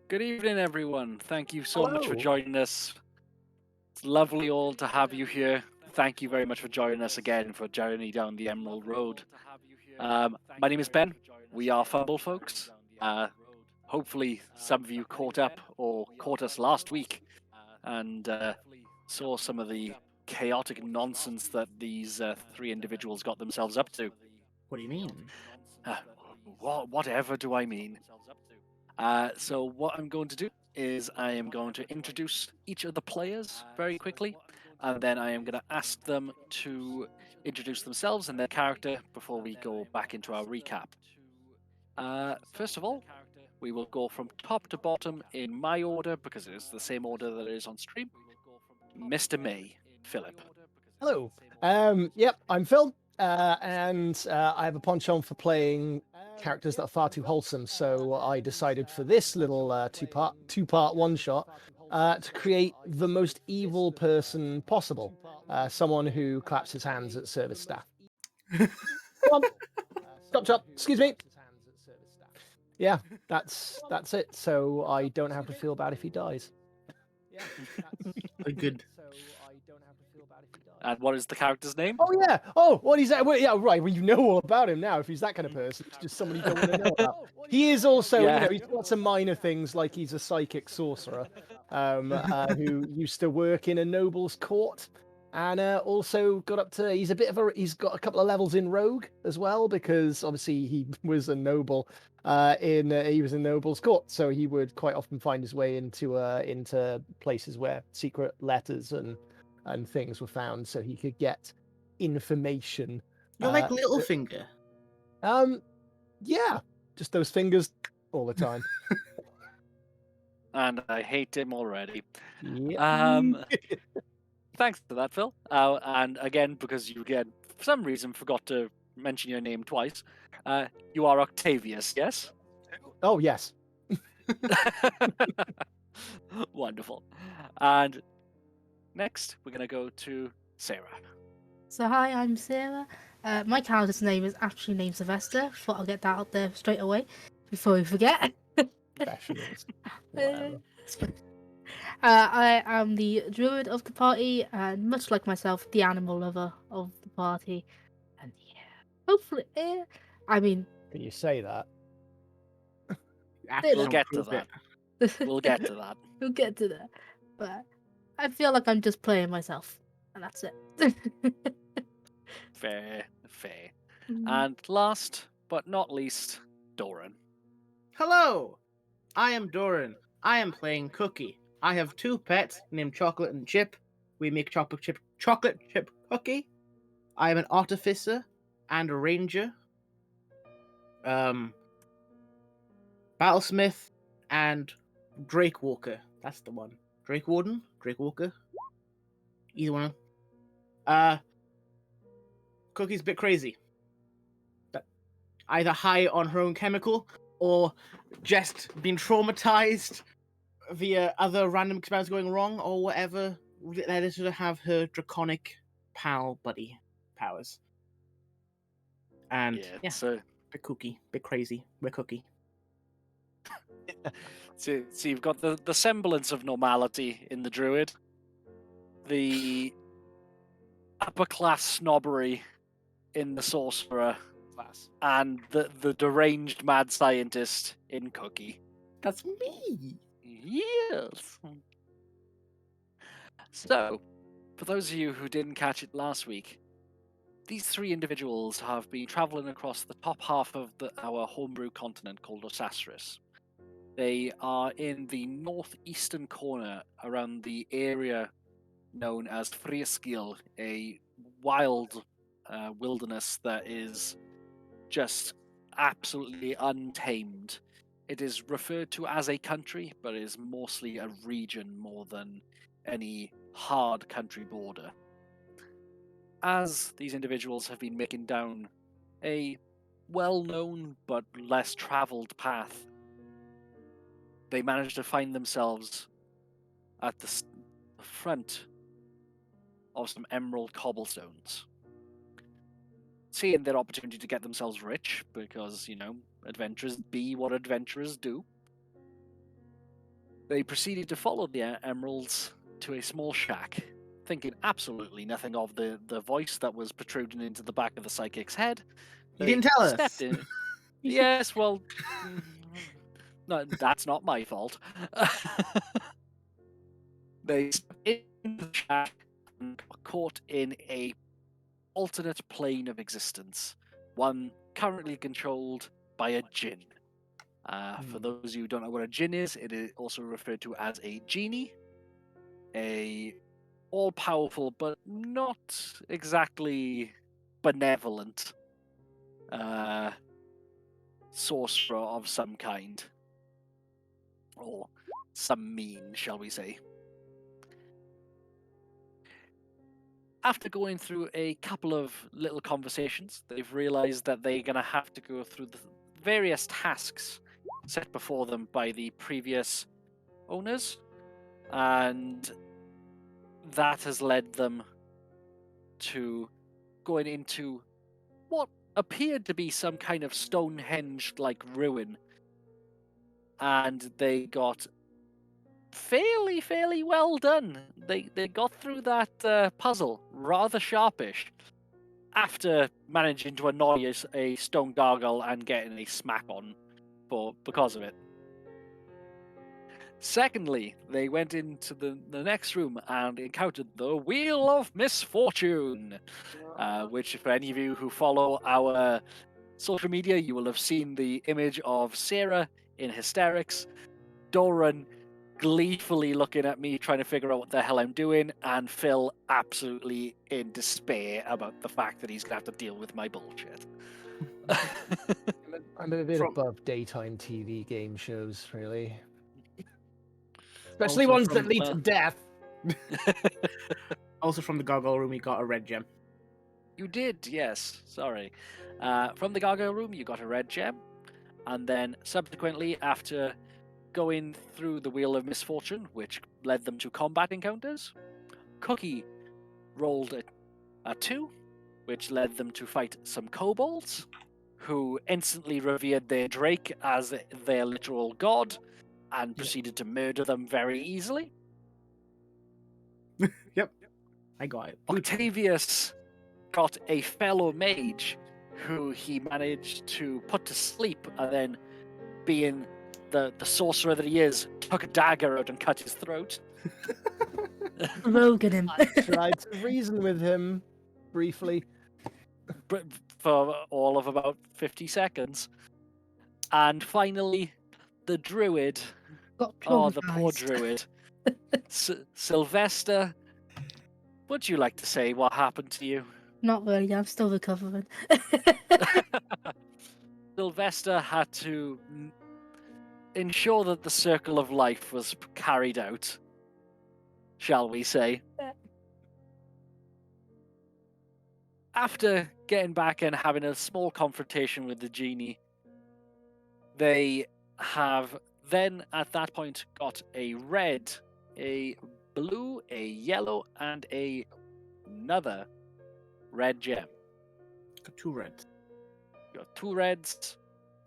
Good evening, everyone. Thank you so much for Hello. joining us. It's lovely all to have you here. Thank you very much for joining us again for Journey Down the Emerald Road. My name is Ben. We are Fumble folks. Hopefully, some of you caught up or caught us last week and saw some of the chaotic nonsense that these three individuals got themselves up to. What do you mean? Uh, whatever do I mean? So what I'm going to do is I am going to introduce each of the players very quickly, and then I am going to ask them to introduce themselves and their character before we go back into our recap. First of all, we will go from top to bottom in my order because it is the same order that it is on stream. Mr. May, Philip. Hello. Yep, I'm Phil, and I have a penchant for playing characters that are far too wholesome. So I decided for this little two-part one-shot to create the most evil person possible, someone who claps his hands at service staff. Come on, chop. Excuse me. Yeah, that's it. So I don't have to feel bad if he dies. Good. And what is the character's name? Oh yeah. Oh, what is that? Well, yeah, right. Well, you know all about him now. If he's that kind of person, it's just somebody you don't want to know about. He is also, Yeah. he's got some minor things like he's a psychic sorcerer, who used to work in a noble's court, and also got up to. He's got a couple of levels in rogue as well because obviously he was a noble. He was in noble's court, so he would quite often find his way into places where secret letters and things were found, so he could get information. You're like Littlefinger. Yeah, just those fingers all the time. And I hate him already. Yep. Thanks for that, Phil. And again, because you again for some reason forgot to mention your name twice, you are Octavius, yes? Oh yes. Wonderful. And next, we're gonna go to Sarah. So hi, I'm Sarah. My character's name is actually named Sylvester. Thought I'll get that out there straight away before we forget. Professionals. Whatever. I am the druid of the party, and much like myself, the animal lover of the party. And yeah, hopefully, I mean, Can you say that? We'll get to that. We'll get to that. We'll get to that. But I feel like I'm just playing myself, and that's it. Fair. And last but not least, Doran. Hello, I am Doran. I am playing Cookie. I have two pets named Chocolate and Chip. We make chocolate chip cookie. I am an artificer and a ranger. Battlesmith and Drake Walker. That's the one. Drake Warden? Drake Walker? Either one. Cookie's a bit crazy. Either high on her own chemical or just been traumatized via other random experiments going wrong or whatever led her to have her draconic pal buddy powers. And yeah, So bit kooky, bit crazy. We're Cookie. So you've got the semblance of normality in the druid, the upper class snobbery in the sorcerer, and the deranged mad scientist in Cookie. That's me. Yes. So, for those of you who didn't catch it last week, these three individuals have been traveling across the top half of our homebrew continent called Osasris. They are in the northeastern corner around the area known as Frieskil, a wild wilderness that is just absolutely untamed. It is referred to as a country, but is mostly a region more than any hard country border. As these individuals have been making down a well-known but less travelled path, they managed to find themselves at the front of some emerald cobblestones. Seeing their opportunity to get themselves rich, because, adventurers be what adventurers do, They proceeded to follow the emeralds to a small shack, thinking absolutely nothing of the voice that was protruding into the back of the psychic's head. You didn't tell us. Stepped in. Yes, well, no, that's not my fault. They stepped into the shack and got caught in a alternate plane of existence, one currently controlled by a Djinn. For those of you who don't know what a Djinn is, it is also referred to as a genie, a all-powerful but not exactly benevolent sorcerer of some kind, or some mean, shall we say. After going through a couple of little conversations, they've realized that they're going to have to go through the various tasks set before them by the previous owners, and that has led them to going into what appeared to be some kind of Stonehenge-like ruin, and they got fairly well done. They got through that puzzle rather sharpish, after managing to annoy a stone gargoyle and getting a smack on because of it. Secondly, they went into the next room and encountered the Wheel of Misfortune, which, for any of you who follow our social media, you will have seen the image of Sarah in hysterics, Doran gleefully looking at me trying to figure out what the hell I'm doing, and Phil absolutely in despair about the fact that he's going to have to deal with my bullshit. I'm a bit above daytime TV game shows, really. Especially Also ones from, that lead to death. Also from the gargoyle room, we got a red gem. You did, yes. Sorry. From the gargoyle room, you got a red gem, and then subsequently, after going through the Wheel of Misfortune, which led them to combat encounters, Cookie rolled a 2, which led them to fight some kobolds, who instantly revered their drake as their literal god, and proceeded to murder them very easily. Yep, I got it. Octavius got a fellow mage who he managed to put to sleep, and then, being the sorcerer that he is, took a dagger out and cut his throat. Rogue at him. I tried to reason with him briefly. For all of about 50 seconds. And finally, the druid. Got Oh, the poor traumatized. druid. Sylvester, would you like to say what happened to you? Not really, I'm still recovering. Sylvester had to ensure that the circle of life was carried out, shall we say. After getting back and having a small confrontation with the genie, they have then at that point got a red, a blue, a yellow, and another red gem. Got 2 reds. You got 2 reds,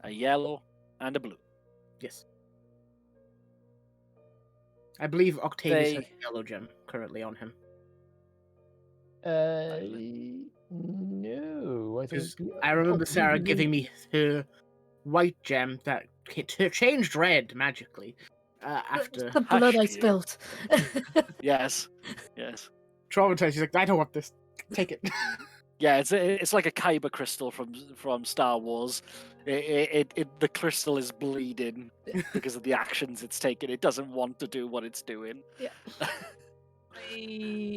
a yellow, and a blue. Yes. I believe Octavius has They- a yellow gem currently on him. No, I think. Because I remember Sarah maybe- giving me her white gem that changed red magically after The blood I Hush, you. spilt. Yes, yes. traumatized. She's like, I don't want this. Take it. Yeah, it's like a kyber crystal from Star Wars. The crystal is bleeding because of the actions it's taken. It doesn't want to do what it's doing. Yeah.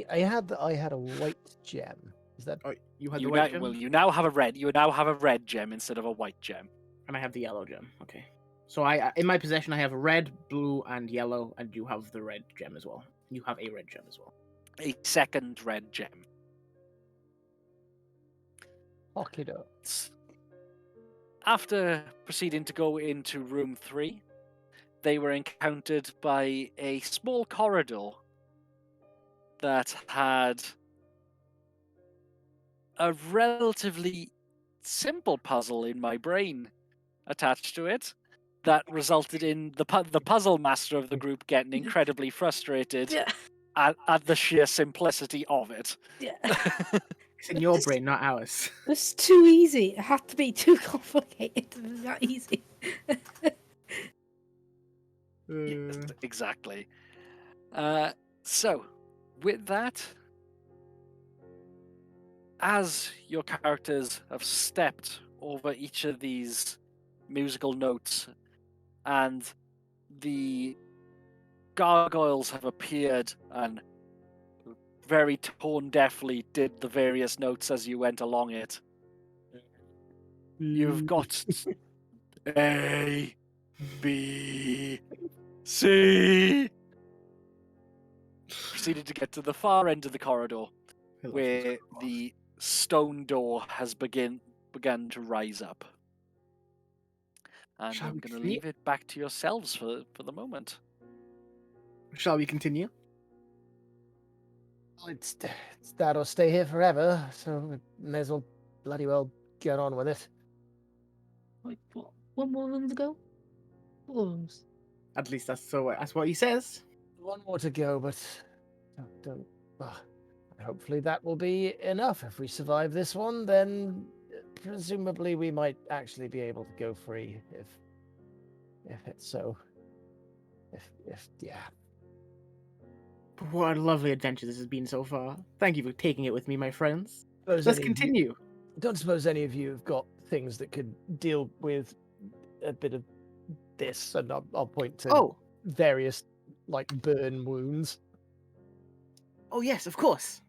I had a white gem. Is that? Oh, you had You the now, white gem, well, you now have a red. You now have a red gem instead of a white gem. and I have the yellow gem. Okay. So I in my possession, I have red, blue, and yellow, and you have the red gem as well. You have a red gem as well. A second red gem. Okido. After proceeding to go into room 3, they were encountered by a small corridor that had a relatively simple puzzle in my brain attached to it. that resulted in the puzzle master of the group getting incredibly frustrated Yeah. at the sheer simplicity of it. Yeah. It's in your brain, not ours. It's too easy. It had to be too complicated to be that easy. Exactly. So, with that, as your characters have stepped over each of these musical notes and the gargoyles have appeared and very tone deafly did the various notes as you went along it, you've got A, B, C. Proceeded to get to the far end of the corridor, where the stone door has begun to rise up. And Shall I'm we going to continue? leave it back to yourselves for the moment. Shall we continue? It's that or stay here forever, so we may as well bloody well get on with it. Wait, what? One more room to go? 4 rooms. At least that's what he says. One more to go, but don't. Hopefully that will be enough. If we survive this one, then presumably we might actually be able to go free. If it's so. If yeah. What a lovely adventure this has been so far. Thank you for taking it with me, my friends. Suppose Let's any of you- continue. Don't suppose any of you have got things that could deal with a bit of this, and I'll point to Oh, various like burn wounds. oh yes, of course.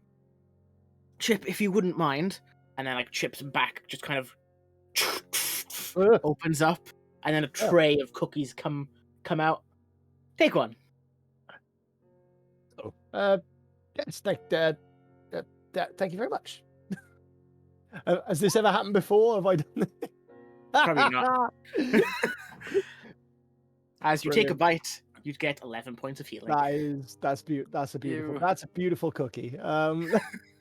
Chip, if you wouldn't mind. And then like Chip's back just kind of opens up, and then a tray of cookies come out. Take one. Oh, yes, thank you very much. Has this ever happened before? Have I done it? Probably not. As you take a Brilliant. bite, you get 11 points of healing. That's a beautiful You- that's a beautiful cookie.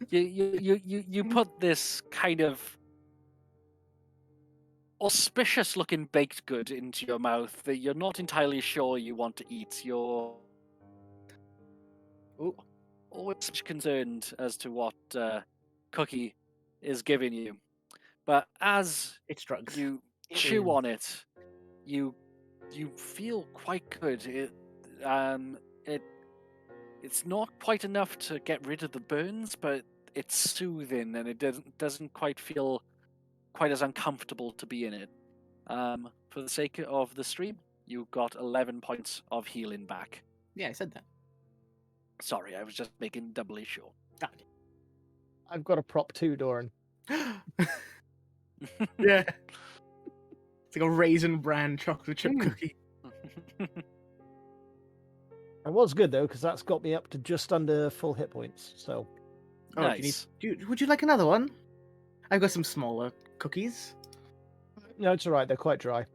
You put this kind of auspicious looking baked good into your mouth that you're not entirely sure you want to eat. You're always concerned as to what Cookie is giving you. But as It's drugs. you It chew is. on it, you feel quite good. It's not quite enough to get rid of the burns, but it's soothing and it doesn't quite feel quite as uncomfortable to be in it. For the sake of the stream, you got 11 points of healing back. Yeah, I said that. Sorry, I was just making doubly sure. I've got a prop too, Doran. Yeah. It's like a raisin bran chocolate chip cookie. It was good though, because that's got me up to just under full hit points. So Oh, Nice. would you like another one? I've got some smaller cookies. no, it's all right. They're quite dry.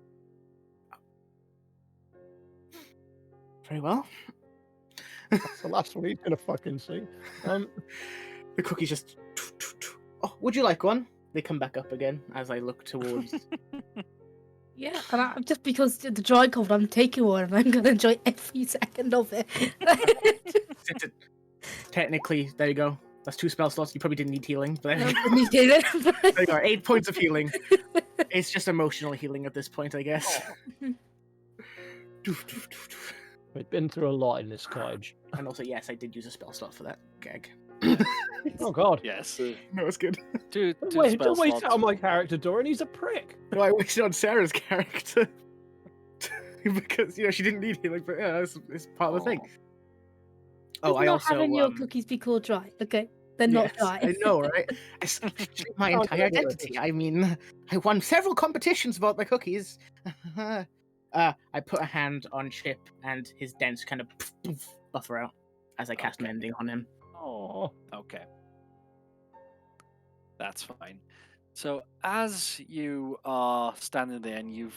Very well. That's the last one he's gonna fucking see. The cookies just. Oh, would you like one? They come back up again as I look towards. Yeah, and just because the dry cold, I'm taking one and I'm going to enjoy every second of it. Technically, there you go. That's 2 spell slots. You probably didn't need healing, but there you go. Me too. There you go. 8 points of healing. It's just emotional healing at this point, I guess. We've been through a lot in this cottage. And also, yes, I did use a spell slot for that gag. Oh God! Yes. No, it's good. Two Wait, spell don't waste slots. it on my character, Doran. He's a prick. No, I wasted on Sarah's character. Because, she didn't need healing, but yeah, it's part of the thing. Oh, You're I not also. having your cookies be called dry, okay? They're not Yes, dry. I know, right? It's my Can't entire do it. identity. I mean, I won several competitions about my cookies. I put a hand on Chip, and his dents kind of buffer out as I cast Okay. Mending on him. Oh, Okay. That's fine. So as you are standing there and you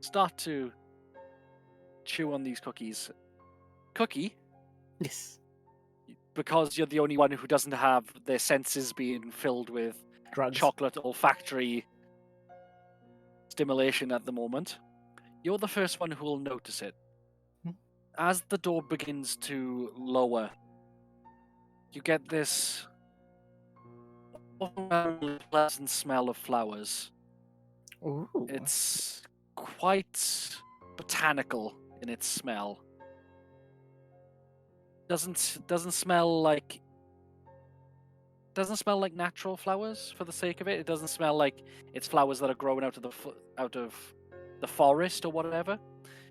start to chew on these cookies, Cookie, Yes, because you're the only one who doesn't have their senses being filled with drugs. chocolate olfactory stimulation at the moment, You're the first one who will notice it. Hmm. As the door begins to lower, you get this overwhelmingly pleasant smell of flowers. Ooh. It's quite botanical in its smell. Doesn't smell like natural flowers for the sake of it. It doesn't smell like it's flowers that are growing out of the forest or whatever.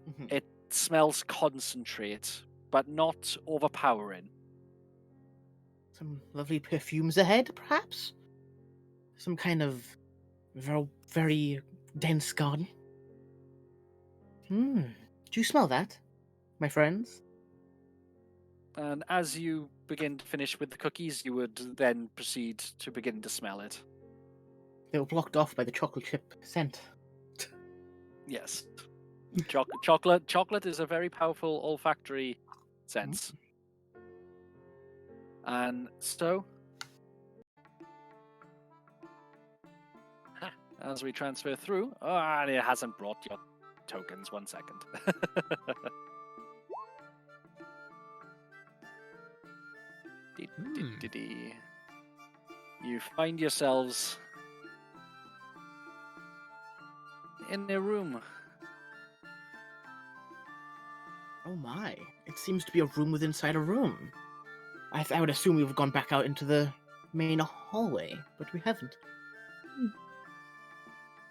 Mhm. It smells concentrate, but not overpowering. Some lovely perfumes ahead, perhaps? Some kind of very, very dense garden? Do you smell that, my friends? And as you begin to finish with the cookies, you would then proceed to begin to smell it. They were blocked off by the chocolate chip scent. Yes. Chocolate is a very powerful olfactory sense. And so, as we transfer through, and it hasn't brought your tokens. 1 second. You find yourselves in a room. Oh my. It seems to be a room within inside a room. I would assume we would have gone back out into the main hallway, but we haven't.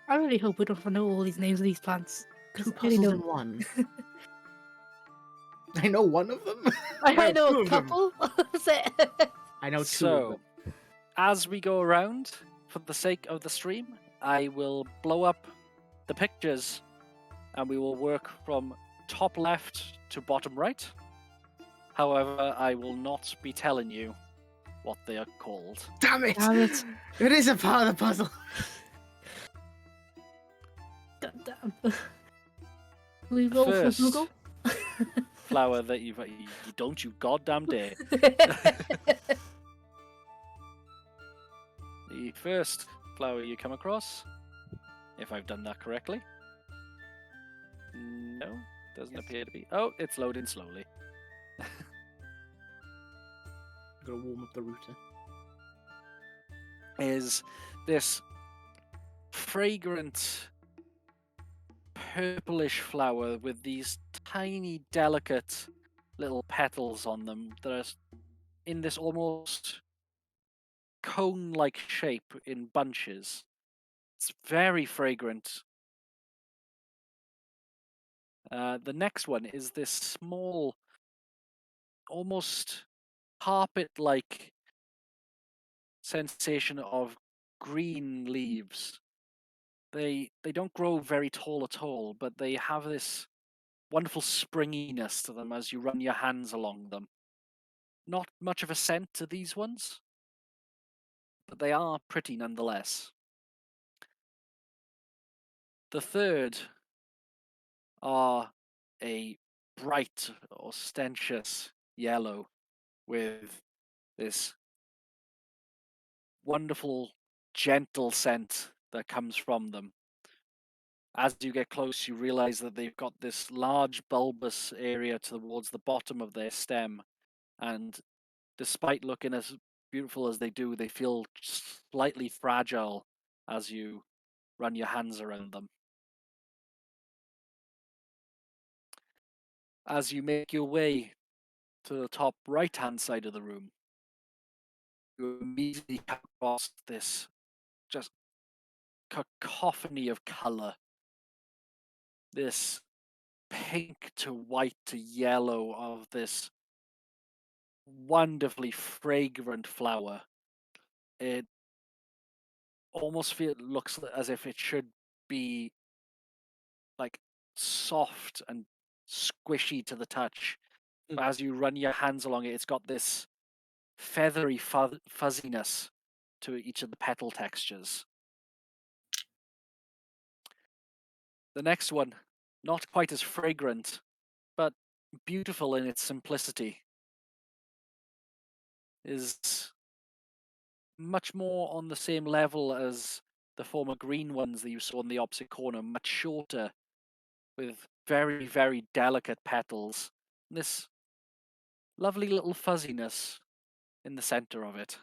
I really hope we don't know all these names of these plants. 'cause Two I really puzzles don't. in one. I know one of them. I two know a of them. couple. That's it. I know two of So, them. as we go around, for the sake of the stream, I will blow up the pictures and we will work from top left to bottom right. However, I will not be telling you what they are called. Damn it! Damn it. It is a part of the puzzle. God damn. We roll for First. Google. Flower that you don't you goddamn dare. The first flower you come across, if I've done that correctly. No, doesn't Yes. appear to be. Oh, it's loading slowly. Gotta warm up the router. Is this fragrant purplish flower with these tiny, delicate little petals on them that are in this almost cone-like shape in bunches. It's very fragrant. The next one is this small, almost carpet-like sensation of green leaves. They don't grow very tall at all, but they have this wonderful springiness to them as you run your hands along them. Not much of a scent to these ones, but they are pretty nonetheless. The third are a bright, ostentatious yellow with this wonderful, gentle scent that comes from them. As you get close, you realize that they've got this large bulbous area towards the bottom of their stem, and despite looking as beautiful as they do, they feel slightly fragile as you run your hands around them. As you make your way to the top right-hand side of the room, you immediately come across this just cacophony of color. This pink to white to yellow of this wonderfully fragrant flower. It almost looks as if it should be like soft and squishy to the touch. But as you run your hands along it, it's got this feathery fuzziness to each of the petal textures. The next one, not quite as fragrant, but beautiful in its simplicity, is much more on the same level as the former green ones that you saw in the opposite corner, much shorter, with very, very delicate petals. And this lovely little fuzziness in the center of it.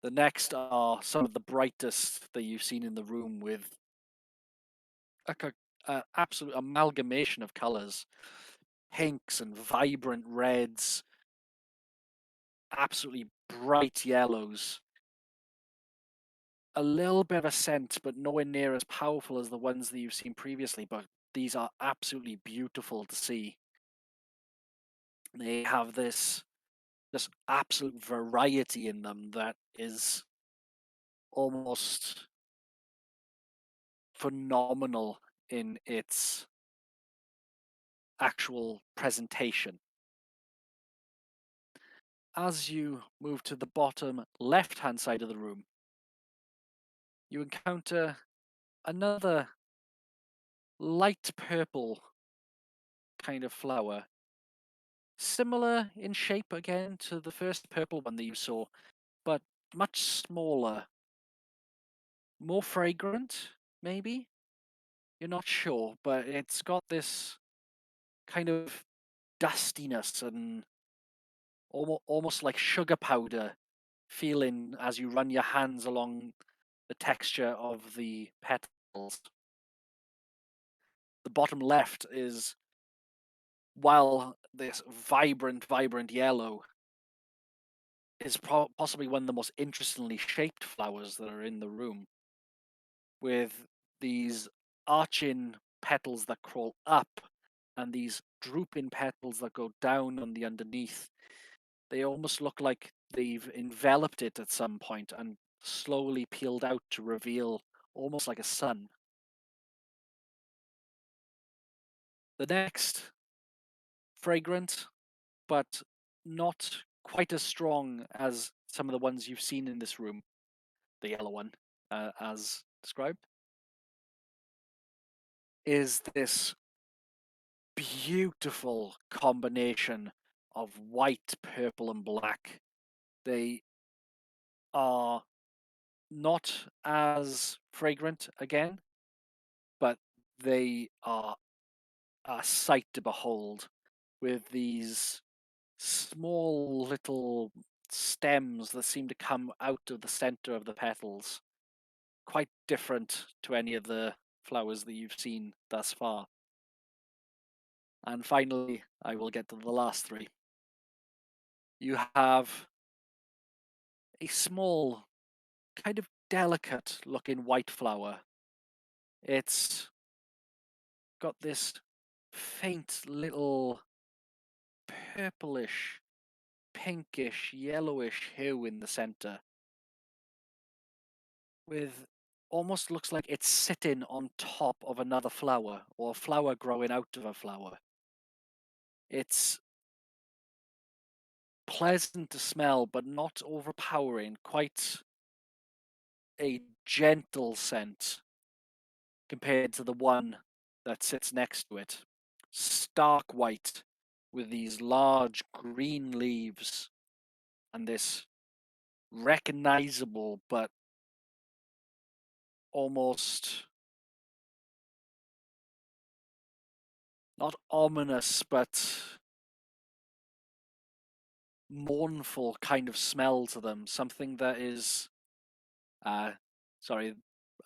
The next are some of the brightest that you've seen in the room, with a absolute amalgamation of colors. Pinks and vibrant reds, absolutely bright yellows. A little bit of a scent, but nowhere near as powerful as the ones that you've seen previously, but these are absolutely beautiful to see. They have this absolute variety in them that is almost phenomenal in its actual presentation. As you move to the bottom left-hand side of the room, you encounter another light purple kind of flower. Similar in shape again to the first purple one that you saw, but much smaller. More fragrant, maybe? You're not sure, but it's got this kind of dustiness and almost like sugar powder feeling as you run your hands along the texture of the petals. The bottom left is, while this vibrant yellow is possibly one of the most interestingly shaped flowers that are in the room, with these arching petals that crawl up and these drooping petals that go down on the underneath. They almost look like they've enveloped it at some point and slowly peeled out to reveal almost like a sun. The next, fragrant, but not quite as strong as some of the ones you've seen in this room, the yellow one, as described, is this beautiful combination of white, purple, and black. They are not as fragrant again, but they are a sight to behold, with these small little stems that seem to come out of the center of the petals. Quite different to any of the flowers that you've seen thus far. And finally, I will get to the last three. You have a small, kind of delicate looking white flower. It's got this faint little purplish, pinkish, yellowish hue in the center, with almost looks like it's sitting on top of another flower, or a flower growing out of a flower. It's pleasant to smell, but not overpowering, quite a gentle scent compared to the one that sits next to it. Stark white with these large green leaves and this recognizable but almost not ominous but mournful kind of smell to them. Something that is, sorry,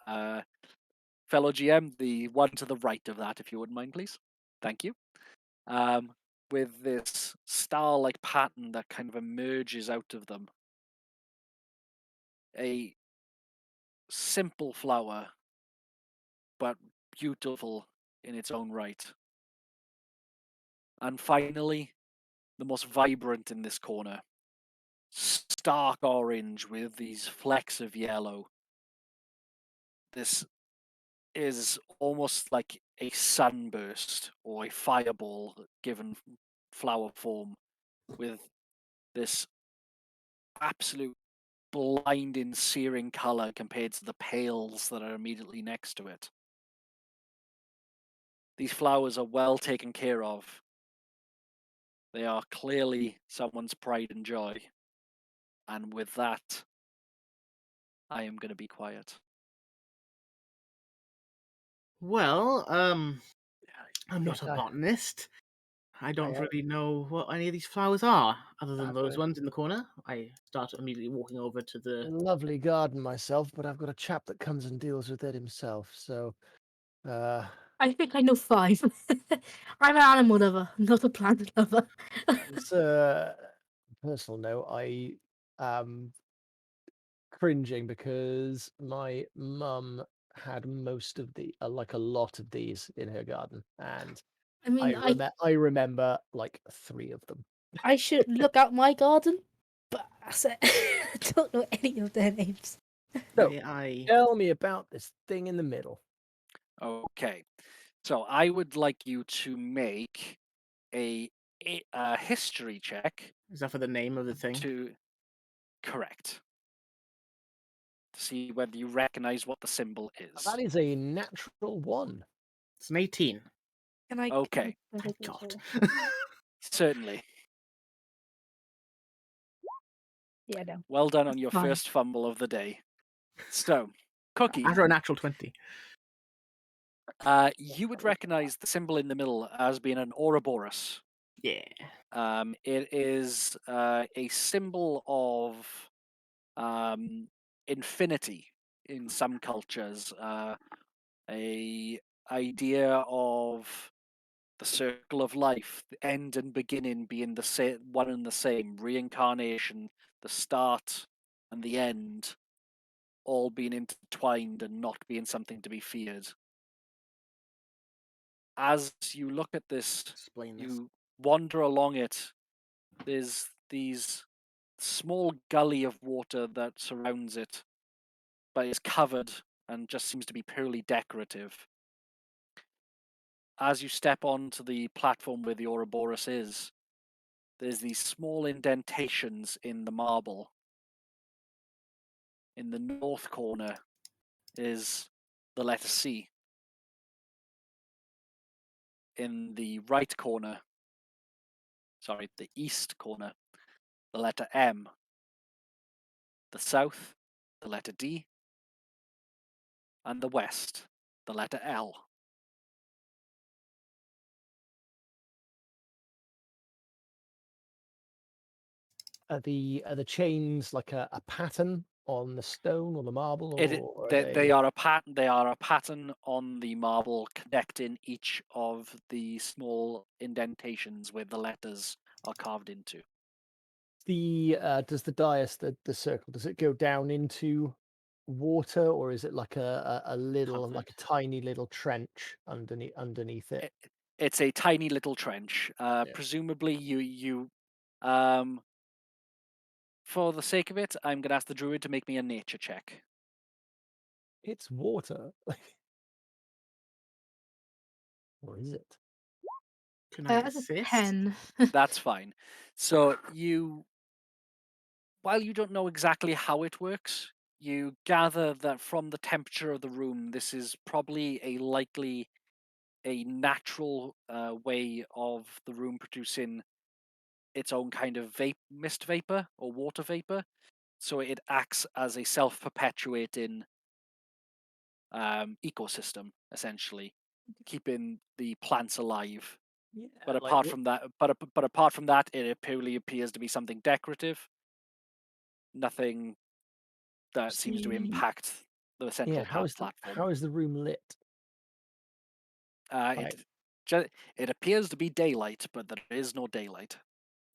fellow GM, the one to the right of that, if you wouldn't mind, please. Thank you. With this star-like pattern that kind of emerges out of them. A simple flower, but beautiful in its own right. And finally, the most vibrant in this corner. Stark orange with these flecks of yellow. This is almost like a sunburst or a fireball given flower form, with this absolute blinding, searing color compared to the pales that are immediately next to it. These flowers are well taken care of. They are clearly someone's pride and joy. And with that, I am going to be quiet. Well, I'm not a Yes, botanist. I don't I, really know what any of these flowers are, other than I've those got ones in the corner. I start immediately walking over to a the. lovely garden myself, but I've got a chap that comes and deals with it himself. So, uh, I think I know 5. I'm an animal lover, not a plant lover. it's personal note. I am cringing because my mum had most of like a lot of these in her garden, and I mean, I remember like 3 of them. I should look out my garden, but I don't know any of their names. So, May I? tell me about this thing in the middle. Okay. So I would like you to make a history check Is that for the name of the thing? to correct to see whether you recognize what the symbol is. That is a natural 1. It's an 18. Can I? Okay. Thank God. Certainly. Yeah, no. Well done on your Fine. first fumble of the day. So, Cookie, After a natural 20. you would recognize the symbol in the middle as being an Ouroboros. Yeah. It is a symbol of infinity in some cultures. A idea of the circle of life, the end and beginning being the same, one and the same, reincarnation, the start and the end, all being intertwined and not being something to be feared. As you look at this, Explain this. you wander along it. There's these small gully of water that surrounds it, but is covered and just seems to be purely decorative. As you step onto the platform where the Ouroboros is, there's these small indentations in the marble. In the north corner is the letter C. In the right corner, sorry, the east corner, the letter M. The south, the letter D. And the west, the letter L. Are the chains like a pattern on the stone or the marble, or are They are a pattern. They are a pattern on the marble connecting each of the small indentations where the letters are carved into. does the dais, the circle, does it go down into water, or is it like a little, like a Covered. tiny little trench underneath it? It's a tiny little trench. Yeah. Presumably, um, for the sake of it, I'm going to ask the druid to make me a nature check. It's water. Or is it? Can I That's a assist? 10. That's fine. So while you don't know exactly how it works, you gather that from the temperature of the room, this is probably likely a natural way of the room producing its own kind of mist vapor or water vapor. So it acts as a self-perpetuating ecosystem, essentially, keeping the plants alive. Yeah, But like apart from that, but apart from that, it purely appears to be something decorative. Nothing that seems to impact the yeah. central platform. How is the room lit? It it appears to be daylight, but there is no daylight.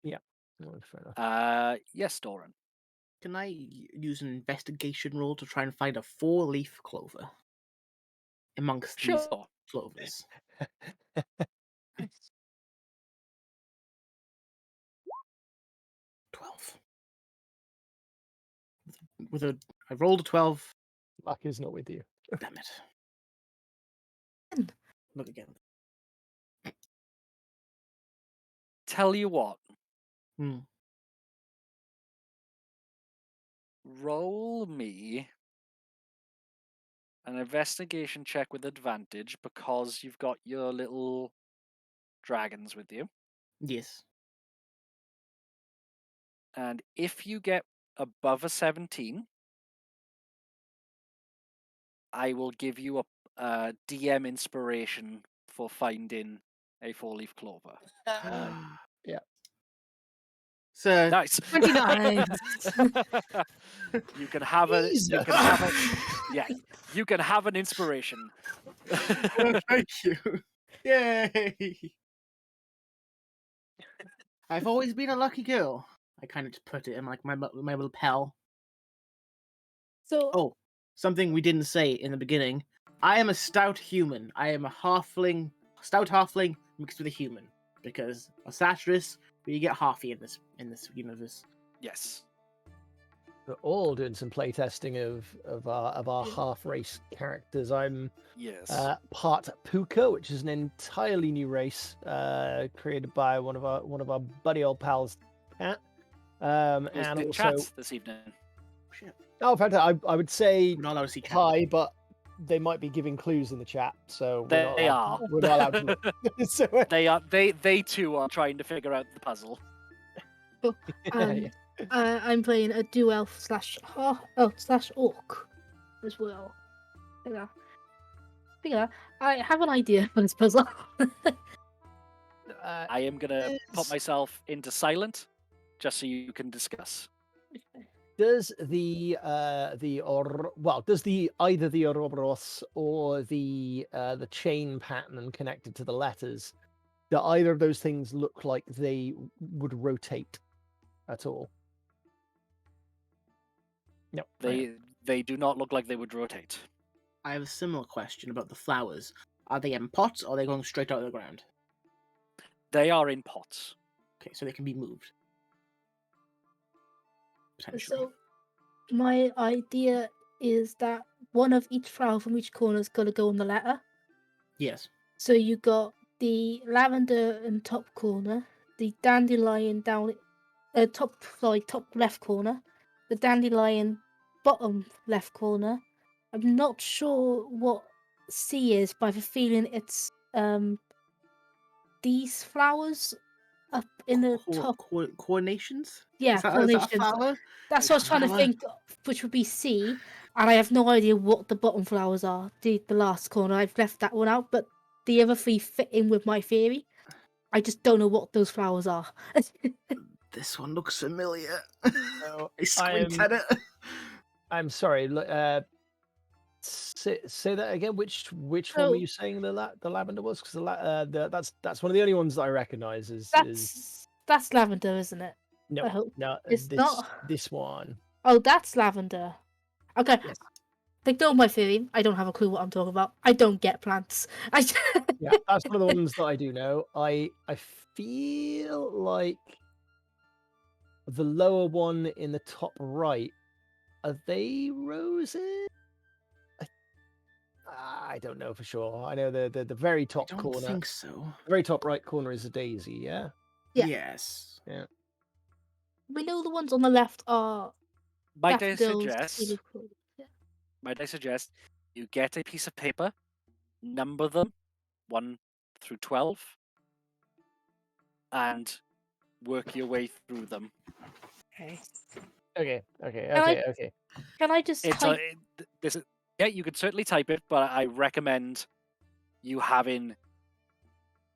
Yeah, fair enough. Yes, Doran. Can I use an investigation roll to try and find a 4-leaf clover amongst these Sure. clovers? Nice. 12. I rolled a 12. Luck is not with you. Damn it. 10. Look again. Tell you what, Hmm. roll me an investigation check with advantage because you've got your little dragons with you. Yes. And if you get above a 17, I will give you DM inspiration for finding a 4-leaf clover. Yeah. So Nice. 29. You can have a. You can have a. Yeah, you can have an inspiration. thank you. Yay! I've always been a lucky girl. I kind of just put it in like my lapel. So, Oh, something we didn't say in the beginning. I am a stout human. I am a stout halfling mixed with a human. Because a satirist, we get halfy in this universe. Yes. We're all doing some playtesting of our half race characters. I'm Yes. part Puka, which is an entirely new race created by one of our buddy old pals, Pat. Who's And in also, chat this evening. Shit. oh, in fact, I would say We're not allowed to see hi, but they might be giving clues in the chat, so They are. we're not allowed to look. So, They are. They too are trying to figure out the puzzle. yeah. I'm playing a dual elf slash orc as well. Yeah, I have an idea for this puzzle. I am gonna put myself into silent, just so you can discuss. Does either the Ouroboros or the chain pattern connected to the letters, do either of those things look like they would rotate at all? No. They do not look like they would rotate. I have a similar question about the flowers. Are they in pots or are they going straight out of the ground? They are in pots. Okay, so they can be moved. Potentially. So, my idea is that one of each flower from each corner is going to go on the letter. Yes. So you got the lavender in top corner, the dandelion down top left corner, the dandelion bottom left corner. I'm not sure what C is, but I have a feeling it's these flowers up in the top. Coordinations? Yeah, Is that a coordinations. flower? That's what I was trying to Flower? think of, which would be C, and I have no idea what the bottom flowers are. The last corner, I've left that one out, but the other three fit in with my theory. I just don't know what those flowers are. This one looks familiar. No, I squint at it. I'm sorry. Say that again. Which one So- were you saying the lavender was? Because that's one of the only ones that I recognise. Is That's lavender, isn't it? no, I hope no, it's this not. this one. Oh, that's lavender. Okay. Yes. Ignore my theory. I don't have a clue what I'm talking about. I don't get plants. Yeah, that's one of the ones that I do know. I feel like the lower one in the top right, are they roses? I don't know for sure. I know the very I top don't corner, think so. the very top right corner is a daisy. Yeah. Yeah. Yes. We know the ones on the left are Might I daffodils. suggest? Yeah. Might I suggest you get a piece of paper, number them 1 through 12, and work your way through them. Okay. Okay. Can I just It's type? yeah, you can certainly type it, but I recommend you having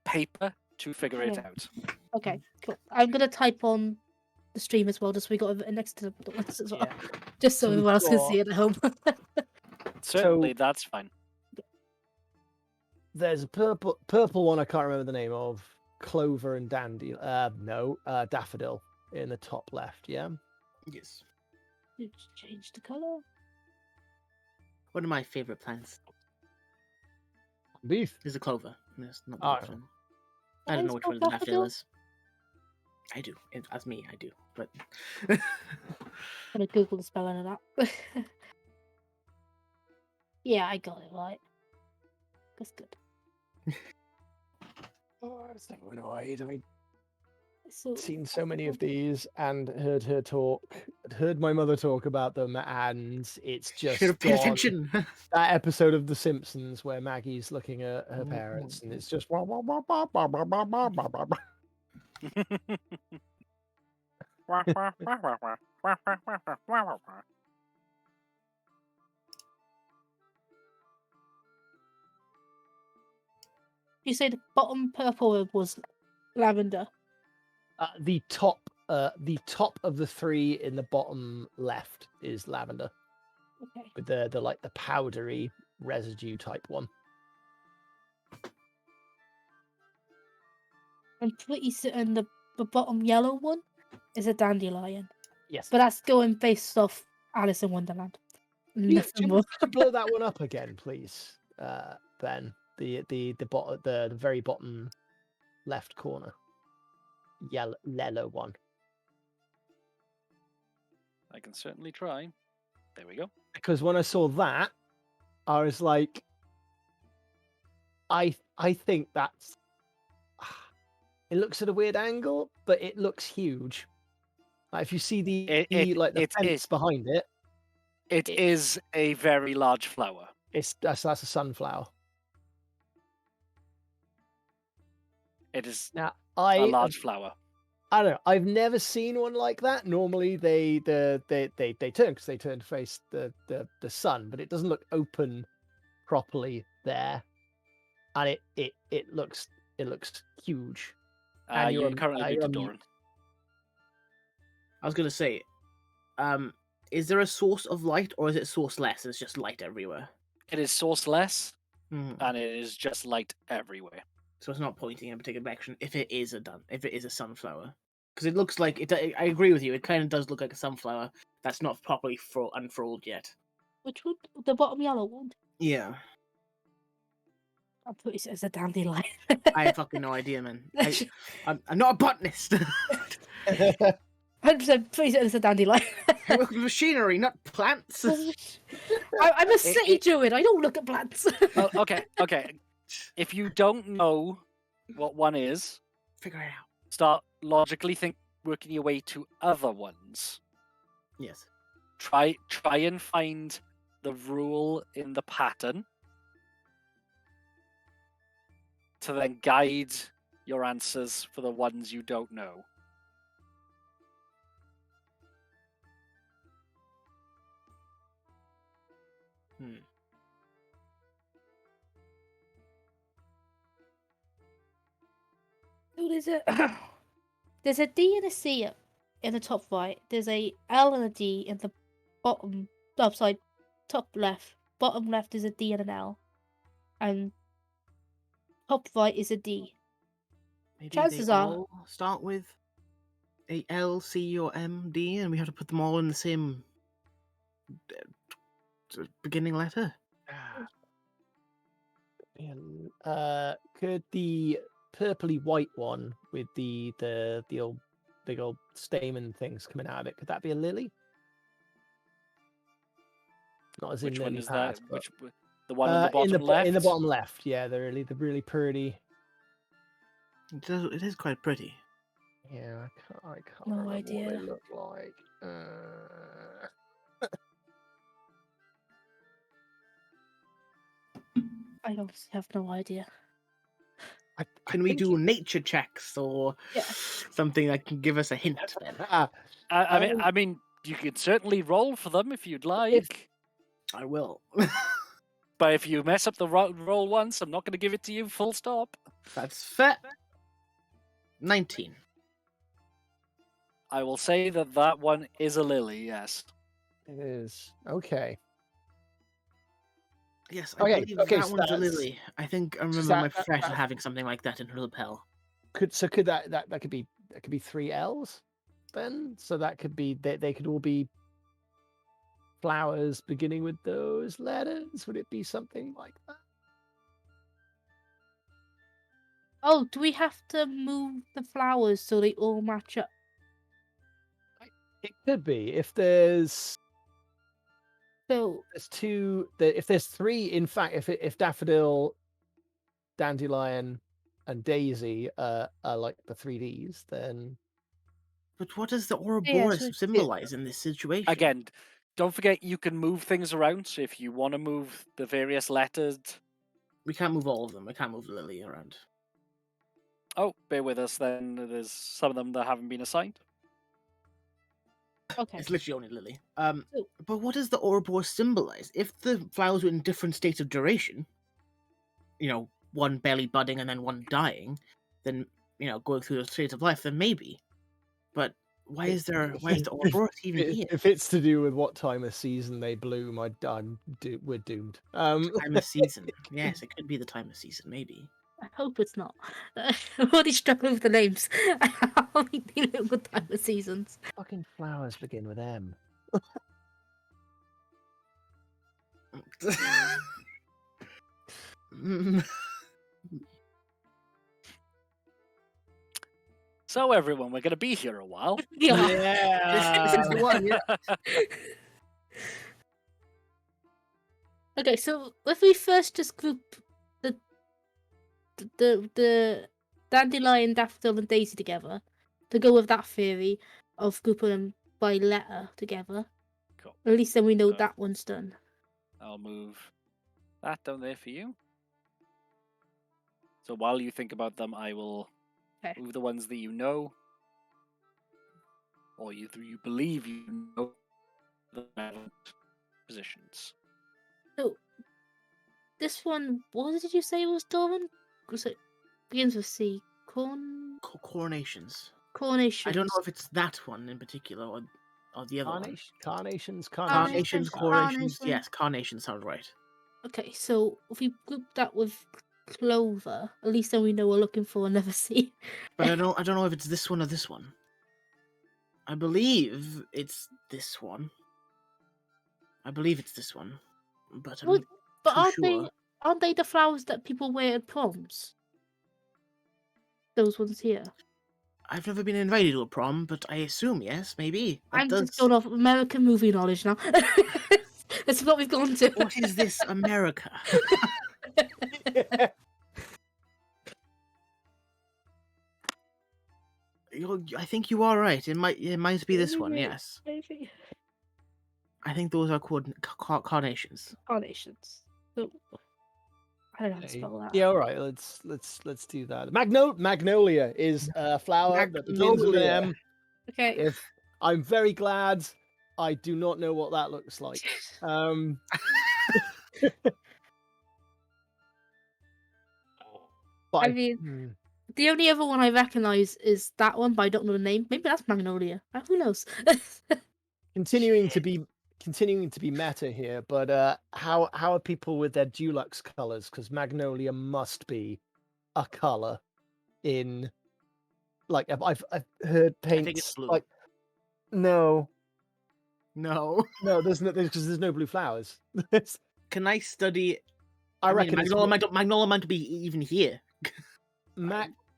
paper to figure it Yeah. out. Okay, cool. I'm gonna type on the stream as well, just so we got it next to the ones as well, Yeah. just so So we've everyone else can got- see it at home. Certainly, that's fine. There's a purple one. I can't remember the name of. Clover and daffodil in the top left. Yeah. Yes. You change the color. One of my favorite plants Beef. is a clover. It's not Oh. the one. I don't know which one the daffodil is. I do. As me, I do. But I'm gonna Google the spelling of that. Yeah, I got it right. That's good. Oh, it's never been annoyed. I mean, So seen so many of these and heard my mother talk about them, and it's just should have paid gone. attention. That episode of The Simpsons where Maggie's looking at her parents, and it's just. You say the bottom purple was lavender. The top of the three in the bottom left is lavender, Okay. with the powdery residue type one. I'm pretty certain the bottom yellow one is a dandelion. Yes. But that's going based off Alice in Wonderland. Nothing more. Could you blow that one up again, please, Ben? The very bottom left corner, yellow one. I can certainly try. There we go. Because when I saw that, I was like, I think that's. It looks at a weird angle, but it looks huge. Like if you see the fence behind it, it is a very large flower. That's a sunflower. It is Now a large flower. I don't know. I've never seen one like that. Normally they turn because they turn to face the sun, but it doesn't look open properly there, and it looks huge. You're currently muted, Doran. I was gonna say, is there a source of light, or is it sourceless? It's just light everywhere. It is sourceless, Mm. and it is just light everywhere. So it's not pointing in a particular direction. If it is a sunflower, because it looks like it. I agree with you. It kind of does look like a sunflower that's not properly unfurled yet. Which one? The bottom yellow one? Yeah, I'm pretty certain it's a dandelion. I have fucking no idea, man. I'm not a botanist. 100% pretty certain it's a dandelion. I work with machinery, not plants. I'm a city druid. I don't look at plants. Well, okay. If you don't know what one is, Figure it out. start logically working your way to other ones. Yes. Try and find the rule in the pattern to then guide your answers for the ones you don't know. Oh, there's a D and a C in the top right. There's a L and a D in the bottom. Upside top left. Bottom left is a D and an L, and top right is a D. Maybe Chances they are- all start with a L, C, or M, D, and we have to put them all in the same beginning letter. Could the purpley white one with the old big old stamen things coming out of it, could that be a lily? Not as Which in one lily is that? pads, but The one on the bottom left? in the bottom left, yeah, they're really pretty. It is quite pretty. Yeah, I can't No remember idea. what they look like. I honestly have no idea. Can we do nature checks or Yeah. something that can give us a hint? Then? I mean, you could certainly roll for them if you'd like. I will. But if you mess up the roll once, I'm not going to give it to you. Full stop. That's fair. 19. I will say that one is a lily. Yes. It is okay. Yes, I Okay, believe okay, that so one's a that's- lily. I think I remember that- my that- professor that- having something like that in her lapel. Could that could be 3 L's then? So that could be they could all be flowers beginning with those letters. Would it be something like that? Oh, do we have to move the flowers so they all match up? It could be if there's So if there's 3. In fact, if daffodil, dandelion, and daisy are like the 3Ds, then But what does the Yeah, Ouroboros so symbolize in this situation? Again, don't forget you can move things around. So if you want to move the various letters, We can't move all of them. We can't move the lily around. bear with us. Then there's some of them that haven't been assigned. okay. It's literally only lily. So- But what does the Ouroboros symbolize? If the flowers were in different states of duration, one barely budding and then one dying, then going through the stages of life, then maybe. But why is the aurora even here? If it's to do with what time of season they bloom, we're doomed. Time of season. Yes, it could be the time of season, maybe. I hope it's not. I'm already struggling with the names. I'm only dealing with time of seasons. Fucking flowers begin with M. So everyone, we're gonna be here a while. Yeah. This is the one. Yeah. Okay, so if we first just group the dandelion, daffodil, and daisy together, to go with that theory of grouping them by letter together. Cool. At least then we know that one's done. I'll move that down there for you. So while you think about them, I will move the ones that you know, or you believe you know, the relevant positions. So this one, what did you say was Doran? Was it begins with C? Coronations. Coronations. I don't know if it's that one in particular or the other one. Carnations. Coronations. Yes, carnations sounds right. Okay, so if we group that with clover, at least then we know we're looking for another C. But I don't know if it's this one or this one. I believe it's this one. But I'm not too sure. Aren't they the flowers that people wear at proms? Those ones here. I've never been invited to a prom, but I assume yes, maybe. I'm just going off American movie knowledge now. That's what we've gone to. What is this, America? I think you are right. It might be this one. Yes. Maybe. I think those are called carnations. Carnations. So, I don't know how to spell that. Yeah, all right. Let's do that. Magnolia is a flower that begins with M. Okay. If I'm very glad, I do not know what that looks like. I mean, the only other one I recognise is that one, but I don't know the name. Maybe that's Magnolia. Who knows? continuing to be meta here, but how are people with their Dulux colors? Because Magnolia must be a color in, like, I've heard paints. I think it's blue. Like, no, there's no blue flowers. Can I study? I reckon Magnolia might be even here.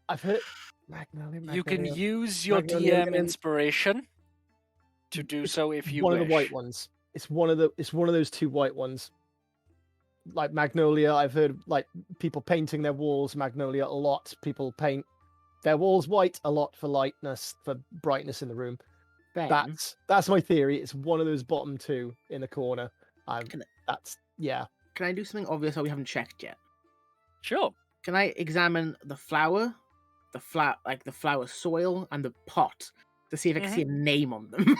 I've heard Magnolia. You can use your DM inspiration to do so if you wish. One of the white ones. It's one of those two white ones. Like Magnolia, I've heard like people painting their walls Magnolia a lot. People paint their walls white a lot for lightness, for brightness in the room. That's my theory. It's one of those bottom two in the corner. Can I do something obvious that we haven't checked yet? Sure. Can I examine the flower soil, and the pot to see if I can see a name on them?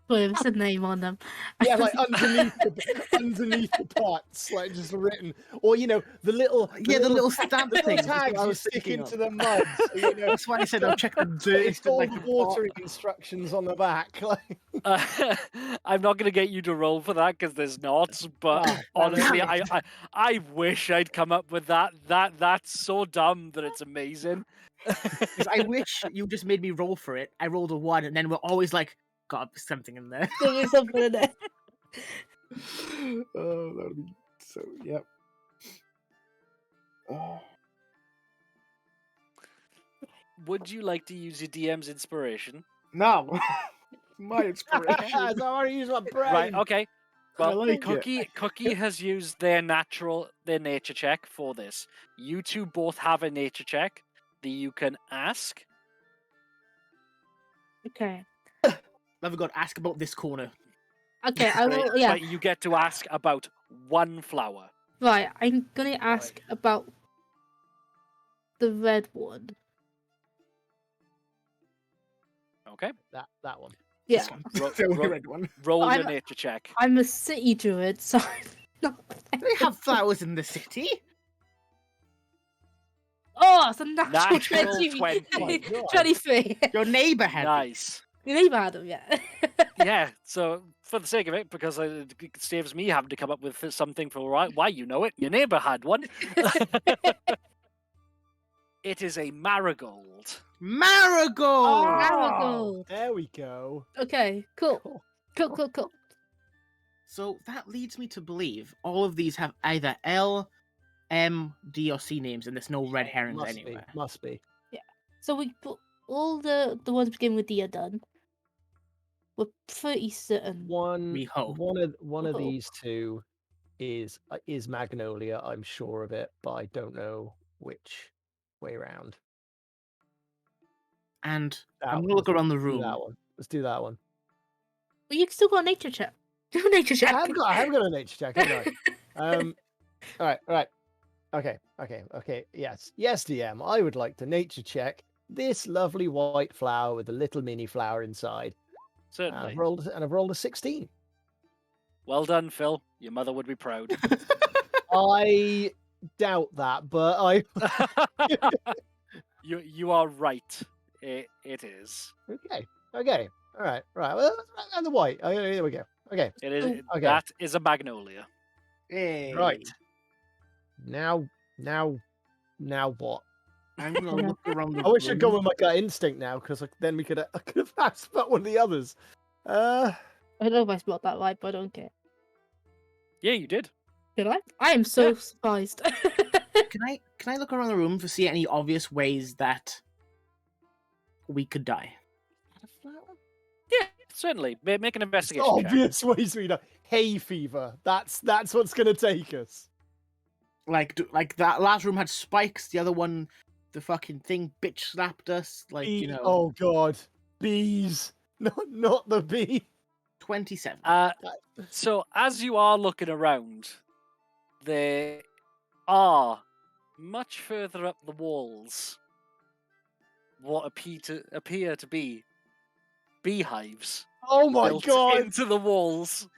There's a name on them. Yeah, like underneath the pots, like just written, or the little stamp things tags you stick into the mud. So, that's why I said I'll check the dirt. It's all the watering instructions on the back. I'm not going to get you to roll for that because there's not. But honestly, I wish I'd come up with that. That's so dumb that it's amazing. I wish you just made me roll for it. I rolled a 1, and then we're always like, God, there's something in there. There's something in there. Oh, that would be so. Yep. Oh. Would you like to use your DM's inspiration? No. My inspiration. I already used my brain. Right. Okay. Well, like Cookie has used their nature check for this. You two both have a nature check that you can ask. Okay. I've got to ask about this corner. Okay, I will. Yeah. But you get to ask about one flower. Right, I'm gonna ask about the red one. Okay. That one. Yeah. The red one. Roll your nature check. I'm a city druid, so I'm not. They have flowers in the city. Oh, it's a natural, Natural 20. 20. God. 23. Your neighbor had Nice. You neighbor had them, yeah. Yeah, so for the sake of it, because it saves me having to come up with something for why you know it, your neighbor had one. It is a marigold. Marigold! Marigold. There we go. Okay, cool. Cool. So that leads me to believe all of these have either L, M, D, or C names, and there's no red herrings Must anywhere. be. Must be. So we put all the ones beginning with D are done. We're pretty certain. We hope. One of Oh. these two is Magnolia. I'm sure of it, but I don't know which way round. And That I'm one. gonna look around the Let's do room. that one. Let's do that one. Well, you still got a nature check. Do a nature check. I have got a nature check, haven't I? All right. Okay. Yes, DM. I would like to nature check this lovely white flower with a little mini flower inside. Certainly. I've rolled a 16. Well done, Phil. Your mother would be proud. I doubt that, but I. You are right. It is. Okay. All right. Well, and the white. There we go. Okay. It is. Okay. That is a magnolia. Hey. Right. Now what? I'm gonna look around the I wish I'd room. gone with my gut instinct now, because then I could have asked about one of the others. I don't know if I spelled that right, but I don't care. Yeah, you did. Did I? I am so Yeah. surprised. Can I look around the room to see any obvious ways that we could die? Yeah, certainly. Make an It's investigation check. obvious ways we know. Hay fever. That's what's gonna take us. Like that last room had spikes. The other one, the fucking thing bitch slapped us. Like Oh god, bees. Not the bee. 27. So as you are looking around, there are much further up the walls what appear to be beehives Oh my built god. into the walls.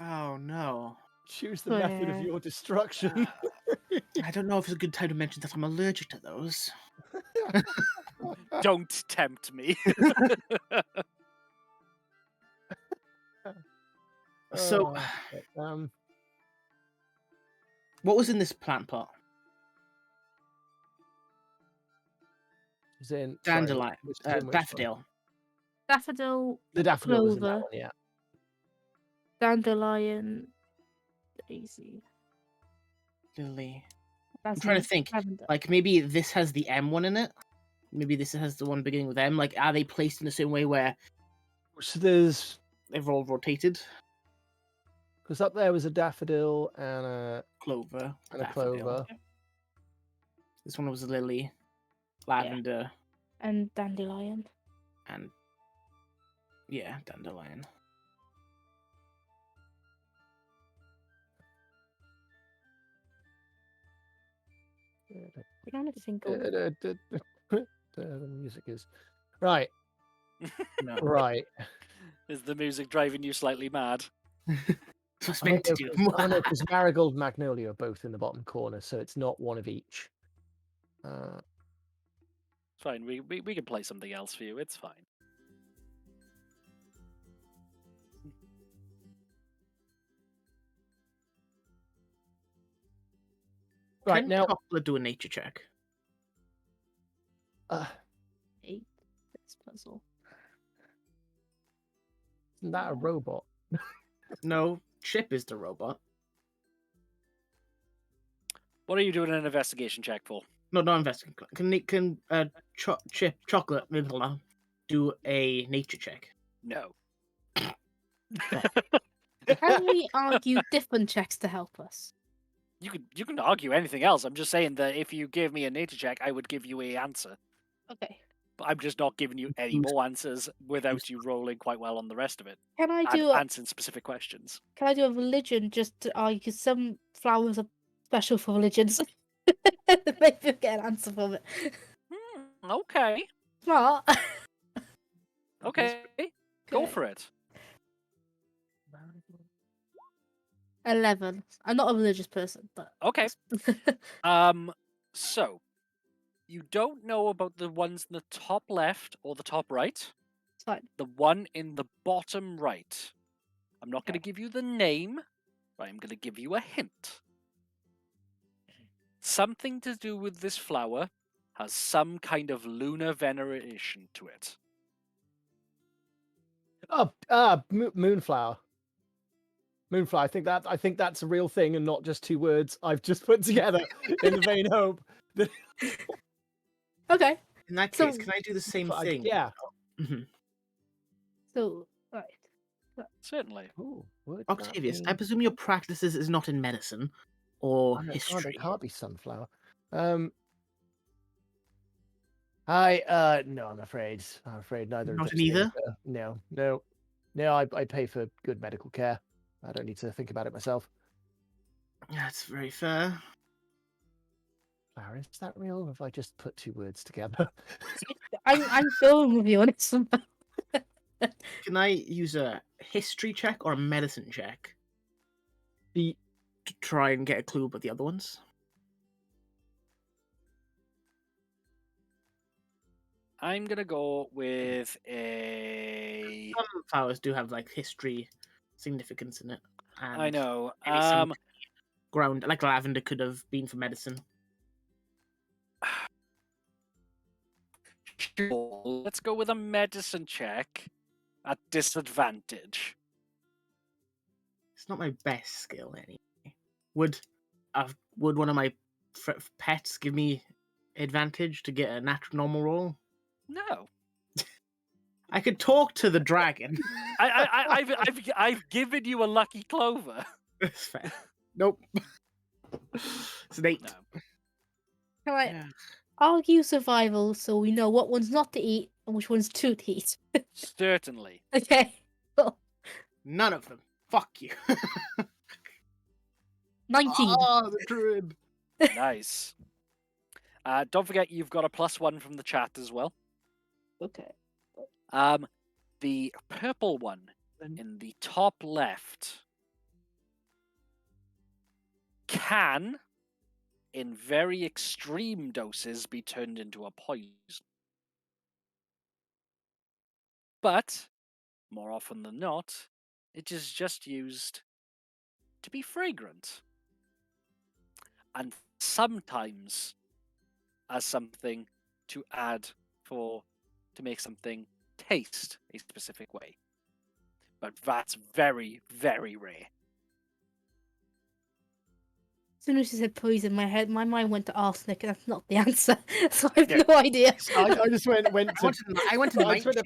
Oh no. Choose the method of your destruction. I don't know if it's a good time to mention that I'm allergic to those. Don't tempt me. So, what was in this plant pot? was in Dandelion, which is in which one? daffodil. Daffodil, The daffodil was in that Clover. one, yeah. dandelion, daisy. Lily. That's trying to nice. think. Lavender. Like maybe this has the M one in it. Maybe this has the one beginning with M. Like, are they placed in the same way where So there's they've all rotated? because up there was a daffodil and a Clover. clover. daffodil. This one was a lily, lavender, And dandelion. and yeah, dandelion. We don't have to think of The music is right. No, Right. Is the music driving you slightly mad? it's what's meant to do. Because Marigold and Magnolia are both in the bottom corner, so it's not one of each. It's fine. We can play something else for you. It's fine. Right Can now, Coupler do a nature check? 8. This puzzle. isn't that a robot? No, Chip is the robot. What are you doing an investigation check for? No, not investing. Can Chip Chocolate do a nature check? No. Can we argue different checks to help us? You can argue anything else. I'm just saying that if you gave me a nature check, I would give you a answer. Okay. But I'm just not giving you any more answers without you rolling quite well on the rest of it. Can I And do a, answering specific questions. can I do a religion just to argue? Because some flowers are special for religions. Maybe we'll get an answer from it. Okay. Smart. Okay. Go Okay. for it. 11. I'm not a religious person, but Okay. So You don't know about the ones in the top left or the top right. It's fine. The one in the bottom right. I'm not going to Okay. give you the name, but I'm going to give you a hint. Something to do with this flower has some kind of lunar veneration to it. Oh, moonflower. Moonflower. I think that's a real thing and not just two words I've just put together in the vain hope that. Okay. In that So- case, can I do the same thing? Yeah. Mhm. So, right. Certainly. Ooh, would Octavius, that I be- presume your practices is not in medicine or Oh, no, history. it can't be sunflower. No, I'm afraid. I'm afraid neither of Not those in either? things. No. I pay for good medical care. I don't need to think about it myself. That's very fair. Flower, is that real? Or have I just put two words together? I'm going with you on this one. Can I use a history check or a medicine check The to try and get a clue about the other ones? I'm going to go with a... Some flowers do have like history significance in it. And I know. maybe some ground, like lavender, could have been for medicine. Sure. Let's go with a medicine check at disadvantage. It's not my best skill anyway. Would one of my pets give me advantage to get a natural normal roll? No. I could talk to the dragon. I've given you a lucky clover. That's fair. Nope. It's an 8. No. Can I Yeah. argue survival so we know what ones not to eat and which ones to eat? Certainly. Okay. Cool. None of them. Fuck you. 19. Oh, the druid. Nice. Don't forget you've got a +1 from the chat as well. Okay. The purple one in the top left can, in very extreme doses, be turned into a poison. But, more often than not, it is just used to be fragrant. And sometimes as something to add to make something taste a specific way. But that's very, very rare. As soon as you said poison, my mind went to arsenic, and that's not the answer. So I have Yeah. no idea. I just went I went to I just went to nightshade.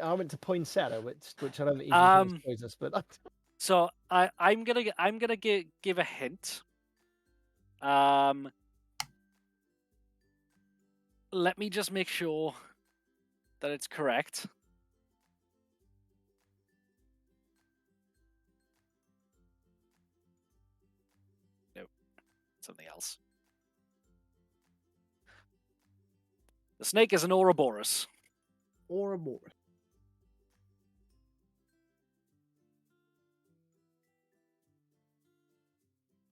I went to poinsettia, which I don't even think is poisonous, but So I'm gonna give a hint. Let me just make sure that it's correct. Nope, something else. The snake is an Ouroboros. Ouroboros.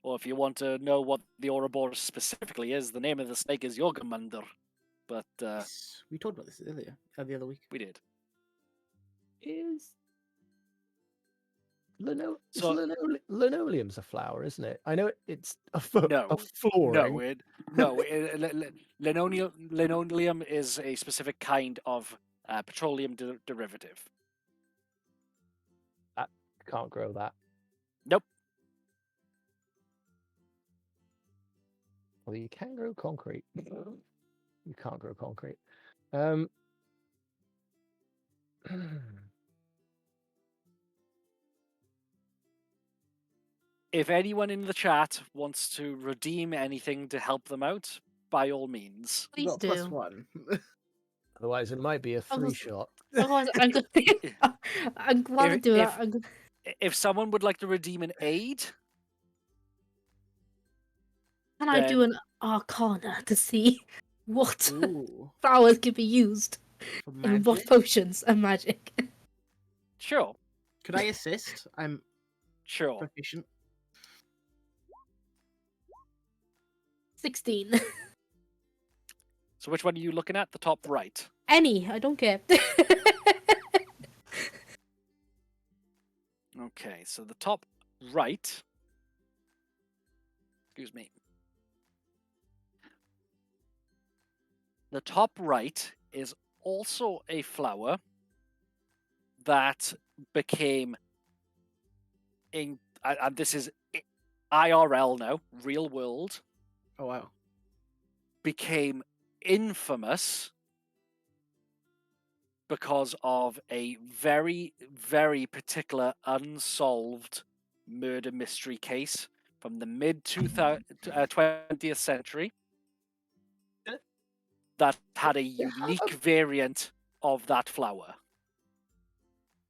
Or if you want to know what the Ouroboros specifically is, the name of the snake is Yogamander. But Yes, we talked about this earlier, the other week. we did. is So- linoleum's a flower, isn't it? I know it's a No, flooring. Linoleum is a specific kind of petroleum derivative. Can't grow that. Nope. Well, you can grow concrete. You can't grow concrete. If anyone in the chat wants to redeem anything to help them out, by all means. You Please got do. +1. Otherwise, it might be a I was- 3-shot. Otherwise, I'm glad to do that. If someone would like to redeem an aid, Can I do then- an arcana to see what Ooh. flowers can be used For in what magic? potions and magic? sure, Could I assist? I'm sure. proficient. 16. So which one are you looking at? The top right. Any, I don't care. Okay, so the top right. Excuse me. The top right is also a flower that became and this is IRL now, real world, Oh wow. became infamous because of a very, very particular unsolved murder mystery case from the mid 20th century that had a unique variant of that flower.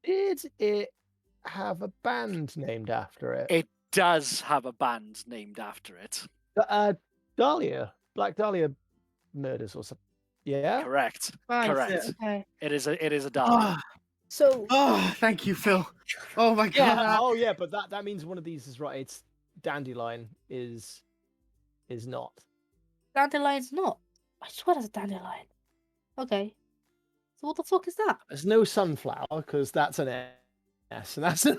Did it have a band named after it? It does have a band named after it. Dahlia, Black Dahlia murders or something. Yeah. Correct. Right, Correct. okay. It is a Dahlia. So, Thank you, Phil. Oh my Yeah. god. Oh yeah, but that means one of these is right. It's dandelion is not. dandelion's not. I swear that's a dandelion. Okay. So what the fuck is that? There's no sunflower because that's an S, and that's an.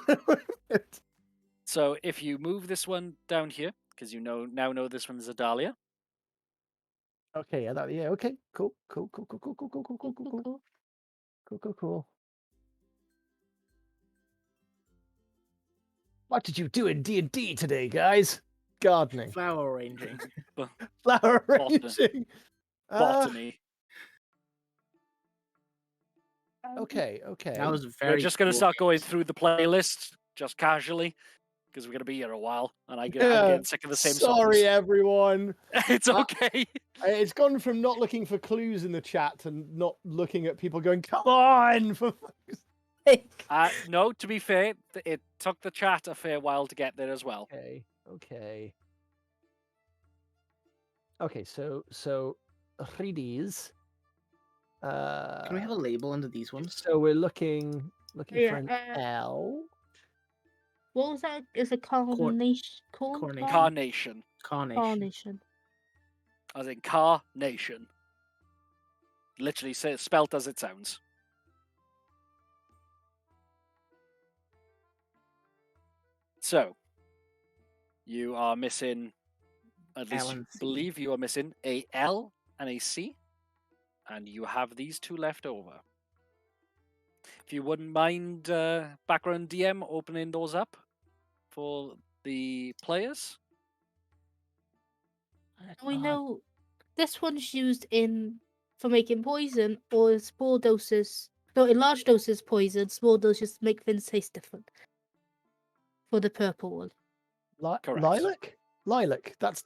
So if you move this one down here, because you now know this one's a Dahlia. Okay, yeah, okay, cool. What did you do in D&D today, guys? Gardening, Flower arranging. flower Botany. arranging. Botany. Okay. That was We're very. just going to cool. start going through the playlist just casually because we're going to be here a while, and I'm Yeah, getting sick of the same Sorry, songs. everyone. It's okay. It's gone from not looking for clues in the chat to not looking at people going, "Come on!" For fuck's No, to be fair, it took the chat a fair while to get there as well. Okay. So 3Ds. Can we have a label under these ones? So we're looking Yeah, for an L. What was that? Is a coronation? Coronation. Carnation. Carnation. As in carnation. Literally spelt as it sounds. So, you are missing, at least L you and C. believe you are missing a L and a C, and you have these two left over. If you wouldn't mind, background DM opening those up for the players. We know this one's used for making poison or small doses. No, in large doses poison, small doses make things taste different. For the purple one. Correct. Lilac. That's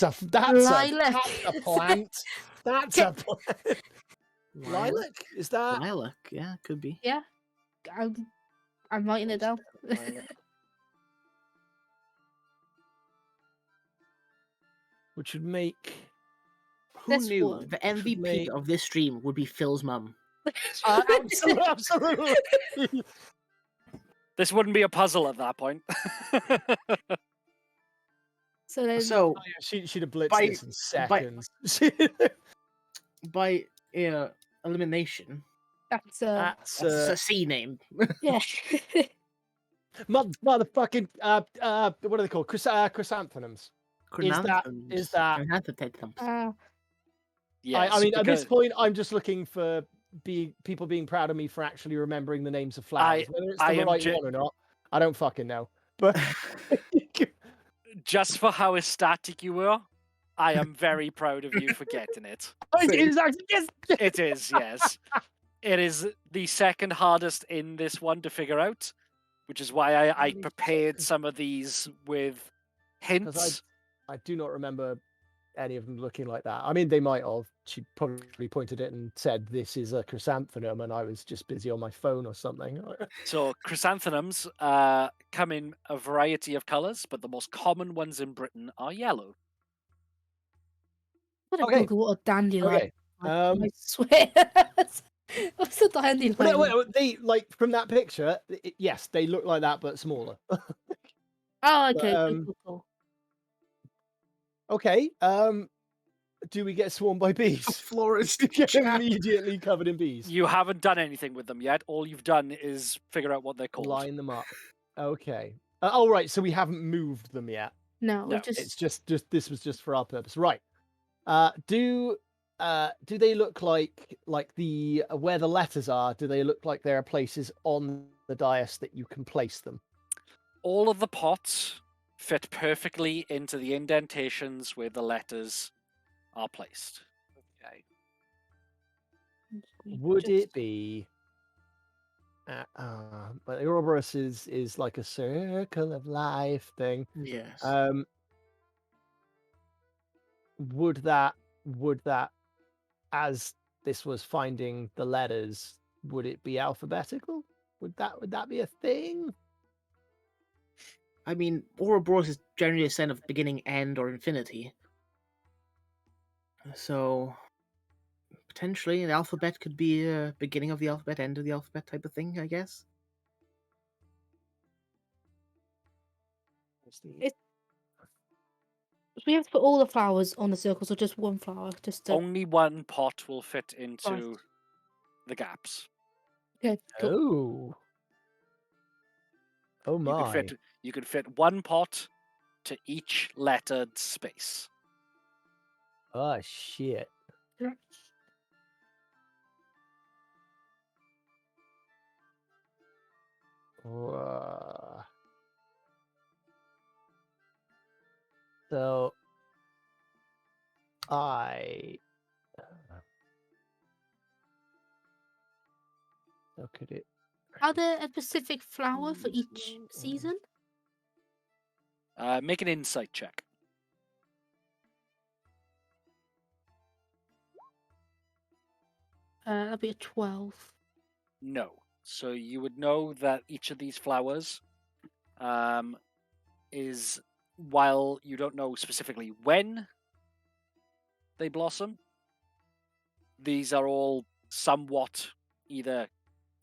a Lilac. That's a plant. That's a plant. Lilac? Is that Lilac? Yeah, could be. Yeah. I'm writing it down. which would make Who This knew one the should MVP make- of this stream would be Phil's mum? absolutely. This wouldn't be a puzzle at that point. So then, So She'd have blitzed By- this in seconds. by elimination, that's that's a C name. yeah. motherfucking what are they called? Chrysanthemums. Is that- Chrysanthemums. Yes, I mean, at this because point, I'm just looking for people being proud of me for actually remembering the names of flowers. Whether it's I the am right one or not, I don't fucking know. But just for how ecstatic you were, I am very proud of you for getting it. yes. It is, yes. It is the second hardest in this one to figure out, which is why I prepared some of these with hints. I do not remember any of them looking like that. I mean, they might have. She probably pointed it and said, "This is a chrysanthemum," and I was just busy on my phone or something. So chrysanthemums come in a variety of colours, but the most common ones in Britain are yellow. What a Okay. Google what a dandelion. Okay. I swear. What's a dandelion? Wait, they like from that picture. Yes, they look like that, but smaller. Oh, okay. But, cool. Okay. do we get swarmed by bees? Florist. You get chap. immediately covered in bees. You haven't done anything with them yet. All you've done is figure out what they're called. Line them up. Okay. Oh, right. So we haven't moved them yet. No, No, It's just this was just for our purpose, right? Do they look like the where the letters are? Do they look like there are places on the dais that you can place them? all of the pots fit perfectly into the indentations where the letters are placed. Okay. Would it be? But the Ouroboros is like a circle of life thing. Yes. Would that as this was finding the letters, would it be alphabetical? Would that be a thing? I mean, Ouroboros is generally a sign of beginning, end, or infinity. So, potentially, the alphabet could be a beginning of the alphabet, end of the alphabet type of thing, I guess. we have to put all the flowers on the circles or just one flower? Just to... Only one pot will fit into Right. the gaps. Okay, cool. Oh my! You could fit one pot to each lettered space. Oh shit! Yeah. So I how could it? Are there a specific flower for each season? Make an insight check. That'll be a 12. No. So you would know that each of these flowers is, while you don't know specifically when they blossom, these are all somewhat either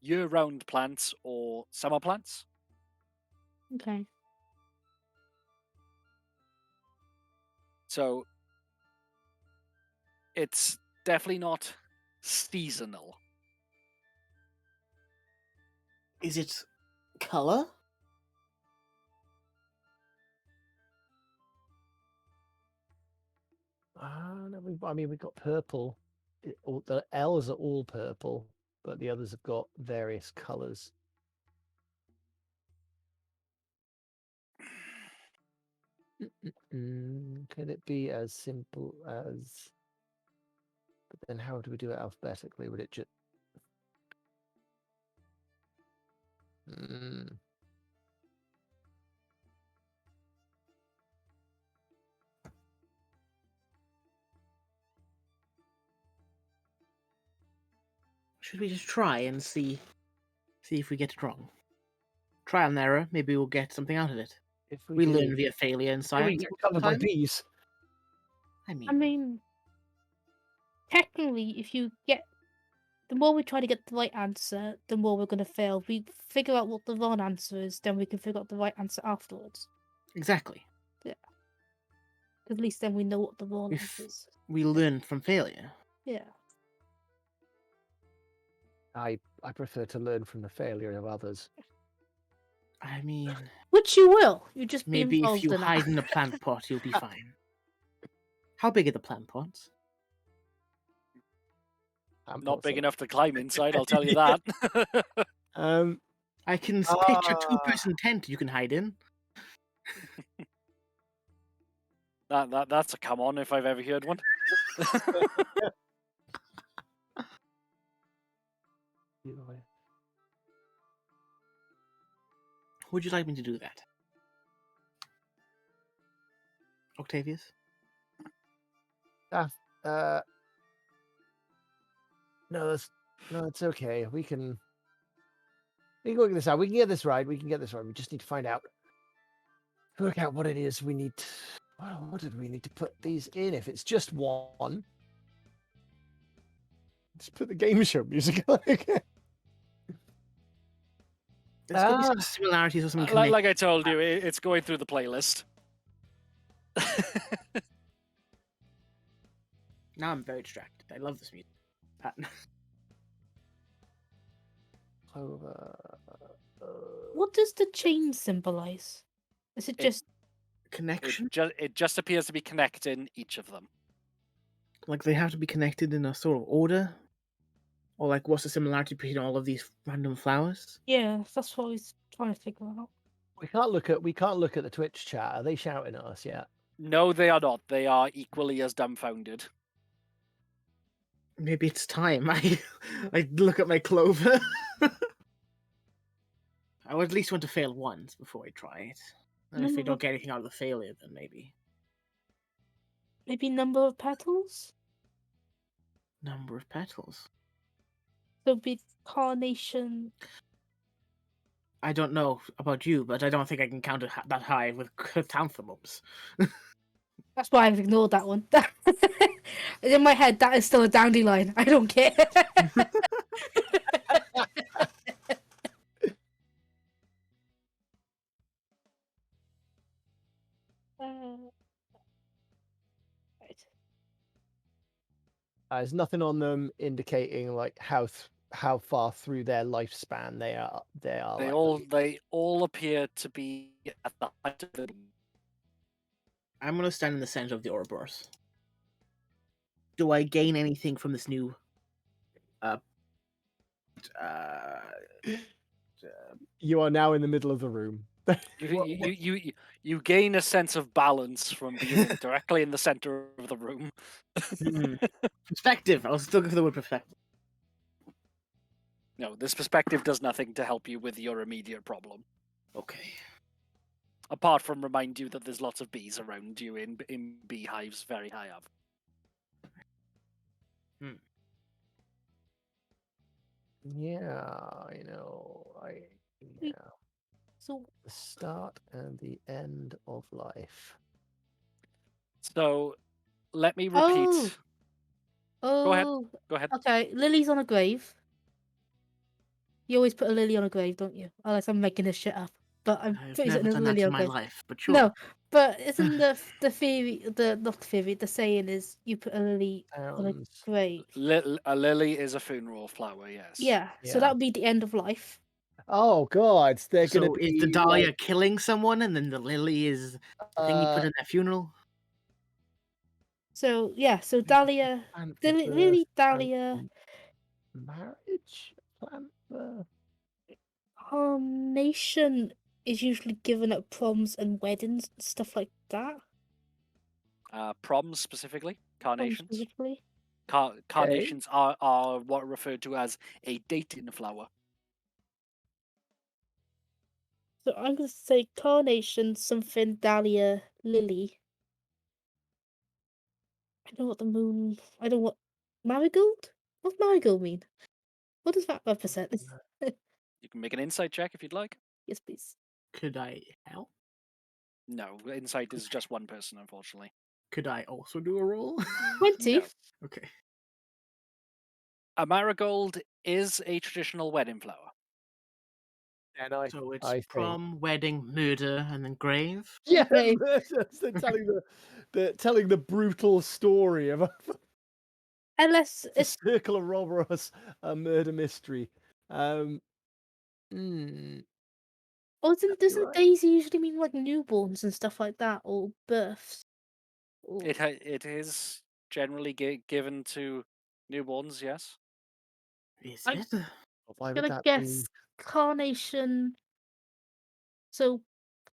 year-round plants or summer plants. Okay. So it's definitely not seasonal. Is it color? No, we've got purple. The L's are all purple, but the others have got various colors. Could it be as simple as? But then, how do we do it alphabetically? Would it just? Should we just try and see if we get it wrong? Trial and error. Maybe we'll get something out of it. If We do, learn via failure in we science. get covered by sometimes. bees. I mean, I mean, technically, if you get the more we try to get the right answer, the more we're going to fail. If we figure out what the wrong answer is, then we can figure out the right answer afterwards. exactly. At least then we know what the wrong If- answer is. We learn from failure. Yeah. I prefer to learn from the failure of others. I mean, Which you will. You just be maybe involved if you in hide that. in a plant pot, you'll be fine. How big are the plant pots? Not big enough to climb inside, I'll tell you that. I can picture a two-person tent you can hide in. That's a come on if I've ever heard one. Would you like me to do that? Octavius? No, it's okay. We can work this out. We can get this right. We just need to find out. Work out what it is we need. What did we need to put these in? If it's just one, just put the game show music on again. There's going to be some similarities or some connections. Like I told you, it's going through the playlist. Now I'm very distracted. I love this music pattern. Over. What does the chain symbolize? Is it It- just Connection? It just appears to be connecting each of them. Like they have to be connected in a sort of order? Or like what's the similarity between all of these random flowers? yeah? That's what I was trying to figure out. We can't look at the Twitch chat. Are they shouting at us yet? No, they are not. They are equally as dumbfounded. Maybe it's time. I look at my clover. I would at least want to fail once before I try it. And if we don't get anything out of the failure, then maybe. Maybe number of petals. Number of petals. There'll be carnation. I don't know about you, but I don't think I can count it that high with chrysanthemums. That's why I've ignored that one. In my head, that is still a dandelion. I don't care. Right. There's nothing on them indicating like how far through their lifespan they are. They like, all appear to be at the height of the. I'm gonna stand in the center of the Ouroboros. Do I gain anything from this new You are now in the middle of the room. You gain a sense of balance from being directly in the center of the room. perspective? I'll still go for the word perspective. No, this perspective does nothing to help you with your immediate problem. Okay. Apart from remind you that there's lots of bees around you in beehives very high up. Yeah, yeah. So The start and the end of life. So, let me repeat. Oh. ahead. Go ahead. Okay, lily's on a grave. You always put a lily on a grave, don't you? Unless I'm making this shit up. But I'm I've pretty never certain there's a done that lily in on a my grave. life, but sure. No, but isn't the theory, not the theory, the saying is you put a lily on a Sounds grave. A lily is a funeral flower, yes. Yeah, so Yeah. that would be the end of life. Oh god, they're gonna So be is the dahlia like, killing someone, and then the lily is the thing you put in their funeral? So yeah, so dahlia, lily, dahlia, marriage, plant. carnation is usually given at proms and weddings and stuff like that. Proms specifically, Proms carnations. specifically. Carnations are what are referred to as a dating flower. So I'm gonna say carnation, something, dahlia, lily. I don't know what the moon. I don't know what marigold. What's marigold mean? What does that represent? You can make an insight check if you'd like. Yes, please. Could I help? No, insight is just one person, unfortunately. Could I also do a roll? 20. No. Okay. A marigold is a traditional wedding flower. And I, So it's I think, prom, wedding, murder, and then grave. yeah, Grave. murders. They're telling the brutal story of Unless the it's circle of robbers, a murder mystery. or That'd be doesn't right. Daisy usually mean like newborns and stuff like that, or births? Or... It is generally given to newborns, yes. Is I- it? Why I'm would gonna that guess carnation. So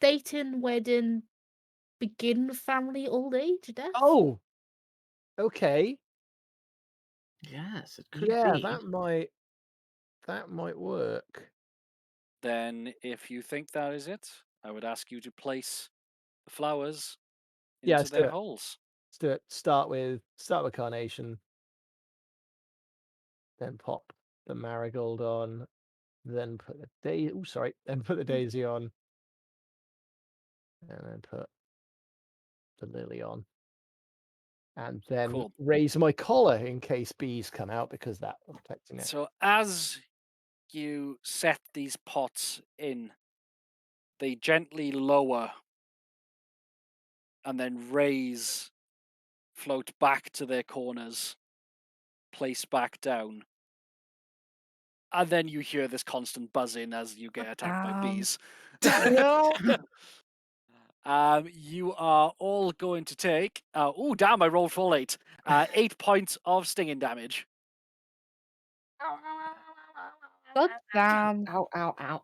dating, wedding, begin family, old age, death. Oh, okay. Yes, it could Yeah, be. that might work. Then, if you think that is it, I would ask you to place the flowers Yeah, into let's do their it. holes. Let's do it. Start with carnation, then pop the marigold on, then put the daisy. Oh, sorry. Then put the daisy on, and then put the lily on, and then Cool. raise my collar in case bees come out because that was protecting it. So as you set these pots in, they gently lower and then raise float back to their corners, place back down. And then you hear this constant buzzing as you get attacked by bees. No. You are all going to take... oh, damn, I rolled full 8. 8 points of stinging damage. God damn. Ow, ow, ow.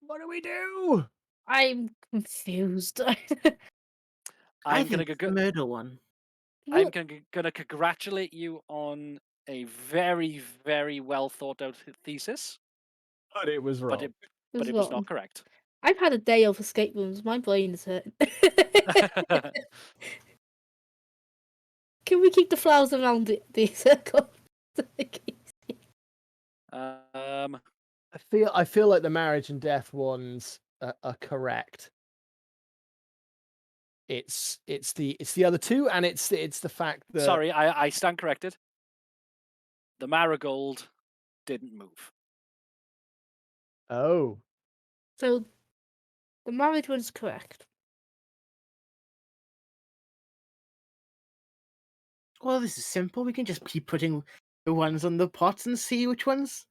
What do we do? I'm confused. I I'm think gonna it's the murder one. I'm gonna congratulate you on a very, very well thought out thesis, But it was but wrong. it was not correct. I've had a day of escape rooms. My brain is hurting. Can we keep the flowers around the circle? um, I feel like the marriage and death ones are correct. It's the other two, and it's the fact that sorry, I stand corrected. The marigold didn't move. Oh, So the marriage one's correct. Well, this is simple. We can just keep putting the ones on the pots and see which ones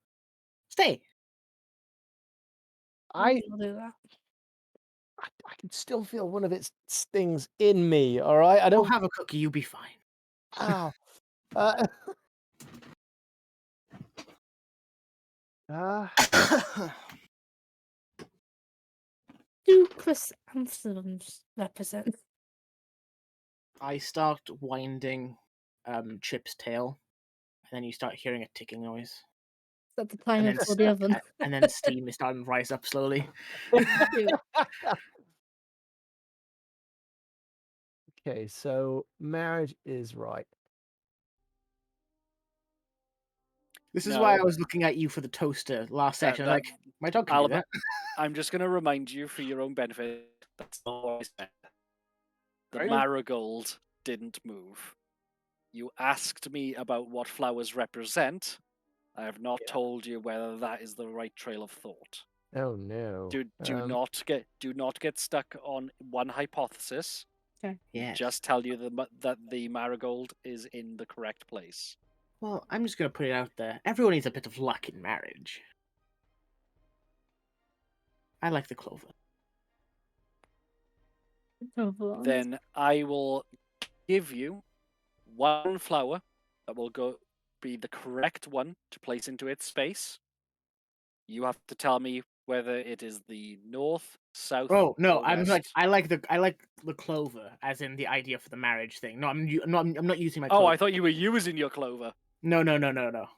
stay. I I'll do that. I can still feel one of its stings in me. All right, I Don't don't. have a cookie, you'll be fine. Ow. Uh, Do Chris Anthem's represent? I start winding Chip's tail, and then you start hearing a ticking noise. Is that the timer And then, for the oven? and then steam is starting to rise up slowly. okay, so marriage is right. This is why I No. was looking at you for the toaster last session. Like, my dog can do Alba, that. I'm just going to remind you for your own benefit. That's not what I said. The Right. marigold didn't move. You asked me about what flowers represent. I have not told you whether that is the right trail of thought. Oh no. Do not get stuck on one hypothesis. Okay. Yes. Just tell you that the marigold is in the correct place. Well, I'm just going to put it out there. Everyone needs a bit of luck in marriage. I like the clover. Then I will give you one flower that will be the correct one to place into its space. You have to tell me whether it is the north, south. Oh no, or I'm west. like I like the clover, as in the idea for the marriage thing. No, I'm not using my. Oh, Clover. I thought you were using your clover. No.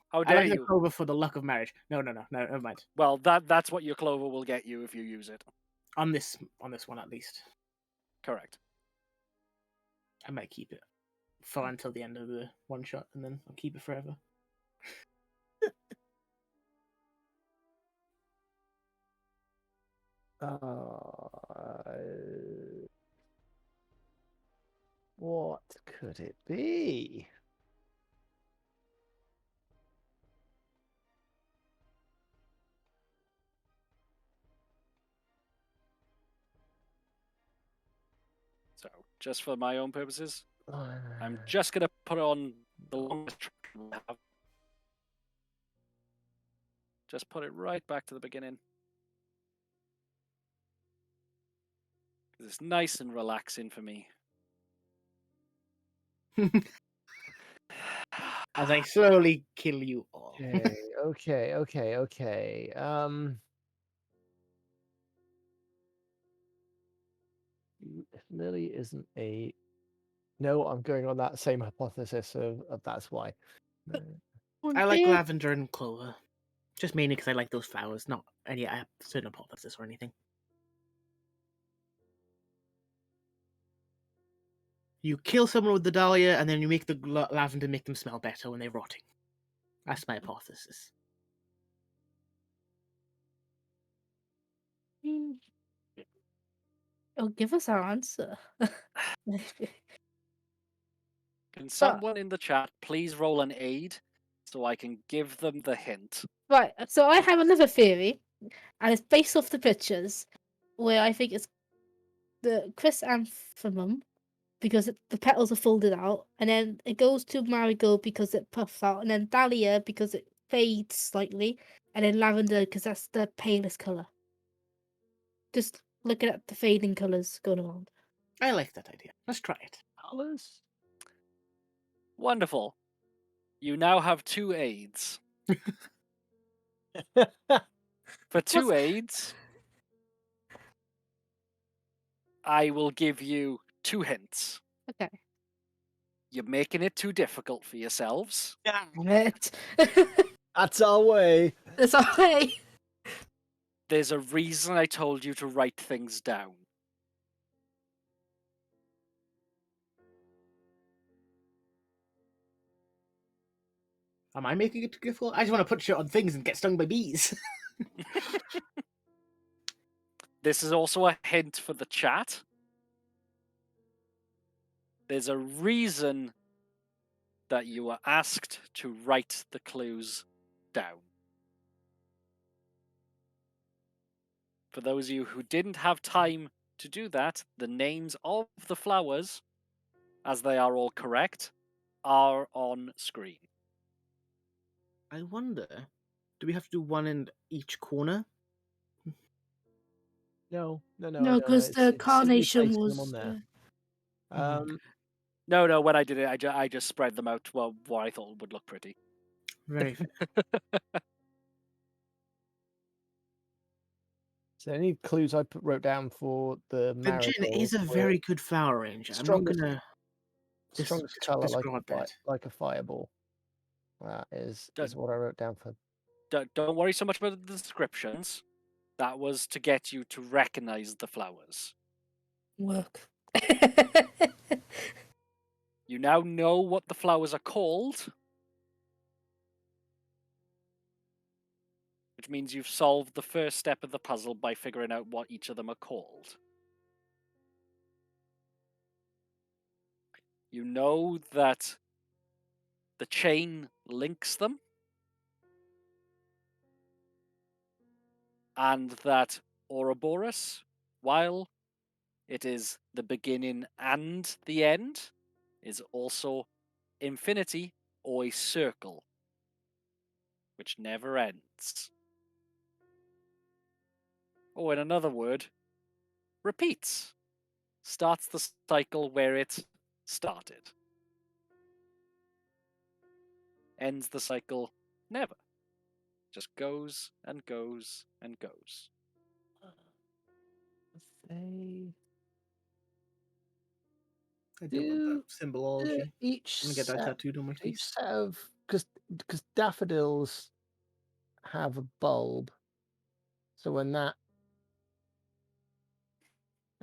How I dare like you? the clover for the luck of marriage. No, never mind. Well, that's what your clover will get you if you use it. On this one at least. Correct. I might keep it for until the end of the one shot, and then I'll keep it forever. What could it be? So, just for my own purposes, I'm just going to put on the longest track we have. Just put it right back to the beginning. It's nice and relaxing for me. As I slowly kill you all. Okay. If Lily isn't a... No, I'm going on that same hypothesis of that's why. I like lavender and clover. Just mainly because I like those flowers, not any certain hypothesis or anything. You kill someone with the dahlia, and then you make the lavender make them smell better when they're rotting. That's my hypothesis. Oh, give us our answer. Can someone in the chat please roll an aid so I can give them the hint? Right, so I have another theory, and it's based off the pictures, where I think it's the chrysanthemum because the petals are folded out, and then it goes to marigold because it puffs out, and then dahlia because it fades slightly, and then lavender because that's the palest color. Just looking at the fading colors going around. I like that idea. Let's try it. Colours? Wonderful. You now have 2 aids. For 2 aids, I will give you 2 hints. Okay. You're making it too difficult for yourselves. Damn it. That's our way. That's okay. There's a reason I told you to write things down. Am I making it too difficult? I just want to put shit on things and get stung by bees. This is also a hint for the chat. There's a reason that you were asked to write the clues down. For those of you who didn't have time to do that, the names of the flowers, as they are all correct, are on screen. I wonder, do we have to do one in each corner? No. No, because the simply carnation placing them was. on there. No, when I did it, I just spread them out well, what I thought would look pretty. Very fair. So any clues I wrote down for the The marigold? Djinn is a were very good flower ranger. I'm not strongest- gonna strongest color describe that. like a fireball. That is Don't- what I wrote down for. Don't worry so much about the descriptions. That was to get you to recognize the flowers. Work. You now know what the flowers are called, which means you've solved the first step of the puzzle by figuring out what each of them are called. You know that the chain links them, and that Ouroboros, while it is the beginning and the end, is also infinity or a circle, which never ends. Or in another word, repeats. Starts the cycle where it started. Ends the cycle never. Just goes and goes and goes. They I don't want that symbology. each I'm gonna get that set, tattooed on my each face. set of because daffodils have a bulb, so when that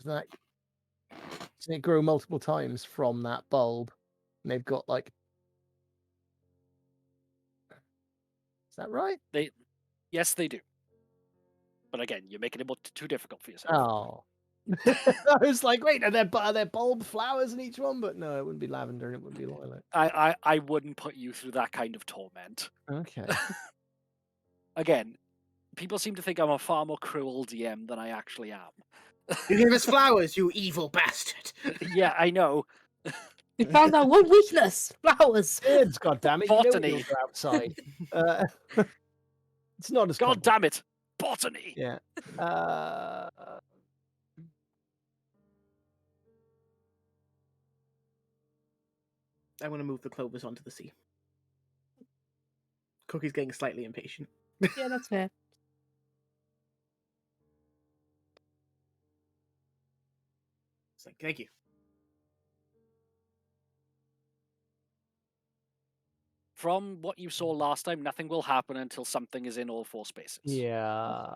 so they grow multiple times from that bulb, and they've got like. Is that right? Yes, they do. But again, you're making it too difficult for yourself. Oh. I was like, wait, are there bulb flowers in each one? But no, it wouldn't be lavender and it wouldn't be lilac. I wouldn't put you through that kind of torment. Okay. Again, people seem to think I'm a far more cruel DM than I actually am. You gave us flowers, you evil bastard. Yeah, I know. We found our one weakness: flowers. Birds, goddammit. You know Botany. when you're outside. It's not as God common. damn it! Botany! Yeah. I want to move the clovers onto the sea. Cookie's getting slightly impatient. Yeah, that's fair. It's like, thank you. From what you saw last time, nothing will happen until something is in all 4 spaces. Yeah.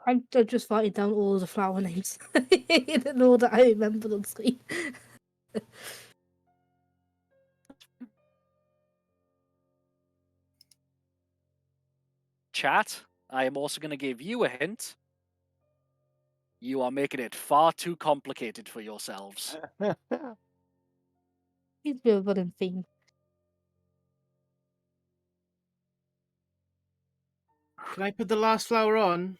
I'm just writing down all the flower names in order I remember on screen. Chat, I am also going to give you a hint. You are making it far too complicated for yourselves. It's a bit of a running theme. Can I put the last flower on?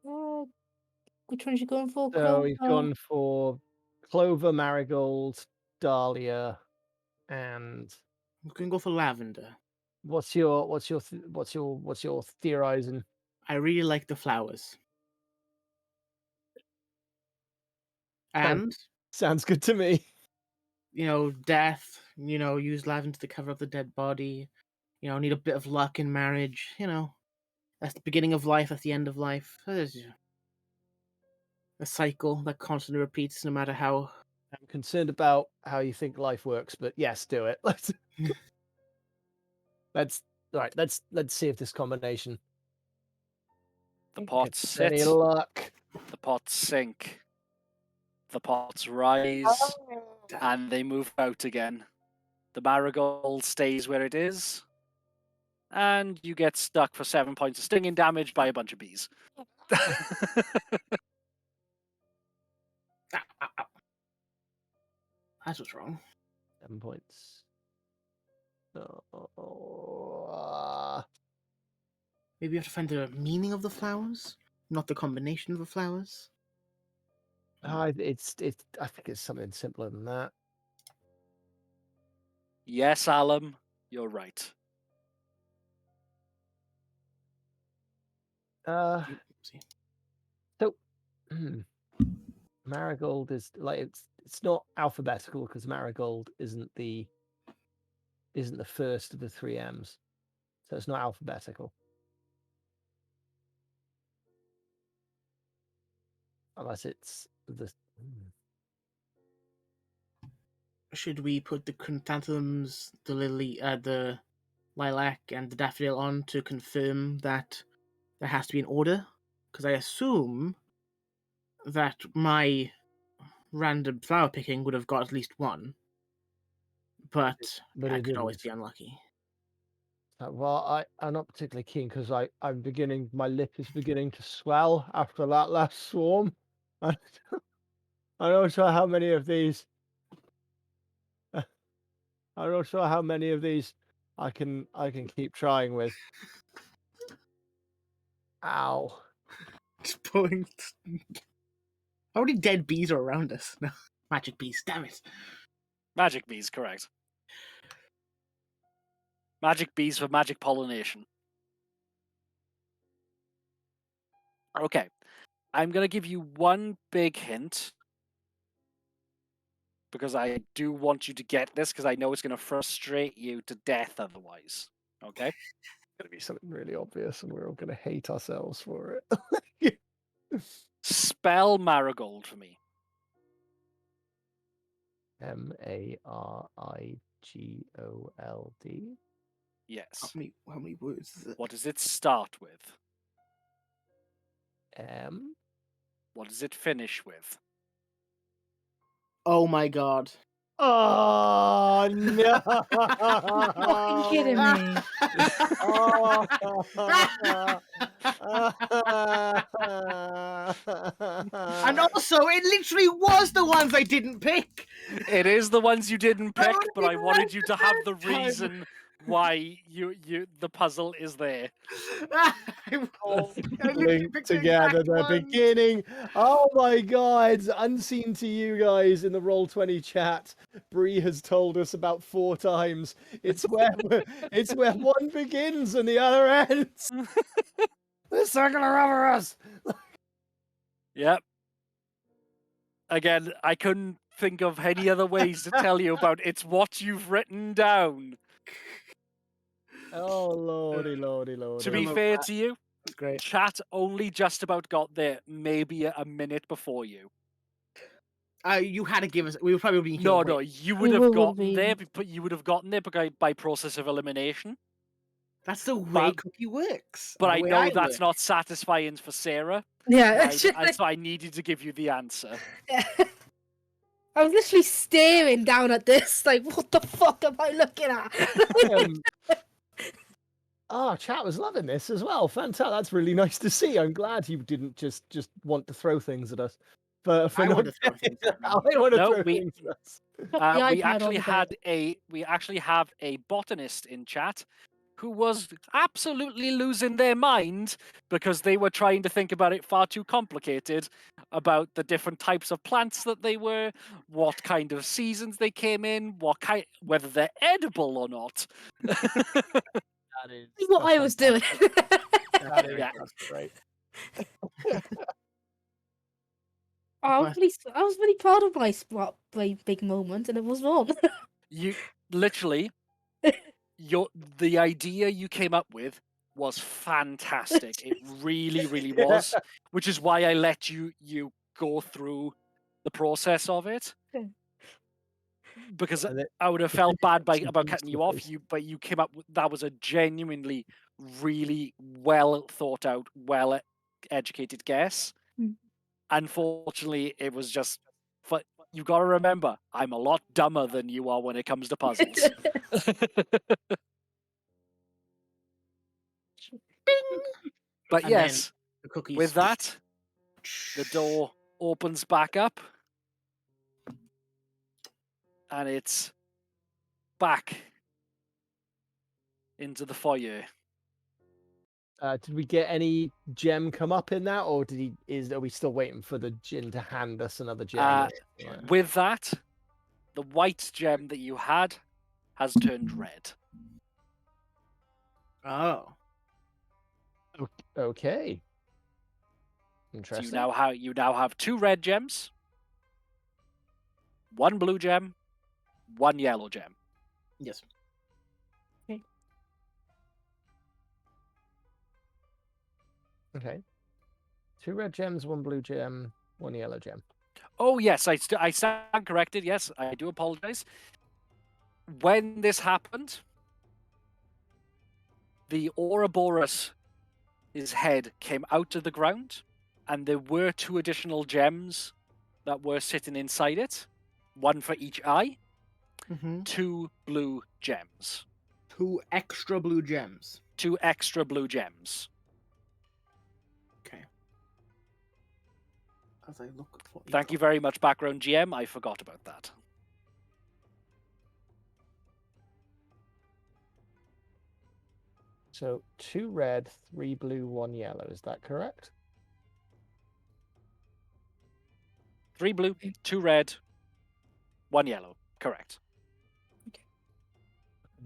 Which one is you going for? So he's gone for Clover, Marigold, Dahlia, and We can go for lavender. what's your theorizing? I really like the flowers. And, Sounds good to me. death, use lavender to cover up the dead body. Need a bit of luck in marriage. That's the beginning of life, that's the end of life. There's a cycle that constantly repeats no matter how. I'm concerned about how you think life works, but yes, do it. Let's see if this combination The pots gets sit, any luck. the pots sink, the pots rise, and they move out again. The marigold stays where it is, and you get stuck for 7 points of stinging damage by a bunch of bees. That's what's wrong. 7 points. Maybe you have to find the meaning of the flowers, not the combination of the flowers. I think it's something simpler than that. Yes, Alum, you're right. See. So Marigold is like it's not alphabetical because Marigold isn't the first of the 3 M's, so it's not alphabetical. Unless it's the. Should we put the chrysanthemums, the lily, the lilac, and the daffodil on to confirm that there has to be an order? Because I assume that my random flower picking would have got at least one, but I it could always didn't. be unlucky. Well, I'm not particularly keen because my lip is beginning to swell after that last swarm. I'm not sure how many of these. I'm not sure how many of these I can keep trying with. Ow. Just pulling. How many dead bees are around us? No, magic bees. Damn it! Magic bees, correct. Magic bees for magic pollination. Okay. I'm going to give you one big hint, because I do want you to get this, because I know it's going to frustrate you to death otherwise. Okay? It's going to be something really obvious and we're all going to hate ourselves for it. Spell marigold for me. Marigold. Yes. How many words is it? What does it start with? M. What does it finish with? Oh my god! Oh no! Fucking kidding me. And also, it literally was the ones I didn't pick. It is the ones you didn't pick, would but I be wanted you to have the time. reason why the puzzle is there. Link together the beginning. Oh my god, unseen to you guys in the Roll20 chat, Bree has told us about 4 times. It's where one begins and the other ends. The circle of us. Yep. Again, I couldn't think of any other ways to tell you about it. It's what you've written down. Oh lordy. To be fair to you, That's great. chat only just about got there, maybe a minute before you. You had to give us. We were probably being No, killed. you We would have would gotten be. there, but you would have gotten there by process of elimination. That's the way But- Cookie works. But the I way know that's work. not satisfying for Sarah, Yeah. and so I needed to give you the answer. I was literally staring down at this, like, what the fuck am I looking at? Chat was loving this as well. Fantastic. That's really nice to see. I'm glad you didn't just want to throw things at us. For I not want to throw things at me. I want to No, throw we- things at us. Put the We iPad on actually the bed. we actually have a botanist in chat who was absolutely losing their mind because they were trying to think about it far too complicated about the different types of plants that they were, what kind of seasons they came in, whether they're edible or not. That is What I was doing. That is Yeah. great. I But- was really proud of my big moment, and it was wrong. You literally, the idea you came up with was fantastic. It really, really Yeah. was, which is why I let you go through the process of it. Because And it- I would have felt bad about It's cutting you off. nice. But you came up with that was a genuinely, really well thought out, well educated guess. Mm. Unfortunately, it was just. You got to remember, I'm a lot dumber than you are when it comes to puzzles. But And then yes, the cookies. with that, the door opens back up, and it's back into the foyer. Did we get any gem come up in that, or are we still waiting for the Djinn to hand us another gem? Yeah. With that, the white gem that you had has turned red. Oh. Okay. So Interesting. you now have 2 red gems, 1 blue gem, 1 yellow gem. Yes. Okay. 2 red gems, 1 blue gem, 1 yellow gem. Oh yes, I stand corrected. Yes, I do apologize. When this happened, the Ouroboros' head came out of the ground, and there were 2 additional gems that were sitting inside it, 1 for each eye, Mm-hmm. 2 blue gems. 2 extra blue gems. 2 extra blue gems. Okay. As I look for. Thank you very much, background GM. I forgot about that. So 2 red, 3 blue, 1 yellow. Is that correct? 3 blue, 2 red, 1 yellow. Correct.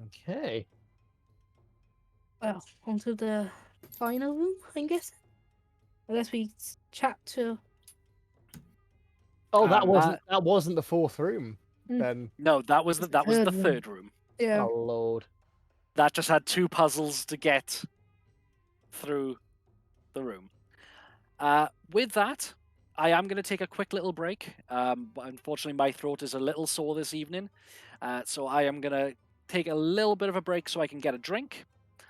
Okay. Well, onto the final room, I guess. I guess we chat to. Oh, that Um, wasn't the 4th room. Mm. Then No, that was the third room. third room. Yeah. oh lord. That just had 2 puzzles to get through the room. With that, I am going to take a quick little break. But unfortunately, my throat is a little sore this evening. So I am going to take a little bit of a break so I can get a drink.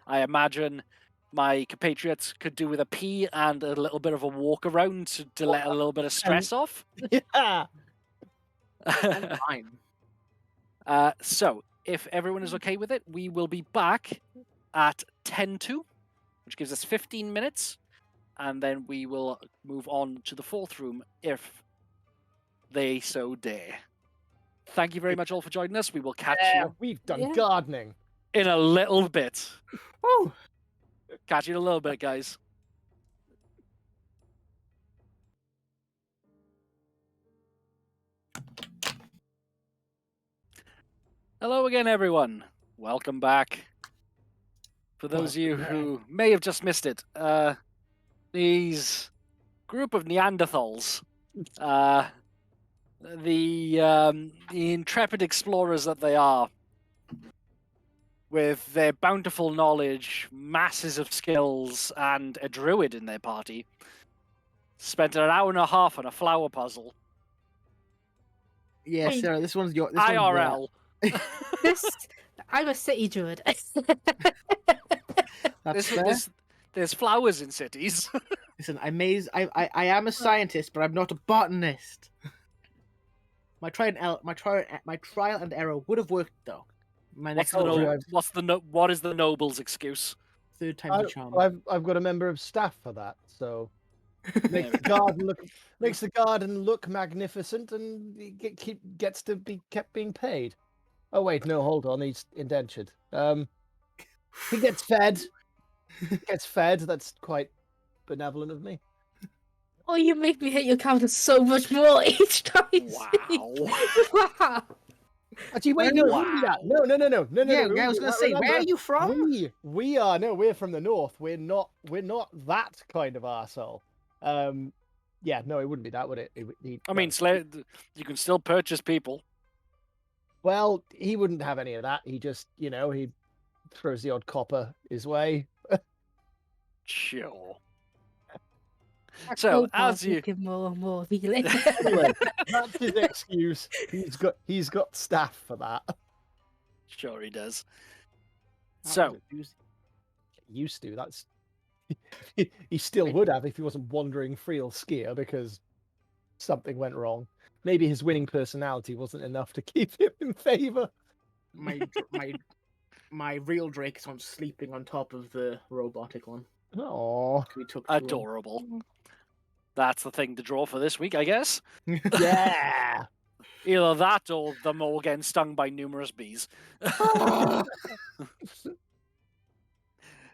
I imagine my compatriots could do with a pee and a little bit of a walk around to let a little bit of stress off. Yeah. Fine. So, if everyone is okay with it, we will be back at 10:02, which gives us 15 minutes, and then we will move on to the 4th room if they so dare. Thank you very much all for joining us. We will catch you We've done Yeah. gardening. in a little bit. Oh. Catch you in a little bit, guys. Hello again, everyone. Welcome back. For those of you who may have just missed it, these group of Neanderthals, the intrepid explorers that they are, with their bountiful knowledge, masses of skills, and a druid in their party, spent an hour and a half on a flower puzzle. Yes, Hey. Sarah. This one's your. IRL. I'm a city druid. That's fair. There's flowers in cities. Listen, I am a scientist, but I'm not a botanist. My trial and error would have worked though. My What's next the what is the noble's excuse? third time's a charm. I've got a member of staff for that, so There makes we the garden look magnificent, and gets to be kept being paid. Oh wait, no, hold on, he's indentured. He gets fed. Gets fed. That's quite benevolent of me. Oh, you make me hate your counter so much more each time. you speak. Wow. Wow. Actually, wait, no, it wouldn't be that. No. Yeah, it wouldn't I was be gonna that. say, where Remember, are you from? we're from the north. We're not that kind of arsehole. Yeah, no, it wouldn't be that, would it? I mean, you can still purchase people. Well, he wouldn't have any of that. He just, he throws the odd copper his way. Sure. That So, cold as bar's you... looking more and more appealing. Anyway, that's his excuse. He's got staff for that. Sure he does. That So, was a doozy. Used to. That's he still would have if he wasn't wandering free or skier because something went wrong. Maybe his winning personality wasn't enough to keep him in favor. My real Drake is on sleeping on top of the robotic one. Oh, We took too long. adorable. That's the thing to draw for this week, I guess. yeah. Either that or them all getting stung by numerous bees.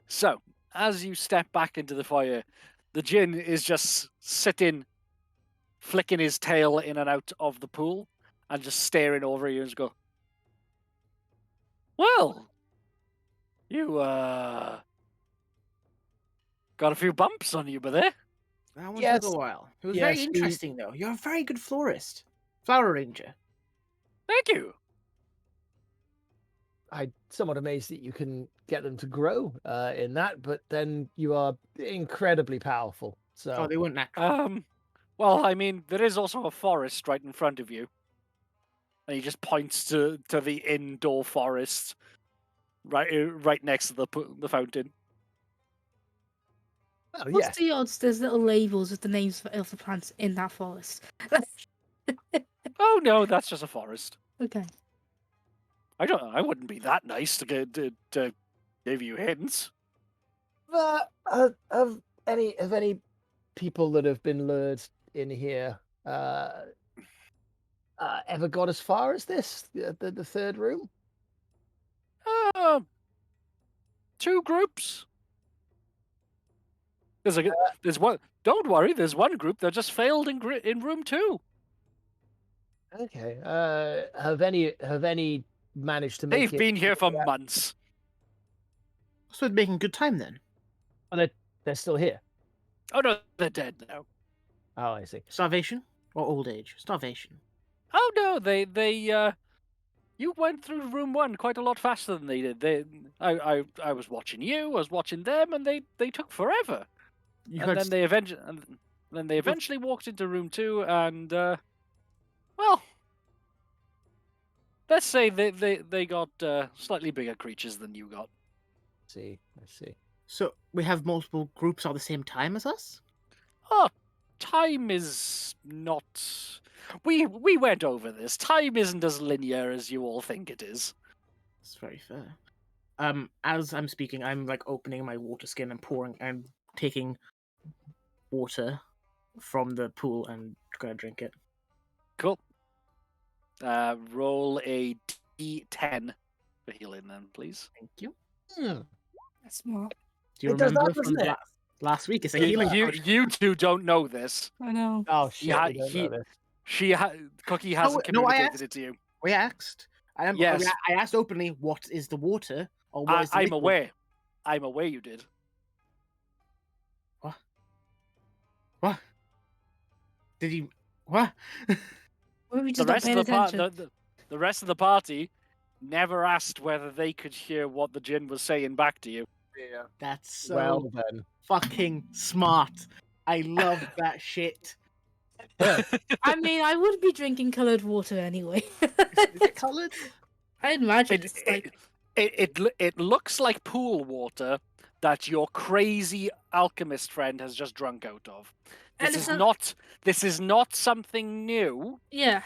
So, as you step back into the fire, the Djinn is just sitting, flicking his tail in and out of the pool, and just staring over you and just go, well, you, got a few bumps on you, but there. That one Yes. took a while. It was Yes, very we- interesting, though. You're a very good florist. Flower arranger. Thank you. I'm somewhat amazed that you can get them to grow in that, but then you are incredibly powerful. So Oh, they weren't natural. Well, I mean, there is also a forest right in front of you. And he just points to the indoor forest right next to the fountain. well, What's yes. the odds there's little labels with the names of the plants in that forest? Oh no, that's just a forest. Okay. I wouldn't be that nice to give you hints. Have any people that have been lured in here ever got as far as this, the third room? Two groups. There's one. Don't worry, there's one group that just failed in room 2. Okay. Have any managed to make They've it? been here for months. So it's making good time then. Oh, they're still here. Oh no, they're dead now. Oh, I see. Starvation or old age? Starvation. Oh no, they you went through room 1 quite a lot faster than they did. I was watching you, I was watching them, and they took forever. And then they eventually walked into room 2, and well, let's say they got slightly bigger creatures than you got. I see. So we have multiple groups at the same time as us? Oh, time is not. We went over this. Time isn't as linear as you all think it is. That's very fair. As I'm speaking, I'm like opening my water skin and pouring and taking water from the pool and gonna drink it. Cool. Roll a D10 for healing, then, please. Thank you. That's smart. Do you It does remember that, from doesn't it? last week? It's a healing. You two don't know this. I know. Oh shit! Yeah, we don't know this. Cookie hasn't no, I communicated asked. it to you. We asked. Yes. I asked openly, what is the water? Or what is the I'm liquid? aware. I'm aware you did. What? Did you? What? Or we The just not rest of paying the attention. the rest of the party never asked whether they could hear what the Djinn was saying back to you. Yeah. That's so Well then. fucking smart. I love that shit. I mean, I would be drinking coloured water anyway. Is it coloured? I imagine It, it's like it looks like pool water that your crazy alchemist friend has just drunk out of. And This it's is a- not. This is not something new. yeah.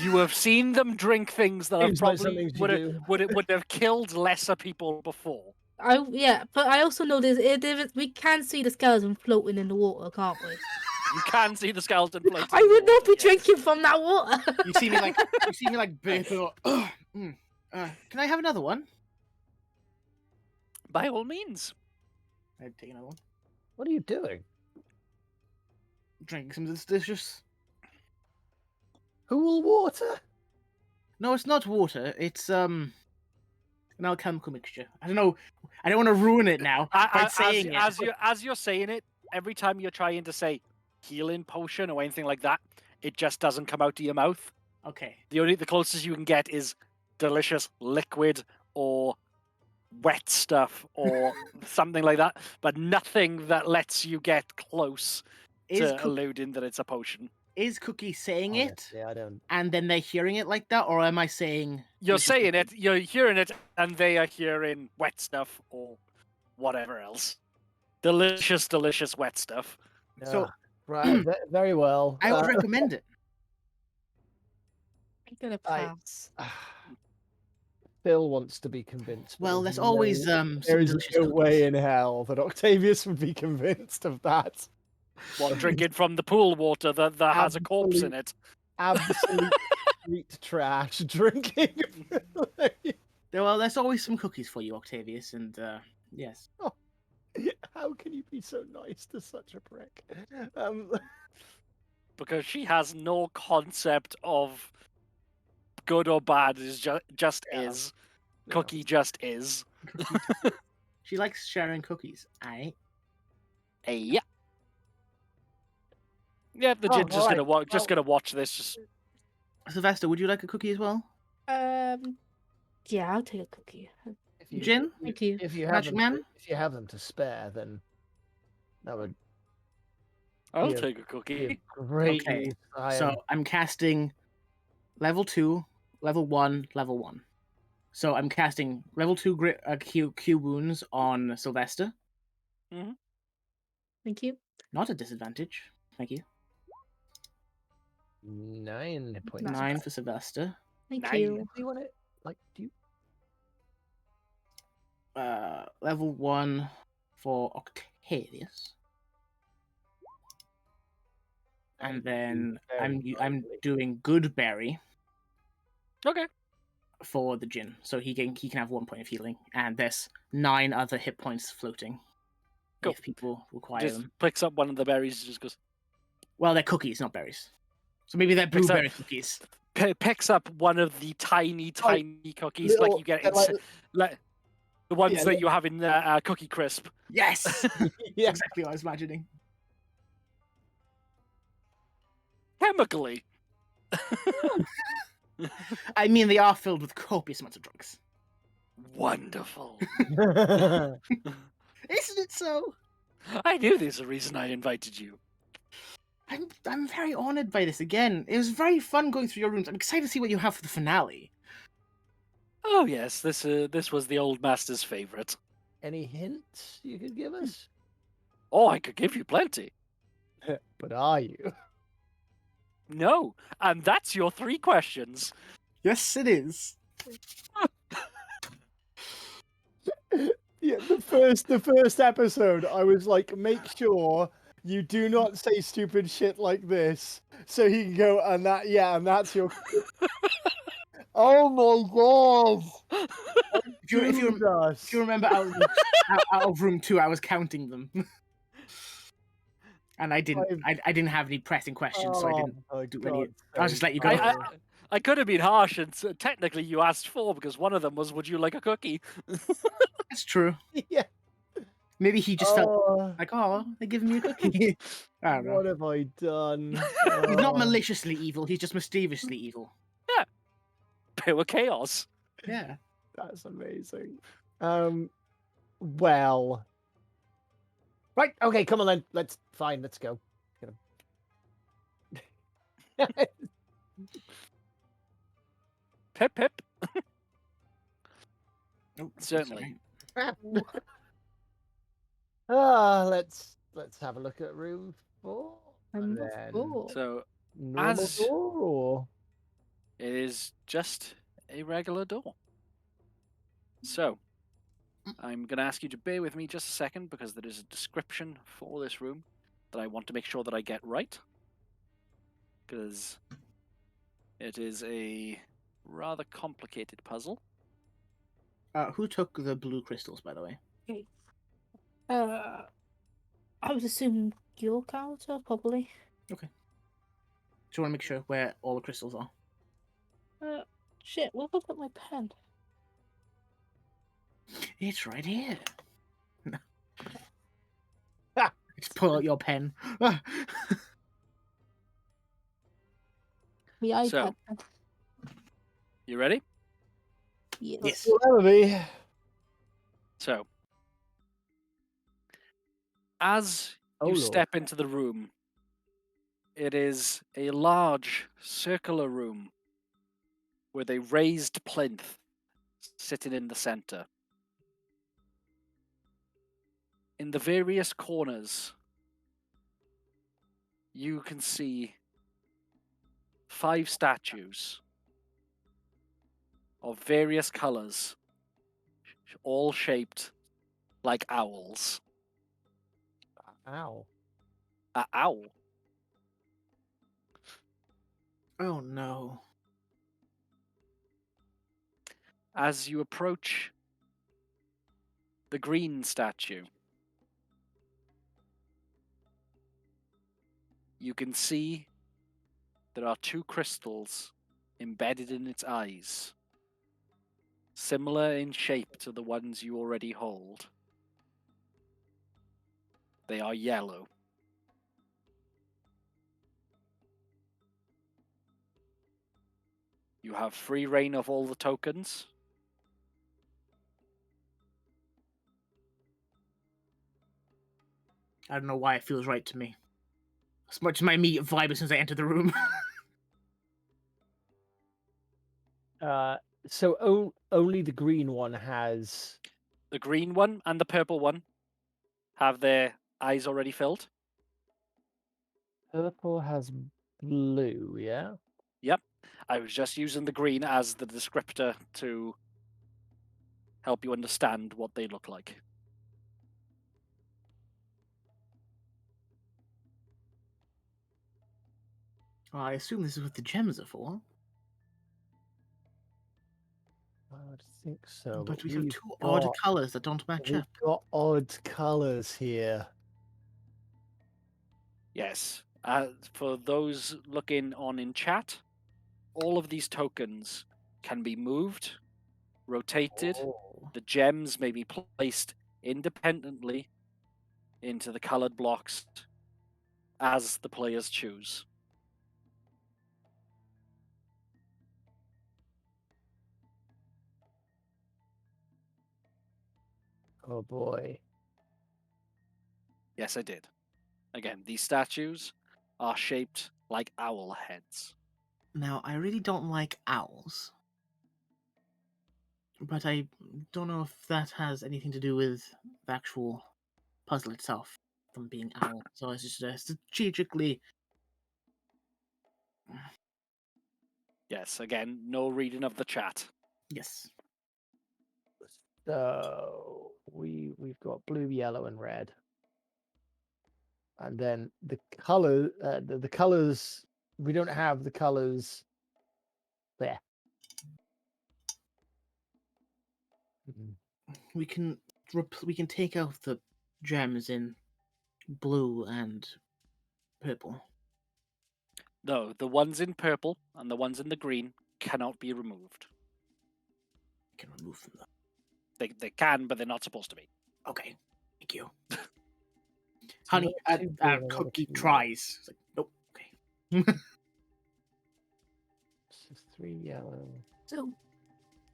You have seen them drink things that have Seems like probably something you do. would have killed lesser people before. But I also know we can see the skeleton floating in the water, can't we? You can see the skeleton floating. I in the would not water, be yes. drinking from that water. You see me like burping. Can I have another one? By all means. I'd take another one. What are you doing? Drink some of this delicious. Cool water? No, it's not water. It's an alchemical mixture. I don't know. I don't want to ruin it now by saying it. As you're saying it, every time you're trying to say healing potion or anything like that, it just doesn't come out of your mouth. Okay. The closest you can get is delicious liquid or wet stuff or something like that, but nothing that lets you get close to alluding that it's a potion. Is Cookie saying it, Yeah, I don't. and then they're hearing it like that, or am I saying... You're saying it, you're hearing it, and they are hearing wet stuff or whatever else. Delicious, delicious wet stuff. So, right, very well. I would recommend it. I'm gonna pass. Phil wants to be convinced. but Well, there's there's always there some is delicious no cookies. way in hell that Octavius would be convinced of that. What, drinking from the pool water that has a corpse in it? Absolute street trash drinking. Well, there's always some cookies for you, Octavius, and yes. How can you be so nice to such a prick? Because she has no concept of good or bad. Is just is. Yeah. Cookie just is. She likes sharing cookies. Aye. Yeah. Yeah, the Djinn's just gonna watch this. Just... Sylvester, would you like a cookie as well? Yeah, I'll take a cookie. Djinn? Thank you. If you have Magic them, Man? if you have them to spare, then that would I'll Yeah. take a be cookie. a great Okay, use. So I'm casting level 2, level 1, level 1. So I'm casting level 2 Q wounds on Sylvester. Thank you. Not a disadvantage. Thank you. 9 points. 9 for Sylvester. Thank Nice. you. Do you want it? Like, do you? Level 1 for Octavius. And then I'm doing Good Berry Okay. for the Djinn, so he can have 1 point of healing, and there's 9 other hit points floating Cool. if people require Just them. picks up one of the berries. Just goes. Well, they're cookies, not berries. So maybe they're Picks up- blueberry cookies. Picks up one of the tiny cookies little- like you get they're in, like the ones Yeah, that you have in Cookie Crisp. Yes, Yeah. exactly what I was imagining. Chemically. I mean, they are filled with copious amounts of drugs. Wonderful. Isn't it so? I knew there's a reason I invited you. I'm very honored by this again. It was very fun going through your rooms. I'm excited to see what you have for the finale. Oh yes, this was the old master's favorite. Any hints you could give us? Oh, I could give you plenty. But are you? No, and that's your 3 questions. Yes, it is. Yeah, the first episode, I was like, make sure you do not say stupid shit like this, so he can go, and that's your. Oh my god! If you remember out of room 2, I was counting them, and I didn't have any pressing questions, so I didn't do any. I'll just let you go. I could have been harsh, and technically you asked 4 because one of them was, "Would you like a cookie?" That's true. Yeah. Maybe he just felt like, oh, they're giving me a cookie. I don't know. What have I done? He's not maliciously evil. He's just mischievously evil. Pure chaos. Yeah. That's amazing. Well. Right, okay, come on then. Let's go. Pip pip. Nope, Certainly. Let's have a look at room 4. And Number then 4. So normal as- door, or it is just a regular door. So I'm going to ask you to bear with me just a second because there is a description for this room that I want to make sure that I get right. Because it is a rather complicated puzzle. Who took the blue crystals, by the way? Okay. I would assume your character, probably. Okay. Just want to make sure where all the crystals are. Shit, where have I got my pen? It's right here. Ah, Just pull out your pen. The iPad. So, you ready? Yes. Yes. Will ever be. So, as Oh, you Lord. step into the room, it is a large circular room with a raised plinth sitting in the center. In the various corners, you can see 5 statues of various colors, all shaped like owls. Ow. An owl? Oh no. As you approach the green statue, you can see there are 2 crystals embedded in its eyes, similar in shape to the ones you already hold. They are yellow. You have free reign of all the tokens. I don't know why it feels right to me. As much as my immediate vibe as soon as I enter the room. So only the green one has. The green one and the purple one have their eyes already filled. Purple has blue, yeah? Yep. I was just using the green as the descriptor to help you understand what they look like. I assume this is what the gems are for. I would think so. But we have we've 2 odd got- colours that don't match We've up. got odd colors here. Yes. For those looking on in chat, all of these tokens can be moved, rotated. Oh. The gems may be placed independently into the colored blocks as the players choose. Oh boy. Yes, I did. Again, these statues are shaped like owl heads. Now, I really don't like owls. But I don't know if that has anything to do with the actual puzzle itself, them being owl. So it's just strategically. Yes, again, no reading of the chat. Yes. So we've got blue, yellow, and red. And then the color, the colors. We don't have the colors there. Mhm. We can take out the gems in blue and purple. No, the ones in purple and the ones in the green cannot be removed. We can remove them though. They can, but they're not supposed to be. Okay. Thank you. So Honey, another two blue and another Cookie two tries. It's like, nope. Okay. So 3 yellow. So,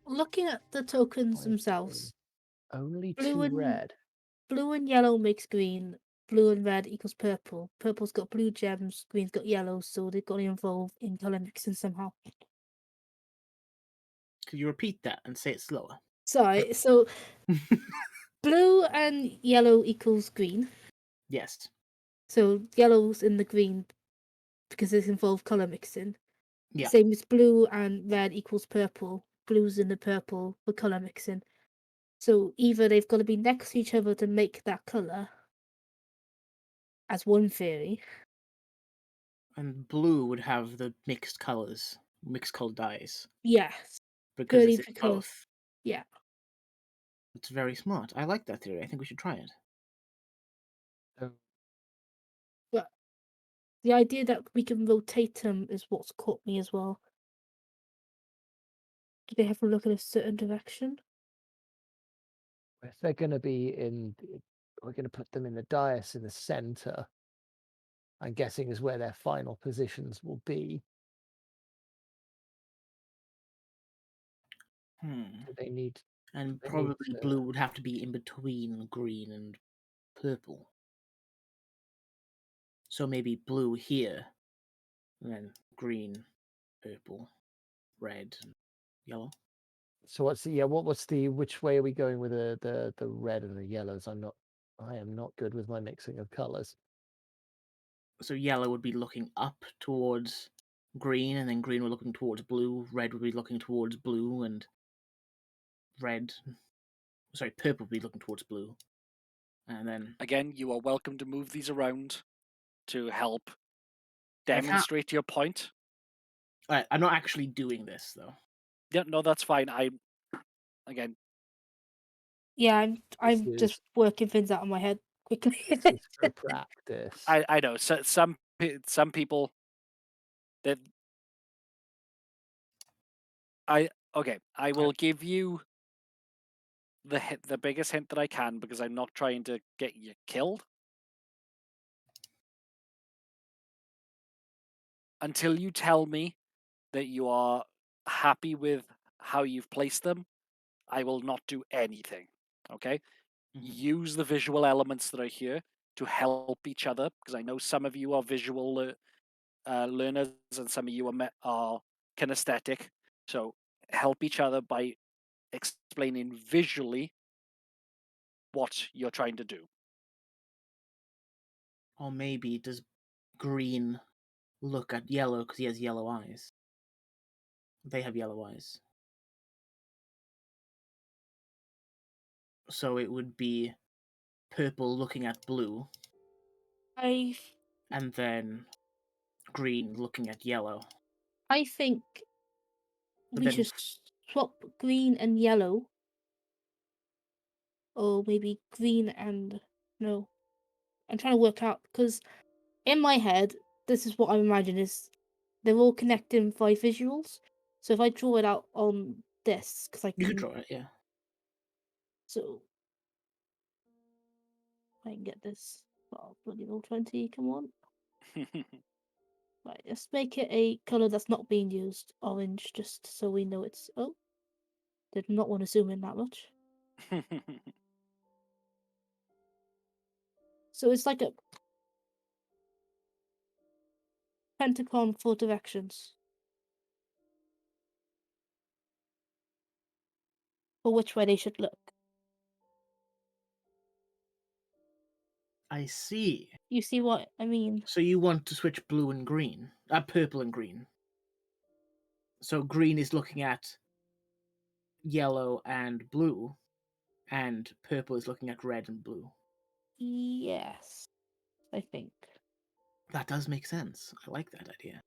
looking at the tokens 5 themselves, green. Only Blue 2 and- red. blue and yellow makes green. Blue and red equals purple. Purple's got blue gems. Green's got yellow, so they've got to involve in color mixing somehow. Could you repeat that and say it slower? Sorry. So, blue and yellow equals green. Yes. So yellow's in the green because it's involved color mixing. Yeah. Same as blue and red equals purple. Blue's in the purple for color mixing. So either they've got to be next to each other to make that color, as one theory. And blue would have the mixed colors, mixed colored dyes. Yes. Because Purely it's in because- both. Yeah. It's very smart. I like that theory. I think we should try it. But the idea that we can rotate them is what's caught me as well. Do they have to look in a certain direction? If they're going to be we're going to put them in the dais in the center. I'm guessing is where their final positions will be. Hmm. They need, And they need probably to- blue would have to be in between green and purple. So maybe blue here, and then green, purple, red, and yellow. So what's which way are we going with the red and the yellows? I am not good with my mixing of colors. So yellow would be looking up towards green, and then green would be looking towards blue. Red would be looking towards blue, and purple would be looking towards blue. And then Again, you are welcome to move these around to help I can't- demonstrate your point. I'm not actually doing this though. Yeah, no, that's fine. Again, Yeah, I'm is- just working things out in my head quickly. This is for practice. I know. So some people that I will give you the biggest hint that I can because I'm not trying to get you killed. Until you tell me that you are happy with how you've placed them, I will not do anything. Okay? Use the visual elements that are here to help each other because I know some of you are visual learners and some of you are kinesthetic. So help each other by explaining visually what you're trying to do. Or maybe does green look at yellow because he has yellow eyes? They have yellow eyes. So it would be purple looking at blue, I and then green looking at yellow. think But we then- should swap green and yellow. Or maybe green and no. I'm trying to work out because in my head, this is what I imagine is they're all connecting by visuals. So if I draw it out on this, because I You could can, draw it, yeah. so I can get this. Oh, bloody roll 20, come on. Right, let's make it a color that's not being used, orange, just so we know it's. Oh, did not want to zoom in that much. So it's like a pentagon for directions. For which way they should look. I see. You see what I mean? So you want to switch blue and green, purple and green. So green is looking at yellow and blue, and purple is looking at red and blue. Yes, I think. That does make sense. I like that idea.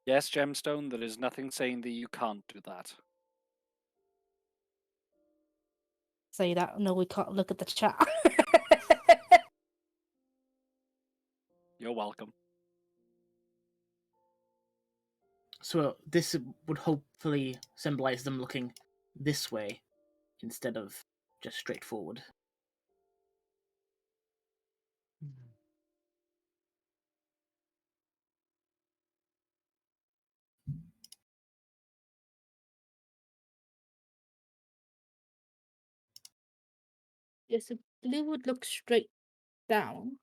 Yes, Gemstone, there is nothing saying that you can't do that. Say that. No, we can't look at the chat. You're welcome. So this would hopefully symbolize them looking this way instead of just straight forward. Yes, so blue would look straight down.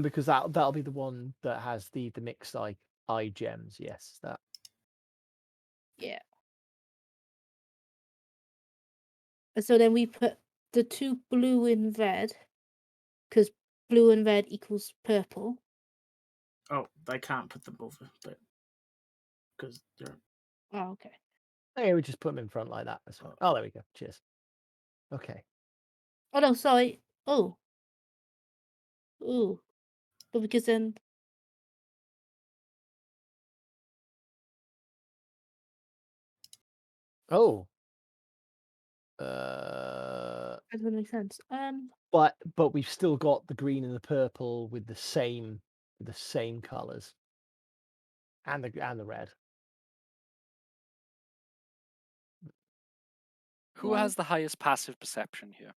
Because that'll be the one that has the mixed eye gems. Yes, that. Yeah. And so then we put the two blue and red, because blue and red equals purple. Oh, I can't put them both, but because they're Oh, okay. Hey, we just put them in front like that. That's fine. Oh, there we go. Cheers. Okay. Oh no, sorry. Oh. Ooh. But because then Oh. that doesn't make sense. But we've still got the green and the purple with the same colours. And the red. Who Well- has the highest passive perception here?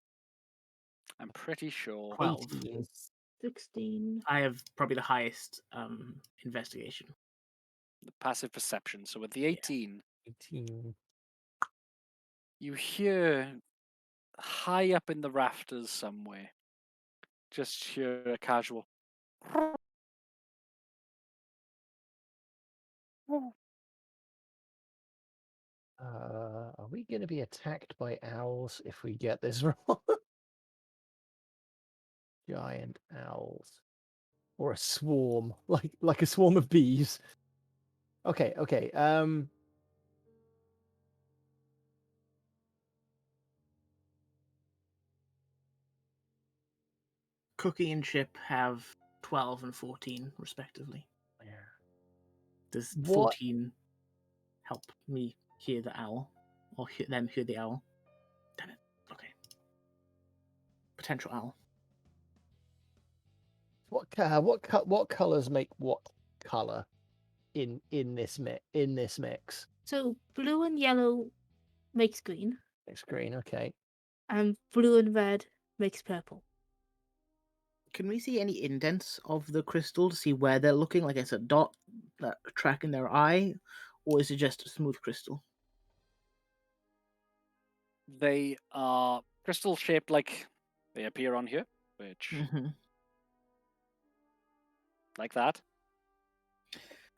I'm pretty sure. 12. 18. 16. I have probably the highest investigation. The passive perception. So with the 18, 18. you hear high up in the rafters somewhere. Just hear a casual. Are we going to be attacked by owls if we get this wrong? Giant owls, or a swarm, like a swarm of bees. Okay. Cookie and Chip have 12 and 14, respectively. Does What? 14 help me hear the owl? Or them hear the owl? Damn it. Okay. Potential owl. What colors make what color in this mix? So blue and yellow makes green, It's green. Okay. and blue and red makes purple. Can we see any indents of the crystal to see where they're looking? Like it's a dot that track in their eye? Or is it just a smooth crystal? They are crystal shaped like they appear on here, which Mm-hmm. like that.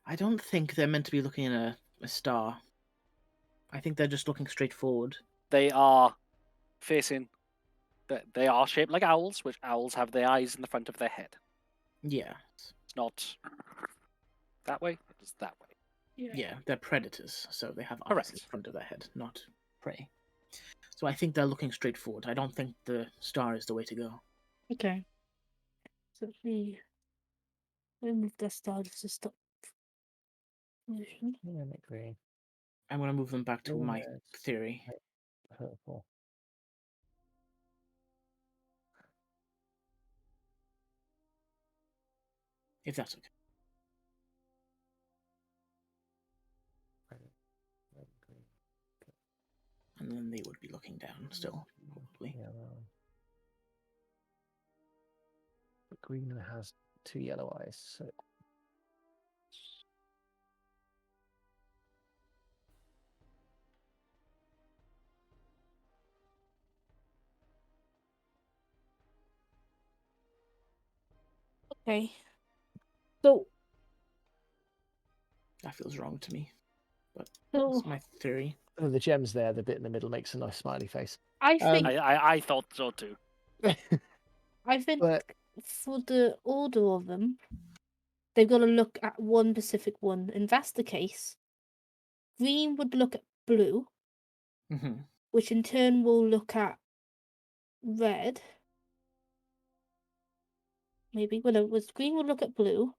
I don't think they're meant to be looking at a star. I think they're just looking straight forward. They are facing. They are shaped like owls, which owls have their eyes in the front of their head. Yeah. It's not that way. It is that way. Yeah, they're predators, so they have eyes in Correct. front of their head, not prey. So I think they're looking straight forward. I don't think the star is the way to go. Okay. So if we remove the star just to stop pollution. Yeah, make green. I'm going to move them back to my Red, theory. purple. If that's okay. Red, green. And then they would be looking down still, probably. Yellow. But green has 2 yellow eyes. So Okay. So That feels wrong to me. But so that's my theory. oh, the gems there, the bit in the middle makes a nice smiley face. I think I thought so too. But for the order of them, they've got to look at one specific one. And that's the case. Green would look at blue, Mm-hmm. which in turn will look at red. Maybe. Well, no, green will look at blue.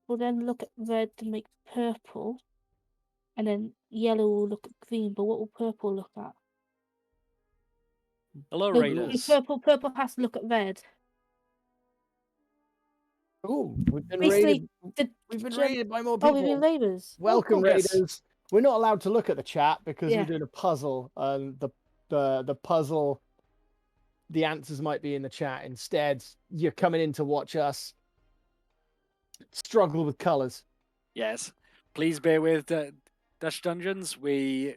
Will then look at red to make purple. And then yellow will look at green. But what will purple look at? Hello, No, Raiders. purple has to look at red. oh, we've been Basically, raided. We've been gem- raided by more Oh, people. we've been raiders. Welcome, yes. raiders. We're not allowed to look at the chat because Yeah. we're doing a puzzle, and the puzzle, the answers might be in the chat. Instead, you're coming in to watch us struggle with colors. Yes. Please bear with Dutch Dungeons. We,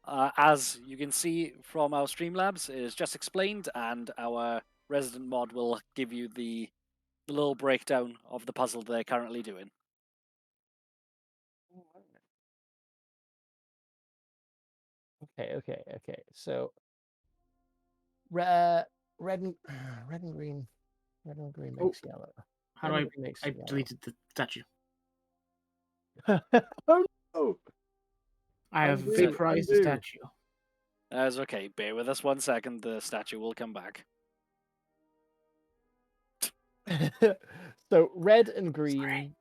as you can see from our Streamlabs, is just explained, and our resident mod will give you the little breakdown of the puzzle they're currently doing. Okay. So, red and green. Red and green Oh, makes yellow. How Red do and green makes I yellow. deleted the statue. Oh no! I have Undo, vaporized the undo. statue. That's okay. Bear with us 1 second. The statue will come back. So red and green. Sorry.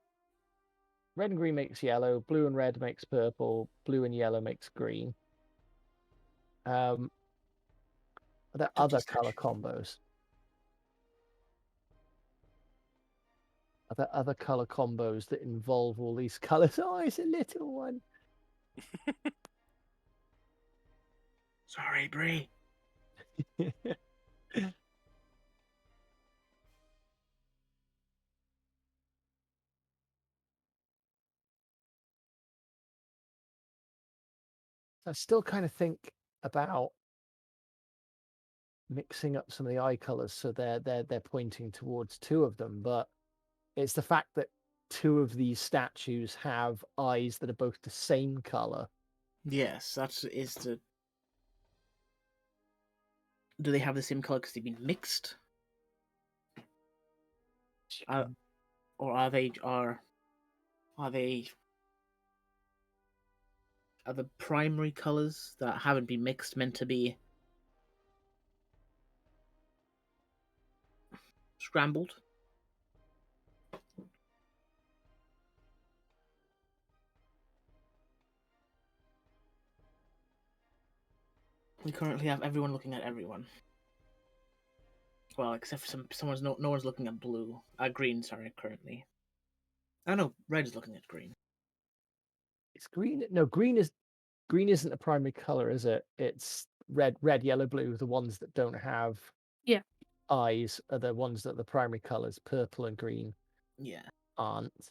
Red and green makes yellow. Blue and red makes purple. Blue and yellow makes green. Are there Don't other just color touch. combos? Are there other color combos that involve all these colors? Oh, it's a little one. Sorry, Bree. I still kind of think about mixing up some of the eye colors so they're pointing towards two of them, but it's the fact that two of these statues have eyes that are both the same color. Yes, that is the. Do they have the same color because they've been mixed? Or are they the primary colors that haven't been mixed meant to be scrambled? We currently have everyone looking at everyone. Well, except for someone's no one's looking at blue. Green, sorry, currently. Oh no, red is looking at green. It's green. No, green isn't a primary color, is it? It's red, yellow, blue. The ones that don't have Yeah. eyes are the ones that are the primary colors. Purple and green Yeah. aren't.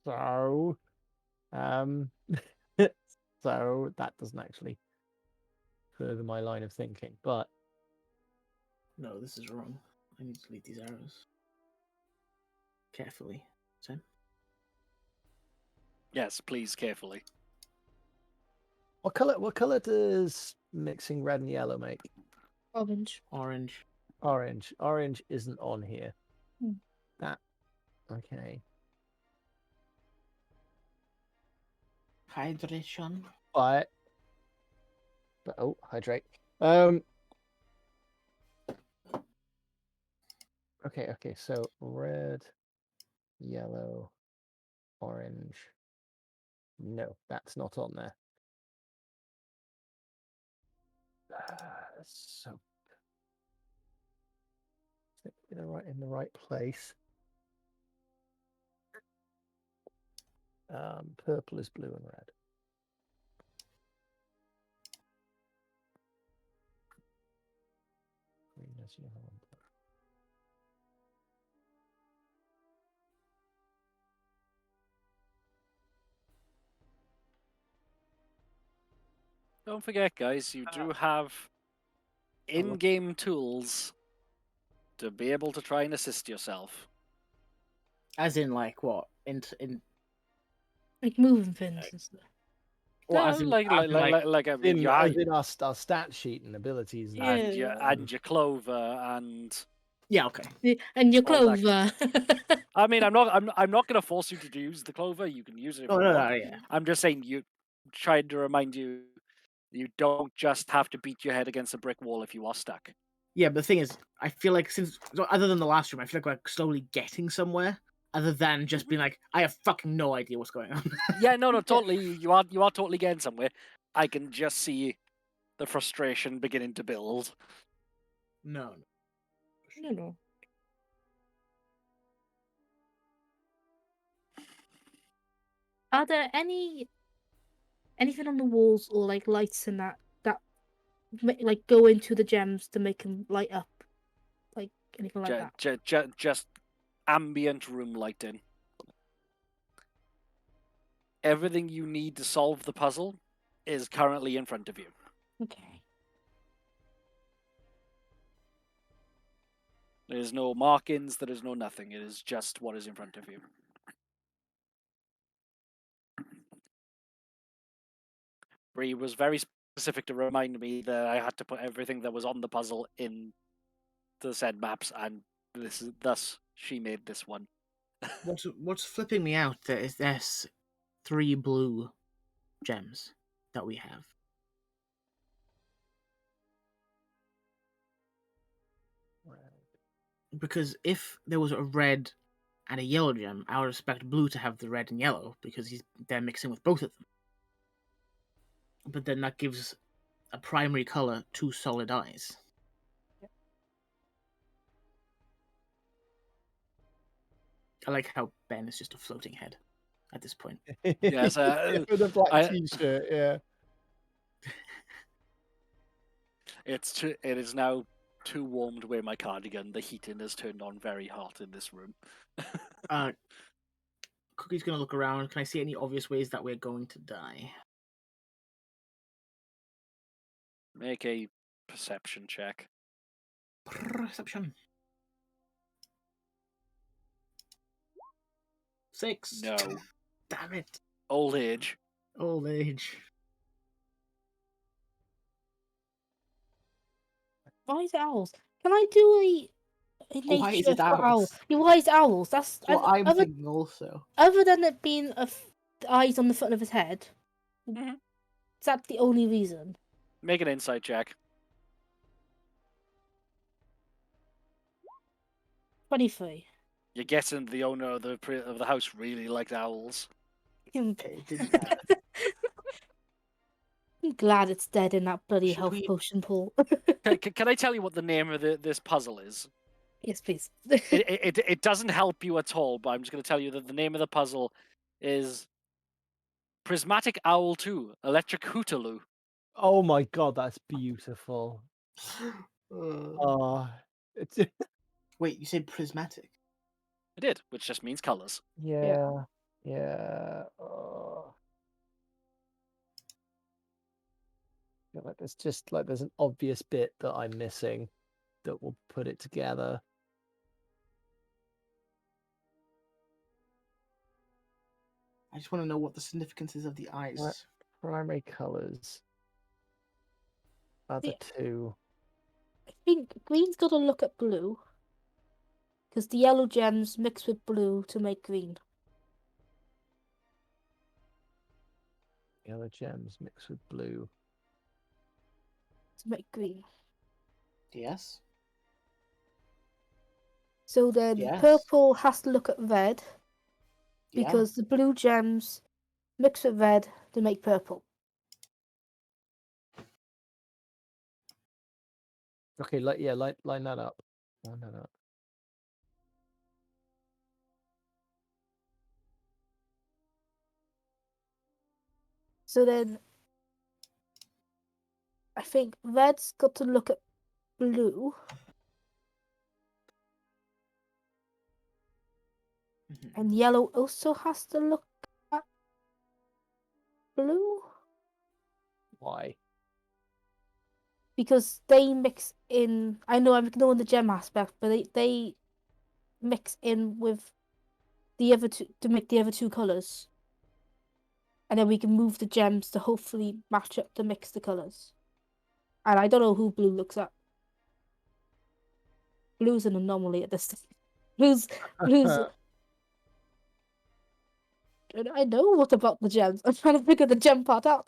So, so that doesn't actually further my line of thinking. But No, this is wrong. I need to delete these arrows. Carefully. Sam? Yes, please, carefully. what color does mixing red and yellow make? Orange. Orange. Orange. Orange isn't on here. Hmm. That okay. Hydration. But oh, hydrate. Okay, so red, yellow, orange. No, that's not on there. So in the right place. Purple is blue and red. Green is yellow and blue. Don't forget, guys, you do have in-game tools to be able to try and assist yourself. As in, like, what? In Like moving things and stuff. or No, as in, like I mean, As in our stat sheet and abilities. and Yeah. your clover and yeah, okay. And your all that clover. I mean, I'm not going to force you to use the clover. You can use it if Oh you no, want. no, yeah. I'm just saying you trying to remind you don't just have to beat your head against a brick wall if you are stuck. Yeah, but the thing is, I feel like other than the last room, I feel like we're slowly getting somewhere. Other than just being like, I have fucking no idea what's going on. Yeah, no, totally. You are totally getting somewhere. I can just see the frustration beginning to build. No. No. Are there anything on the walls or like lights in that like go into the gems to make them light up, like anything like that? Just ambient room lighting. Everything you need to solve the puzzle is currently in front of you. Okay. There is no markings. There is no nothing. It is just what is in front of you. Bree was very specific to remind me that I had to put everything that was on the puzzle in the said maps, and thus she made this one. What's flipping me out there is there's 3 blue gems that we have. because if there was a red and a yellow gem, I would expect blue to have the red and yellow because they're mixing with both of them. But then that gives a primary color two solid eyes. I like how Ben is just a floating head at this point. Yes, with a black I- t-shirt. Yeah. it is now too warm to wear my cardigan. The heating is turned on very hot in this room. Cookie's gonna look around. Can I see any obvious ways that we're going to die? Make a perception check. Perception. 6. No. Damn it. Old age. Old age. Wise owls. Can I do a Why is nature it for owl? owls? Yeah, wise owls. That's Well, I'm other, thinking also. other than it being the eyes on the front of his head. Mhm. Is that the only reason? Make an insight check. 23. You're guessing the owner of the house really liked owls. Okay, didn't matter. I'm glad it's dead in that bloody Should health we- potion pool. Can I tell you what the name of this puzzle is? Yes, please. It doesn't help you at all, but I'm just going to tell you that the name of the puzzle is Prismatic Owl 2 Electric Hootaloo. Oh my god, that's beautiful. Oh, it's Wait, you said prismatic? I did, which just means colors. yeah. Oh. I feel like there's an obvious bit that I'm missing that will put it together. I just want to know what the significance is of the eyes. What? Primary colors are the two. I think green's got to look at blue. Because the yellow gems mix with blue to make green. Yellow gems mixed with blue. To make green. Yes? So then Yes. purple has to look at red. Yeah. Because the blue gems mix with red to make purple. Okay, line that up. Line that up. So then I think red's got to look at blue. Mhm. And yellow also has to look at blue. Why? Because they mix in. I know I'm ignoring the gem aspect, but they mix in with the other two to make the other two colours. And then we can move the gems to hopefully match up to mix the colours. And I don't know who blue looks at. Blue's an anomaly at this stage. Blue's I know what about the gems. I'm trying to figure the gem part out.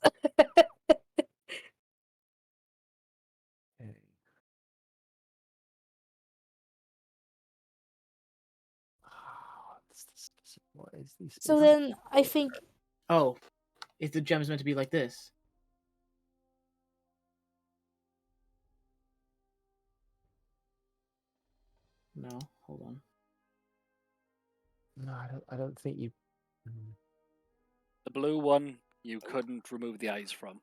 Okay. What is this? So then I think Oh, is the gems meant to be like this? No, hold on. No, I don't think you. The blue one you couldn't remove the eyes from.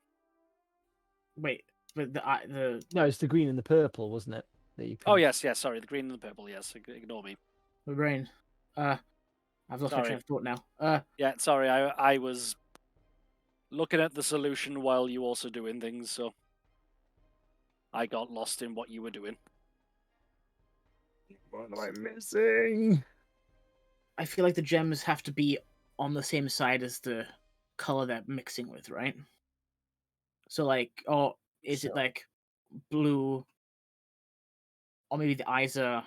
Wait, but the No, it's the green and the purple, wasn't it? That you Oh can... yes, sorry, the green and the purple. Yes, ignore me. my brain. I've lost my Sorry. train of thought now. Yeah, sorry, I was looking at the solution while you also doing things, so I got lost in what you were doing. What am I missing? I feel like the gems have to be on the same side as the color they're mixing with, right? So like, or is it Sure. like blue, or maybe the eyes are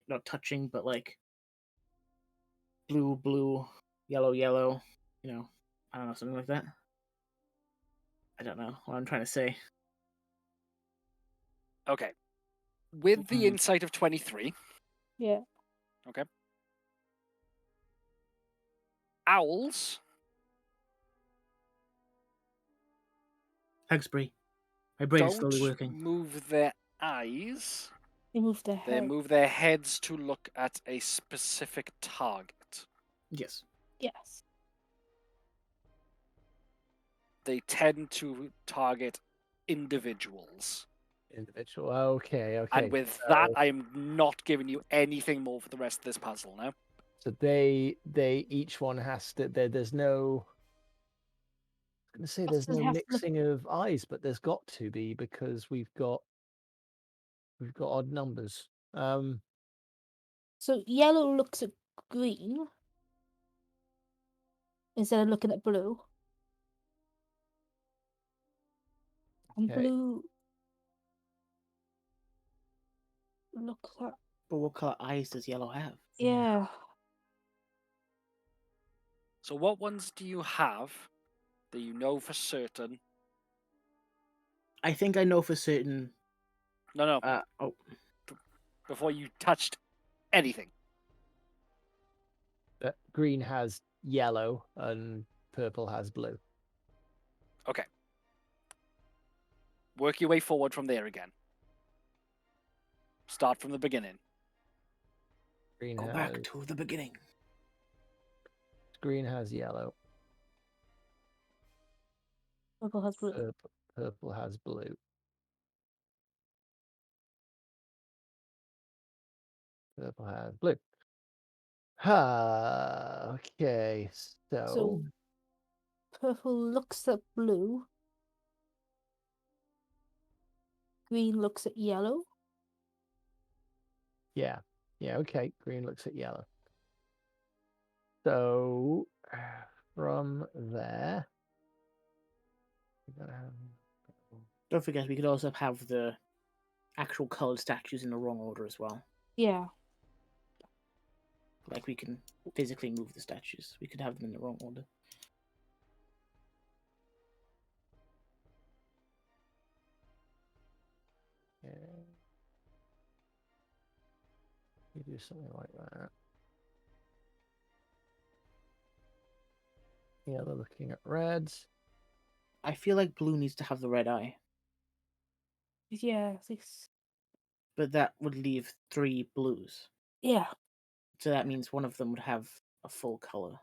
not touching, but like blue, yellow, yellow. You know, I don't know, something like that. I don't know what I'm trying to say. Okay. With the Mhm. insight of 23, Yeah. owls Thanks, Bree. My brain is slowly don't working. move their eyes. They move their They head. move their heads to look at a specific target. Yes. Yes. They tend to target individuals. Individual. Okay, okay. And with that, I am not giving you anything more for the rest of this puzzle now. So they each one has to. There's no. I was going to say there's Does it no have to look- mixing of eyes, but there's got to be because we've got odd numbers. So yellow looks at green instead of looking at blue. And Okay. blue looks at But what color eyes does yellow have? yeah. So what ones do you have that you know for certain? I think I know for certain. No, Oh, before you touched anything. Green has yellow and purple has blue. Okay. Work your way forward from there again. Start from the beginning. Green go has back to the beginning. green has yellow. Purple has blue. Purple has blue. Purple has blue. Okay. So purple looks at blue. Green looks at yellow. Yeah. Yeah, okay. Green looks at yellow. So from there, we're gonna have Don't forget, we could also have the actual colored statues in the wrong order as well. Yeah. Like we can physically move the statues. We could have them in the wrong order. you do something like that. Yellow looking at reds. I feel like blue needs to have the red eye, Yeah. but that would leave 3 blues. Yeah. So that means one of them would have a full color.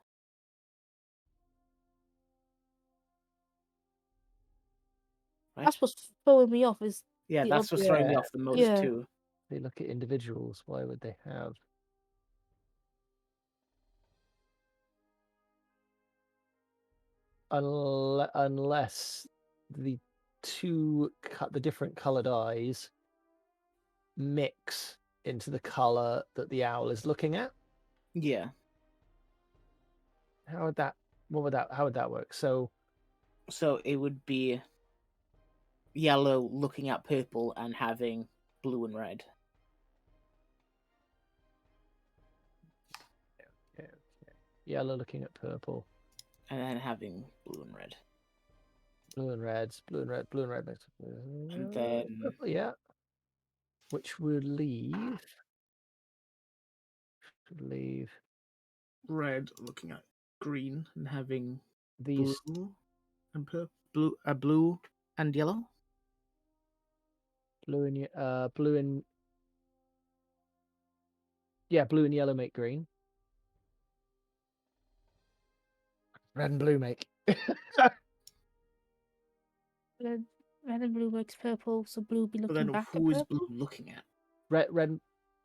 Right? That's what's throwing me off is Yeah, the that's what's other- throwing me off the most Yeah. too. They look at individuals. Why would they have? Unless the the different colored eyes mix into the color that the owl is looking at. Yeah. How would that? How would that work? So it would be yellow looking at purple and having blue and red. okay. Yellow looking at purple, And then having blue and red. blue and reds, blue and red mixed. And then Purple, yeah. Which would leave red looking at green and having these blue and blue and yellow. blue and yellow make green. Red and blue make. Red and blue makes purple, so blue be But looking then back at who is purple. blue looking at? red, Red,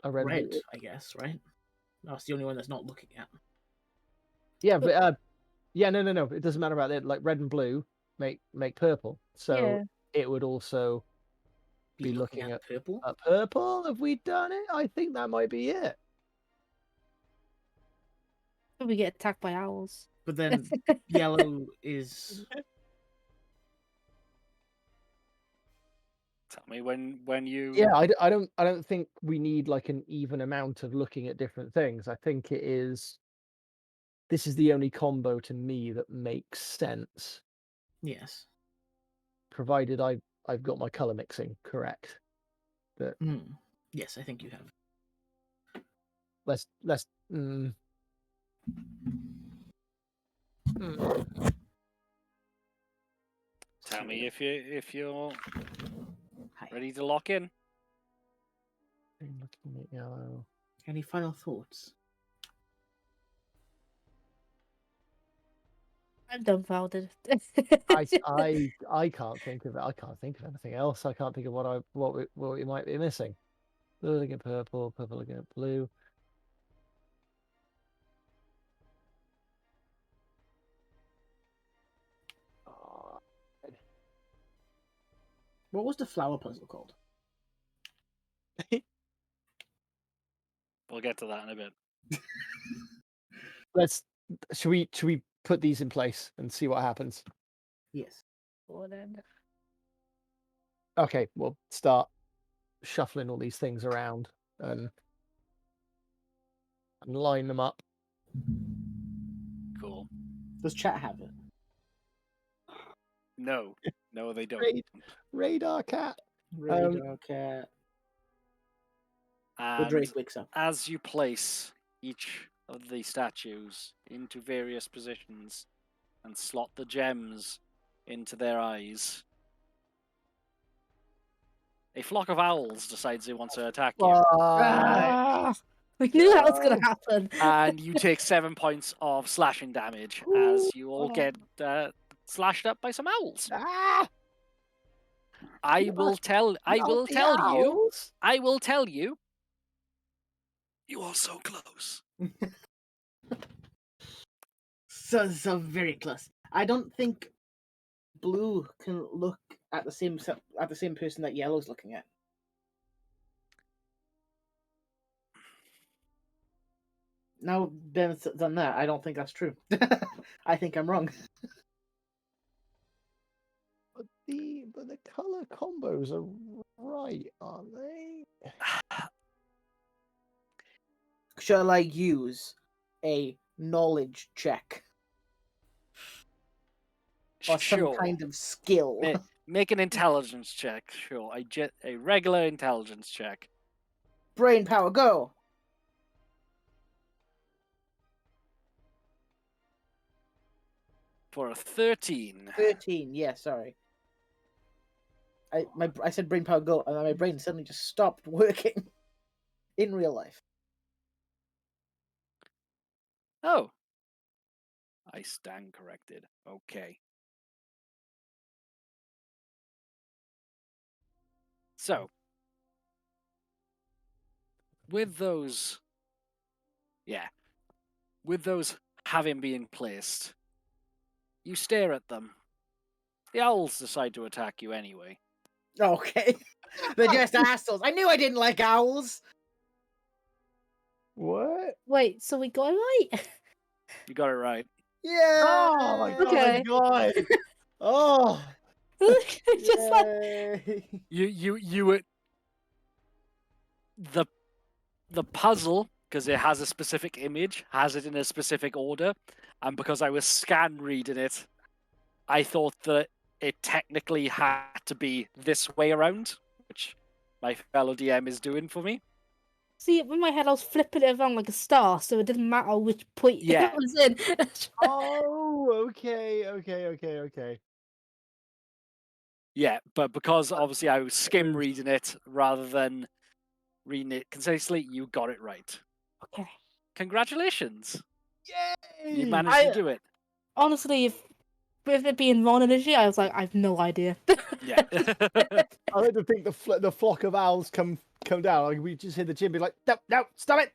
blue. I guess, right? That's the only one that's not looking at. Yeah, but no. It doesn't matter about it. Like red and blue make purple, so Yeah. it would also be looking at purple. purple. Have we done it? I think that might be it. We get attacked by owls. But then yellow is Tell me when you. Yeah, I don't think we need like an even amount of looking at different things. I think it is. This is the only combo to me that makes sense, yes. provided I've got my color mixing correct. That Mm. Yes, I think you have. Let's. Tell me if you're Hi. ready to lock in. Looking at yellow. Any final thoughts? I'm dumbfounded. I can't think of it. I can't think of anything else. I can't think of what we might be missing. Blue looking at purple, purple looking at blue. Oh, What was the flower puzzle called? We'll get to that in a bit. should we put these in place and see what happens? Yes. Well, then. Okay, we'll start shuffling all these things around and line them up. Cool. Does chat have it? No, they don't. Radar cat. Radar cat. The And Drake wakes up. as you place each of the statues into various positions and slot the gems into their eyes, a flock of owls decides they want to attack you. We knew that was going to happen. And you take 7 points of slashing damage as you all get slashed up by some owls. I will tell you. You are so close. So very close. I don't think blue can look at the same person that yellow's looking at. Now Ben's done that, I don't think that's true. I think I'm wrong. But the color combos are right, aren't they? Shall I use a knowledge check or some Sure. kind of skill? Make an intelligence check. Sure. A regular intelligence check. Brain power, go! For a 13. 13, yeah, sorry. I said brain power, go, and my brain suddenly just stopped working in real life. Oh. I stand corrected. Okay. So, with those having been placed, you stare at them. The owls decide to attack you anyway. Okay. They're just assholes. I knew I didn't like owls. What? Wait, so we got it right? You got it right. Yeah. Oh my Okay. god! Oh, Just like, Yay. You were the puzzle, because it has a specific image, has it in a specific order, and because I was scan reading it, I thought that it technically had to be this way around, which my fellow DM is doing for me. see, in my head, I was flipping it around like a star, so it didn't matter which point Yeah. it was in. oh, okay. Yeah, but because obviously I was skim reading it rather than reading it concisely, you got it right. Okay. Congratulations! Yay! You managed to do it. Honestly, with it being Ron initially, I was like, I have no idea. Yeah. I like to think the flock of owls come down. Like, we just hear the Djinn be like, no, stop it!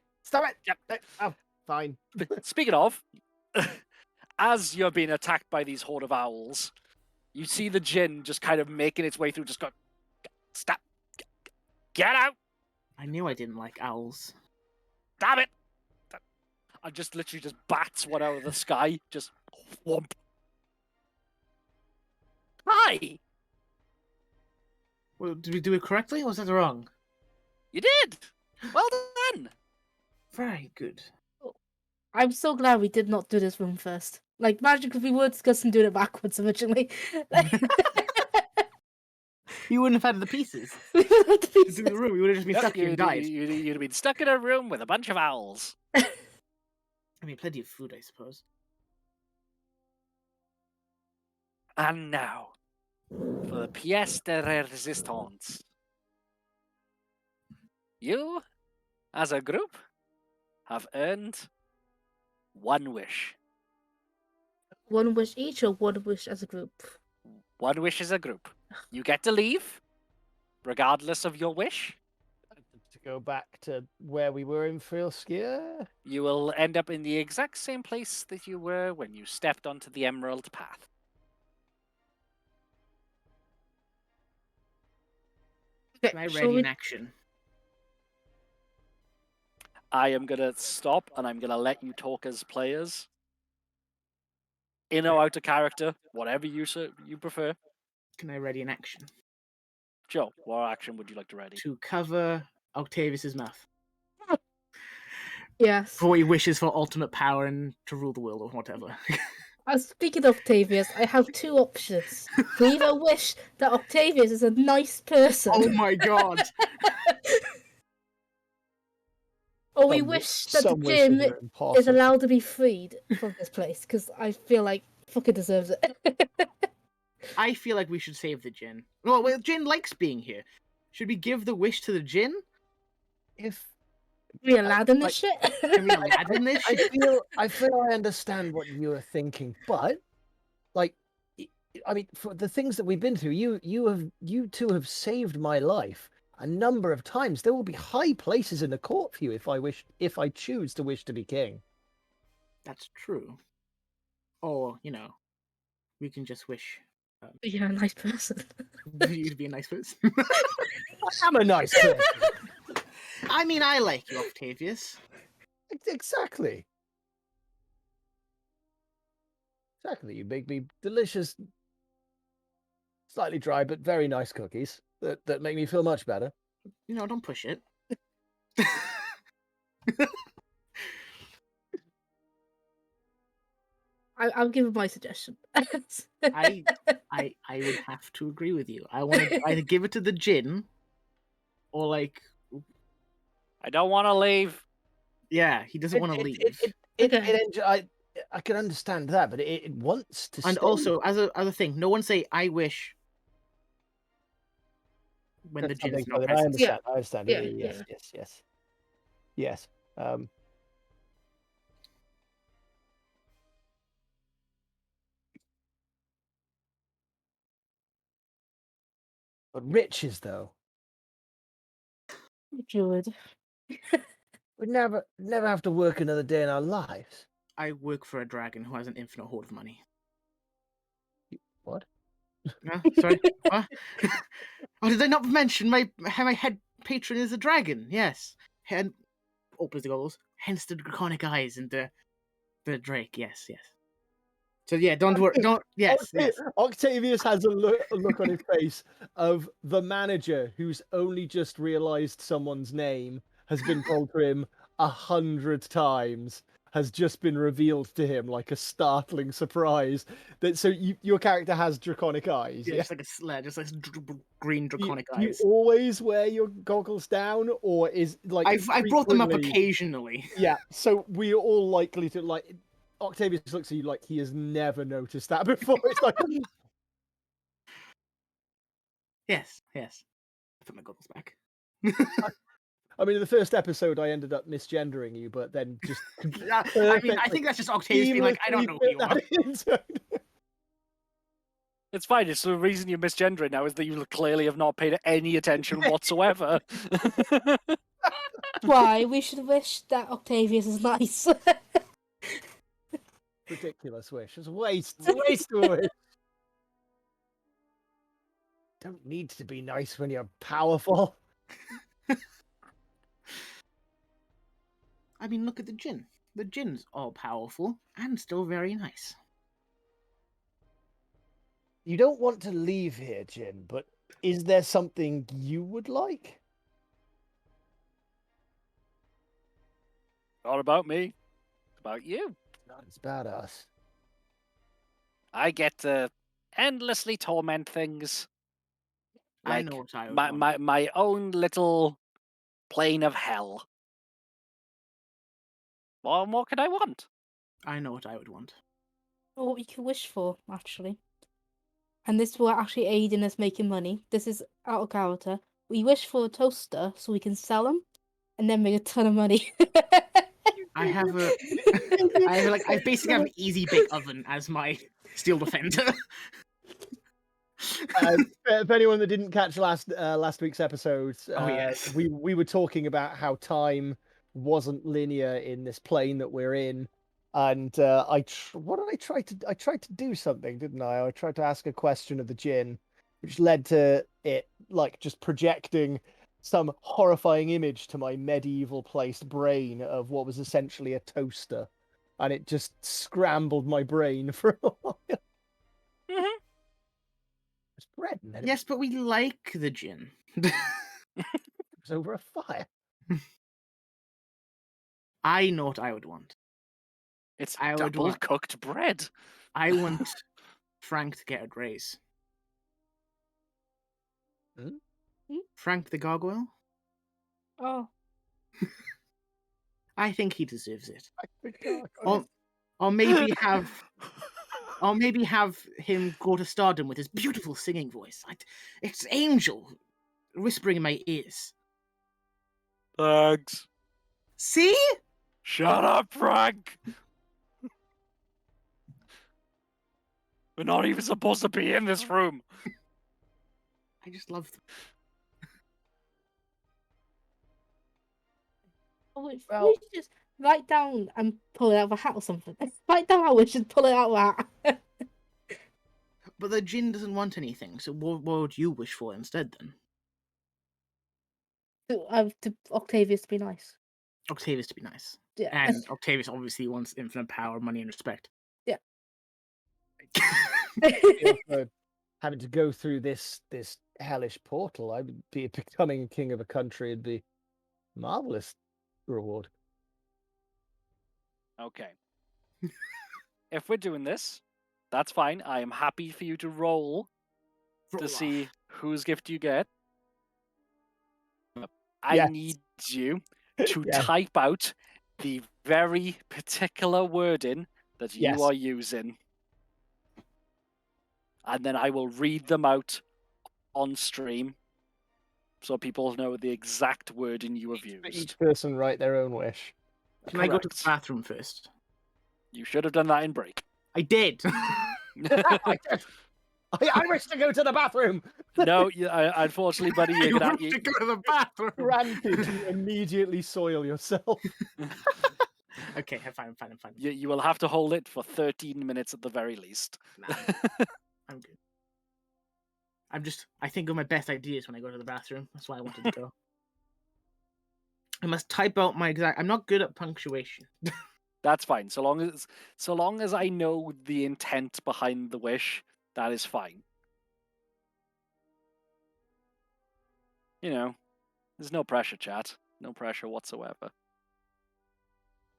Yep. No, oh, fine. Speaking of, as you're being attacked by these horde of owls, you see the Djinn just kind of making its way through, just going, stop, get out, I knew I didn't like owls. damn it! And just literally just bats one out of the sky, just whomp. Hi! Well, did we do it correctly, or was that wrong? You did! Well done! Very good. I'm so glad we did not do this room first. Like, imagine if we were discussing doing it backwards originally. You wouldn't have had the pieces We were not to do the pieces. room. You would have just been stuck here and died. You'd have been stuck in a room with a bunch of owls. I mean, plenty of food, I suppose. And now, for the pièce de résistance. You, as a group, have earned one wish. One wish each or one wish as a group? One wish as a group. You get to leave, regardless of your wish. To go back to where we were in Phillbeard. You will end up in the exact same place that you were when you stepped onto the Emerald Path. Am I ready in action? I am going to stop and I'm going to let you talk as players. In or out of character, whatever you prefer. Can I ready in action? Joe, what action would you like to ready? To cover Octavius's mouth. Yes. For what he wishes for ultimate power and to rule the world or whatever. Speaking of Octavius, I have two options. We either wish that Octavius is a nice person, Oh my god! or we wish that the Djinn is allowed to be freed from this place, because I feel like fucking deserves it. I feel like we should save the Djinn. No, well, Djinn likes being here. Should we give the wish to the Djinn? If We Aladdin this shit? Can we Aladdin this I shit? feel I understand what you are thinking, but like, I mean, for the things that we've been through, you two have saved my life a number of times. There will be high places in the court for you if I choose to wish to be king. That's true. Or, you know, we can just wish You're a nice person. you to be a nice person. I'm a nice person. I mean, I like you, Octavius. Exactly. Exactly. You make me delicious, slightly dry but very nice cookies that make me feel much better. You know, don't push it. I'll give my suggestion. I would have to agree with you. I want to either give it to the Djinn, or like, I don't want to leave. yeah, he doesn't want to leave. I can understand that, but it wants to. And stay. also, as a thing, no one say "I wish" when the Djinn's not I present. understand. I understand. Yeah, Yes. But riches, though, Druid. we'd never have to work another day in our lives. I work for a dragon who has an infinite hoard of money. What? No, sorry. What? Oh, did I not mention my head patron is a dragon? Yes. And opens the goggles. Hence the draconic eyes and the drake. Yes. So yeah, don't worry. Don't. Yes. Octavius has a look on his face of the manager who's only just realised someone's name has been told to him 100 times, has just been revealed to him like a startling surprise. Your character has draconic eyes. Yeah, just like green draconic eyes. You always wear your goggles down, or is like I brought them up frequently- occasionally. Yeah, so we're all likely to like. Octavius looks at you like he has never noticed that before. It's like, Yes. I put my goggles back. I mean, in the first episode, I ended up misgendering you, but then just. I mean, I think that's just Octavius being like, I don't know who you are. It's fine. It's the reason you're misgendering now is that you clearly have not paid any attention whatsoever. Why? We should wish that Octavius is nice. Ridiculous wish. It's a waste. It's a waste of a wish. Don't need to be nice when you're powerful. I mean, look at the Djinn. The Djinn's all powerful and still very nice. You don't want to leave here, Djinn, but is there something you would like? Not about me. It's about you. Not as bad as us. I get to endlessly torment things. I Like know what I would my, want. my own little plane of hell. What more could I want? I know what I would want. Or what you can wish for, actually. And this will actually aid in us making money. This is out of character. We wish for a toaster so we can sell them and then make a ton of money. I have a, I basically have an easy bake oven as my steel defender. For anyone that didn't catch last week's episode, Oh, yes. we were talking about how time wasn't linear in this plane that we're in, and what did I try to? I tried to do something, didn't I? I tried to ask a question of the Djinn, which led to it like just projecting some horrifying image to my medieval placed brain of what was essentially a toaster, and it just scrambled my brain for a while. Mhm. It's bread, and then Yes, but we like the Djinn. it was over a fire. I know what I would want. It's I would double want. cooked bread. I want Frank to get a raise. Hmm? Frank the Gargoyle? Oh, I think he deserves it. Oh, Or maybe have or maybe have him go to stardom with his beautiful singing voice. It's Angel whispering in my ears. Thanks. See? Shut up, Frank. We're not even supposed to be in this room. I just love them. we Well- should just write down and pull it out of a hat or something. Write down how we should pull it out of a hat. But the Djinn doesn't want anything, so what would you wish for instead then? To Octavius to be nice. Octavius to be nice. Yeah. And Octavius obviously wants infinite power, money, and respect. Yeah. for having to go through this hellish portal, I would be becoming king of a country. It'd be marvelous reward. Okay. If we're doing this, that's fine. I am happy for you to roll to Roll see off. whose gift you get. I Yes. need you to Yes. type out the very particular wording that you Yes. are using. And then I will read them out on stream so people know the exact wording you have Each used. person write their own wish. Can I go to the Correct. bathroom first? You should have done that in break. I did. I wish to go to the bathroom. No, unfortunately, buddy, You you're gonna want to go to the bathroom? Granted, you immediately soil yourself. Okay, I'm fine. you will have to hold it for 13 minutes at the very least. Nah, I'm good. I think of my best ideas when I go to the bathroom. That's why I wanted to go. I must type out my exact. I'm not good at punctuation. That's fine. So long as I know the intent behind the wish, that is fine. You know, there's no pressure, chat. No pressure whatsoever.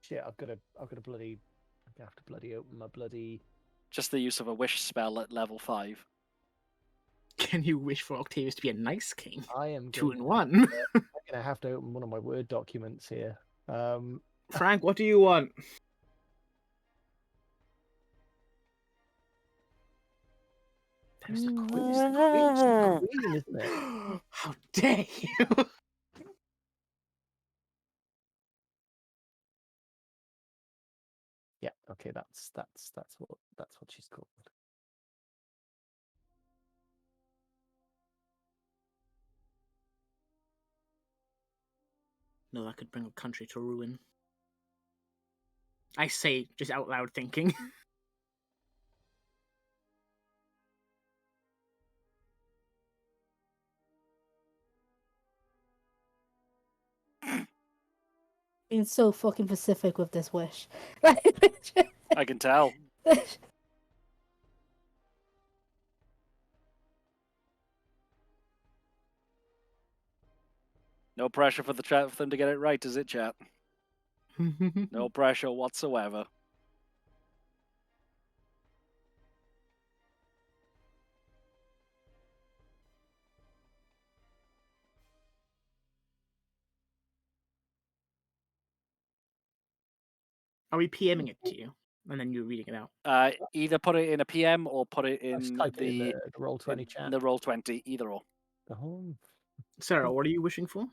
Shit, I'm gonna have to bloody open my bloody. Just the use of a wish spell at level 5. Can you wish for Octavius to be a nice king? I am 2 going in 1. I'm gonna have to open one of my Word documents here. Frank, what do you want? There's the queen. It's the Queen, isn't it? How dare you? Yeah. Okay. That's what she's called. No, that could bring a country to ruin. I say, just out loud thinking. Being so fucking specific with this wish. I can tell. No pressure for for them to get it right, is it, chat? No pressure whatsoever. Are we PMing it to you? And then you're reading it out. Either put it in a PM or put it I've in typed it in the the Roll20 chat. the Roll20, either or. The home. Sarah, what are you wishing for?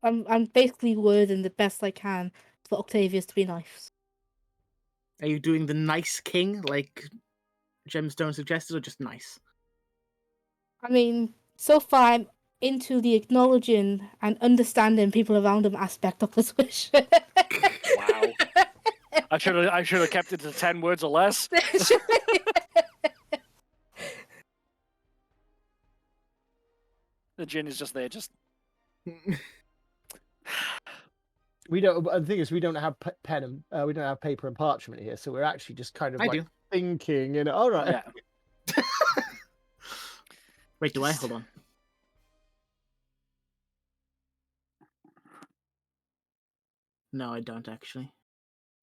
I'm basically wording the best I can for Octavius to be nice. Are you doing the nice king like Gemstone suggested, or just nice? I mean, so far I'm into the acknowledging and understanding people around him aspect of this wish. Wow. I should have kept it to 10 words or less. The Djinn is just there, just. We don't. The thing is, we don't have pen and we don't have paper and parchment here, so we're actually just kind of like thinking. And all right. Yeah. Wait, do I? Hold on. No, I don't actually.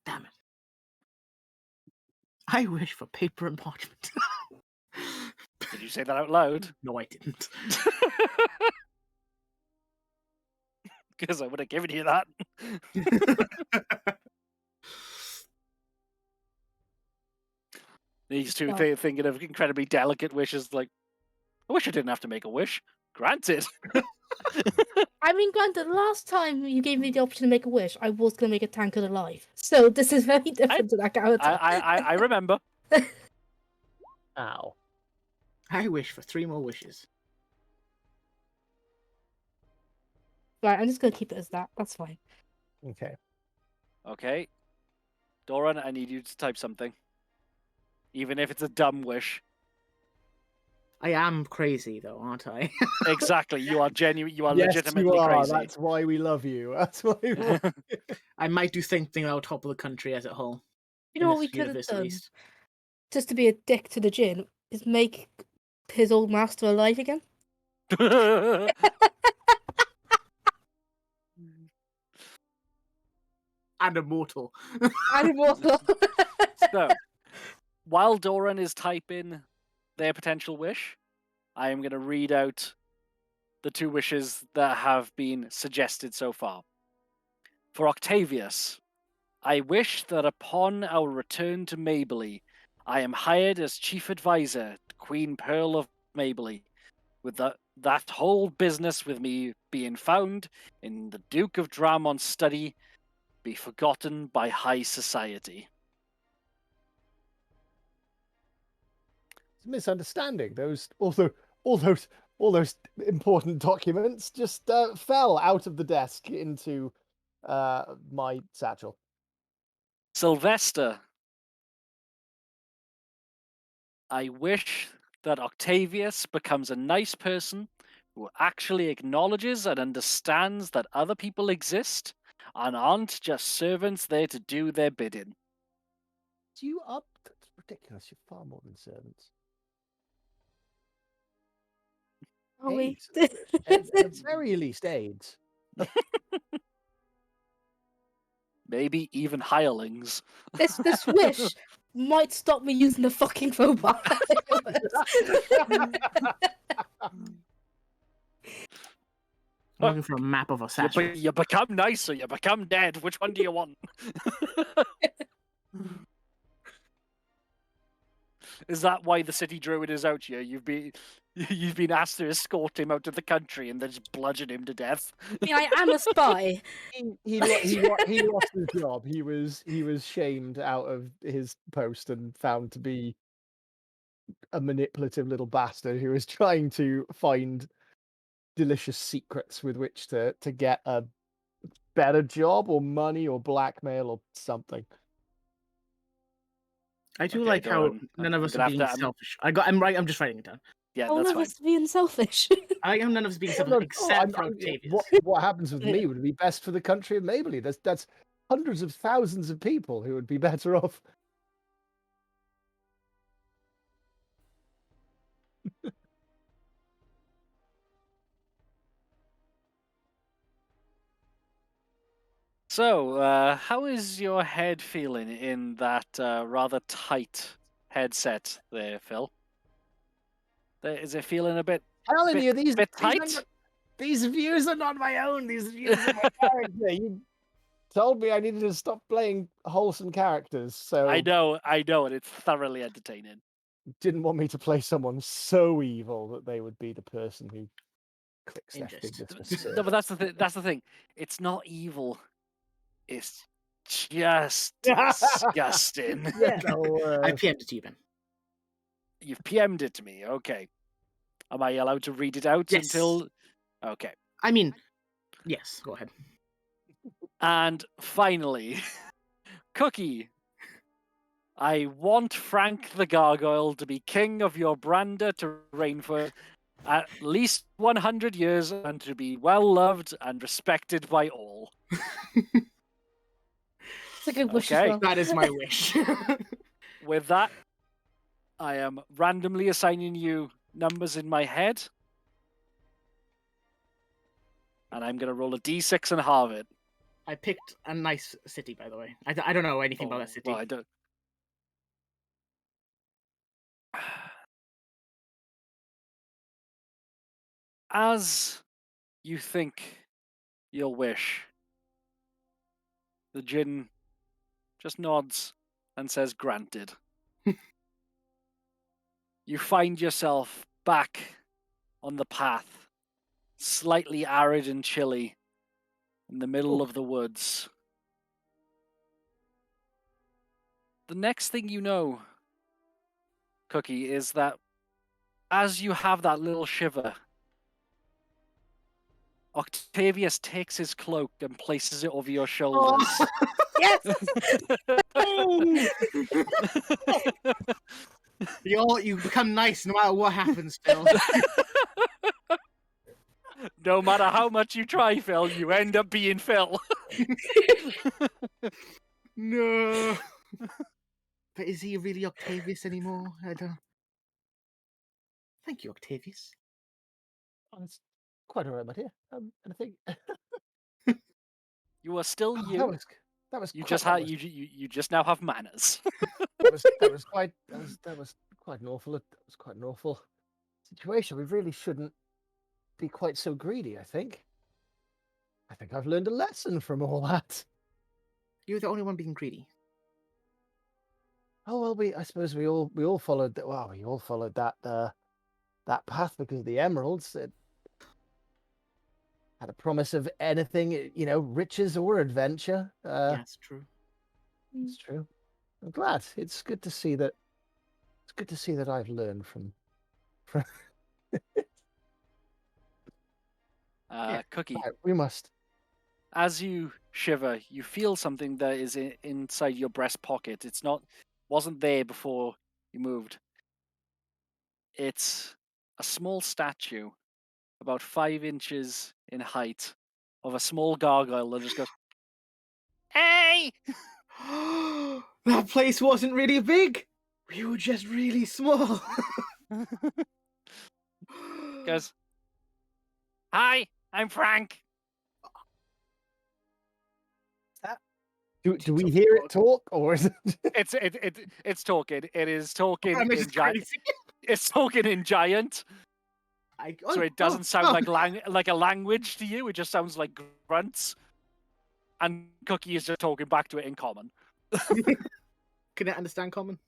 Damn it. I wish for paper and parchment. Did you say that out loud? No, I didn't. Because I would have given you that. These two thinking of incredibly delicate wishes, like, I wish I didn't have to make a wish. Granted. I mean, granted, last time you gave me the option to make a wish, I was going to make a tankard alive. So this is very different to that character. I remember. Ow. I wish for 3 more wishes. Right, I'm just going to keep it as that. That's fine. Okay. Okay. Doran, I need you to type something. Even if it's a dumb wish. I am crazy, though, aren't I? Exactly. You are genuine. You are Yes, legitimately you are. crazy. That's why we love you. That's why. We love you. I might do something about top of the country as a whole. You know what we could have done? Just to be a dick to the Djinn, is make his old master alive again. And immortal. And immortal. So, while Doran is typing their potential wish, I am going to read out the 2 wishes that have been suggested so far. For Octavius, I wish that upon our return to Mabley, I am hired as chief advisor to Queen Pearl of Mabley, with that whole business with me being found in the Duke of Dramon's study be forgotten by high society. It's a misunderstanding. All those important documents just fell out of the desk into my satchel. Sylvester, I wish that Octavius becomes a nice person who actually acknowledges and understands that other people exist and aren't just servants there to do their bidding. You up? That's ridiculous. You're far more than servants. Aides. At the very least, aides. Maybe even hirelings. This wish might stop me using the fucking robot. I'm looking for a map of Osiris. You become nice or you become dead. Which one do you want? Is that why the city druid is out here? You've been asked to escort him out of the country and then just bludgeon him to death. Yeah, I am a spy. He lost his job. He was shamed out of his post and found to be a manipulative little bastard who was trying to find delicious secrets with which to get a better job or money or blackmail or something. I do like how none of us are being selfish. I'm just writing it down. Yeah, all that's of fine. us being selfish. I like how none of us are being selfish except for Octavius. What happens with me would be best for the country of Mabley. That's hundreds of thousands of people who would be better off. So, how is your head feeling in that rather tight headset there, Phil? Is it feeling a bit These tight? these views are not my own. These views are my character. told me I needed to stop playing wholesome characters, so I know, and it's thoroughly entertaining. didn't want me to play someone so evil that they would be the person who clicks their Ingest. fingers for No, serve. but that's the thing. That's the thing. It's not evil. It's just disgusting. Yeah. So, I PM'd it to you, Ben. You've PM'd it to me. Okay. Am I allowed to read it out Yes. until? Okay. I mean, yes. Go ahead. And finally, Cookie. I want Frank the Gargoyle to be king of your brander to reign for at least 100 years and to be well loved and respected by all. It's a good wish Okay. as well. That is my wish. With that, I am randomly assigning you numbers in my head. And I'm going to roll a d6 and halve it. I picked a nice city, by the way. I don't know anything about that city. Well, I don't. As you think your wish, the Djinn just nods and says, granted. You find yourself back on the path, slightly arid and chilly, in the middle of the woods. The next thing you know, Cookie, is that as you have that little shiver, Octavius takes his cloak and places it over your shoulders. Yes. You become nice no matter what happens, Phil. No matter how much you try, Phil, you end up being Phil. No. But is he really Octavius anymore? I don't. Thank you, Octavius. Oh, it's quite alright, my dear. And I think You are still you. that was You quite, just that have was, you just now have manners. that was quite an awful situation. We really shouldn't be quite so greedy. I think I've learned a lesson from all that. You're the only one being greedy. Oh well, I suppose we all followed that. Well, we all followed that path because of the emeralds. It had a promise of anything, riches or adventure. Yeah, it's true. It's true. I'm glad. It's good to see that. It's good to see that I've learned from. Cookie. Right, we must. As you shiver, you feel something that is inside your breast pocket. Wasn't there before you moved. It's a small statue, about 5 inches in height, of a small gargoyle that just goes, "Hey!" That place wasn't really big. We were just really small. Goes, "Hi, I'm Frank." Do we hear it talk, or is it? It's talking. It is talking That makes in it giant. crazy. It's talking in giant. So it doesn't sound like a language to you. It just sounds like grunts. And Cookie is just talking back to it in common. Can it understand common?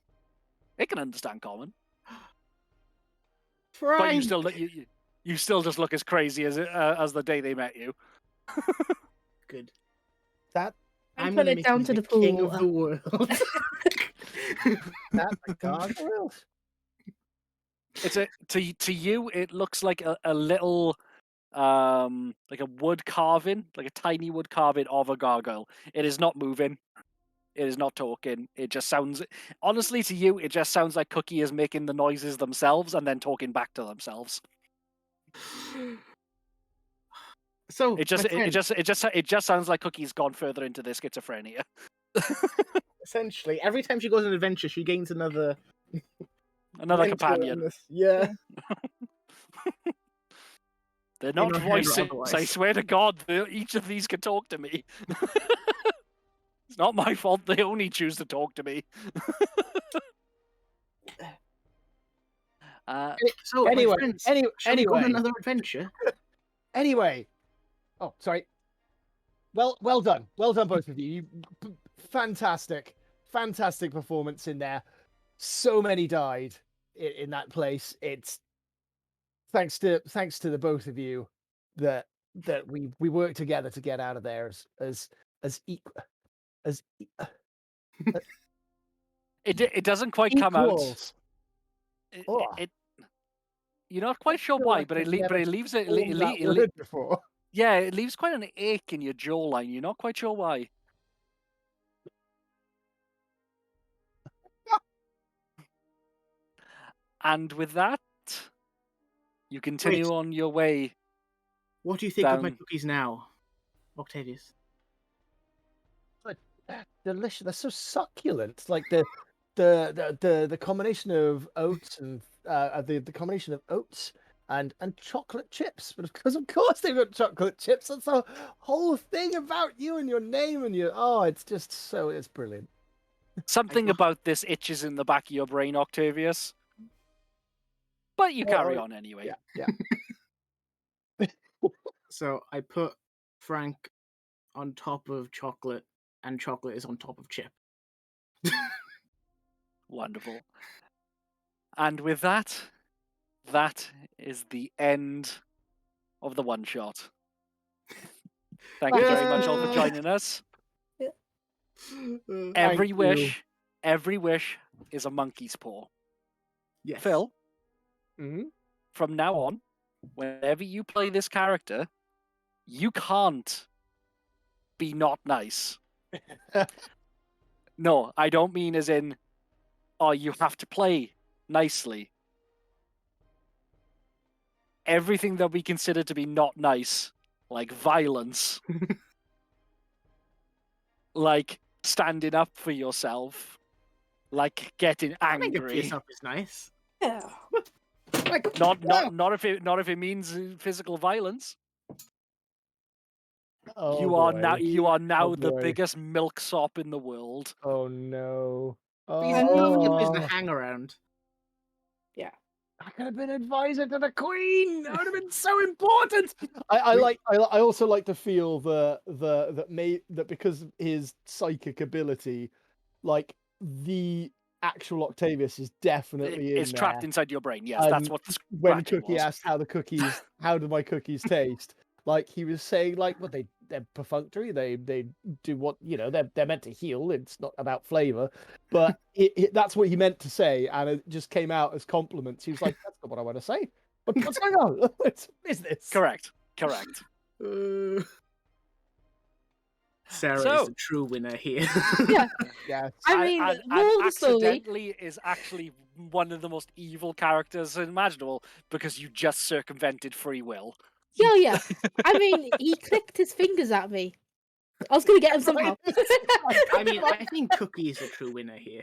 It can understand common, Frank. but you still just look as crazy as the day they met you. Good. That I'm put gonna it make down you to the the pool. king of the world. that the gargoyle? It's to you. It looks like a little like a wood carving, like a tiny wood carving of a gargoyle. It is not moving. It is not talking. It just sounds. Honestly, to you, it just sounds like Cookie is making the noises themselves and then talking back to themselves. So It just sounds like Cookie's gone further into their schizophrenia. essentially, every time she goes on an adventure, she gains another Another mentor companion. in this. Yeah. They're not her head or voices. I otherwise. swear to God, each of these can talk to me. It's not my fault. They only choose to talk to me. So Anyway, my friends, shall we go on anyway. another adventure? Anyway. Oh, sorry. well done, both of you. Fantastic performance in there. So many died in that place. It's thanks to the both of you that we worked together to get out of there as It doesn't quite come out. equals. Oh, You're not quite sure feel why, like but I've it never leaves formed that word before. yeah, it leaves quite an ache in your jawline. You're not quite sure why. And with that, you continue on your way. What do you think of my Down. cookies now, Octavius? Delicious. They're so succulent. Like the combination of oats and the combination of oats and chocolate chips. But of course they've got chocolate chips. That's the whole thing about you and your name and your it's just it's brilliant. Something about this itches in the back of your brain, Octavius. But you carry on anyway. Yeah. So I put Frank on top of chocolate, and chocolate is on top of Chip. Wonderful. And with that, that is the end of the one shot. Thank you very much all for joining us. Every wish is a monkey's paw. Yes. Phil, Mm-hmm. from now on, whenever you play this character, you can't be not nice. No, I don't mean as in, you have to play nicely. Everything that we consider to be not nice, like violence, like standing up for yourself, like getting Standing up for angry. yourself is nice. Yeah. Like, Not if it means physical violence. You are now the biggest milksop in the world. Oh no. He's lovely place to hang around. I could have been advisor to the Queen. That would have been so important. I also like to feel that because of his psychic ability, like the actual Octavius is definitely It's in trapped there. inside your brain. Yes, that's what. When Cookie asked how do my cookies taste, like he was saying, like, well, they're perfunctory. They do what they're meant to heal. It's not about flavor, but that's what he meant to say, and it just came out as compliments. He was like, "That's not what I want to say. What's going on? What is this?" Correct. Sarah So- is the true winner here. Yeah. Yeah. I mean, and moral of the story. accidentally is actually one of the most evil characters imaginable because you just circumvented free will. Yeah. I mean, he clicked his fingers at me. I was going to get him somehow. I mean, I think Cookie is the true winner here.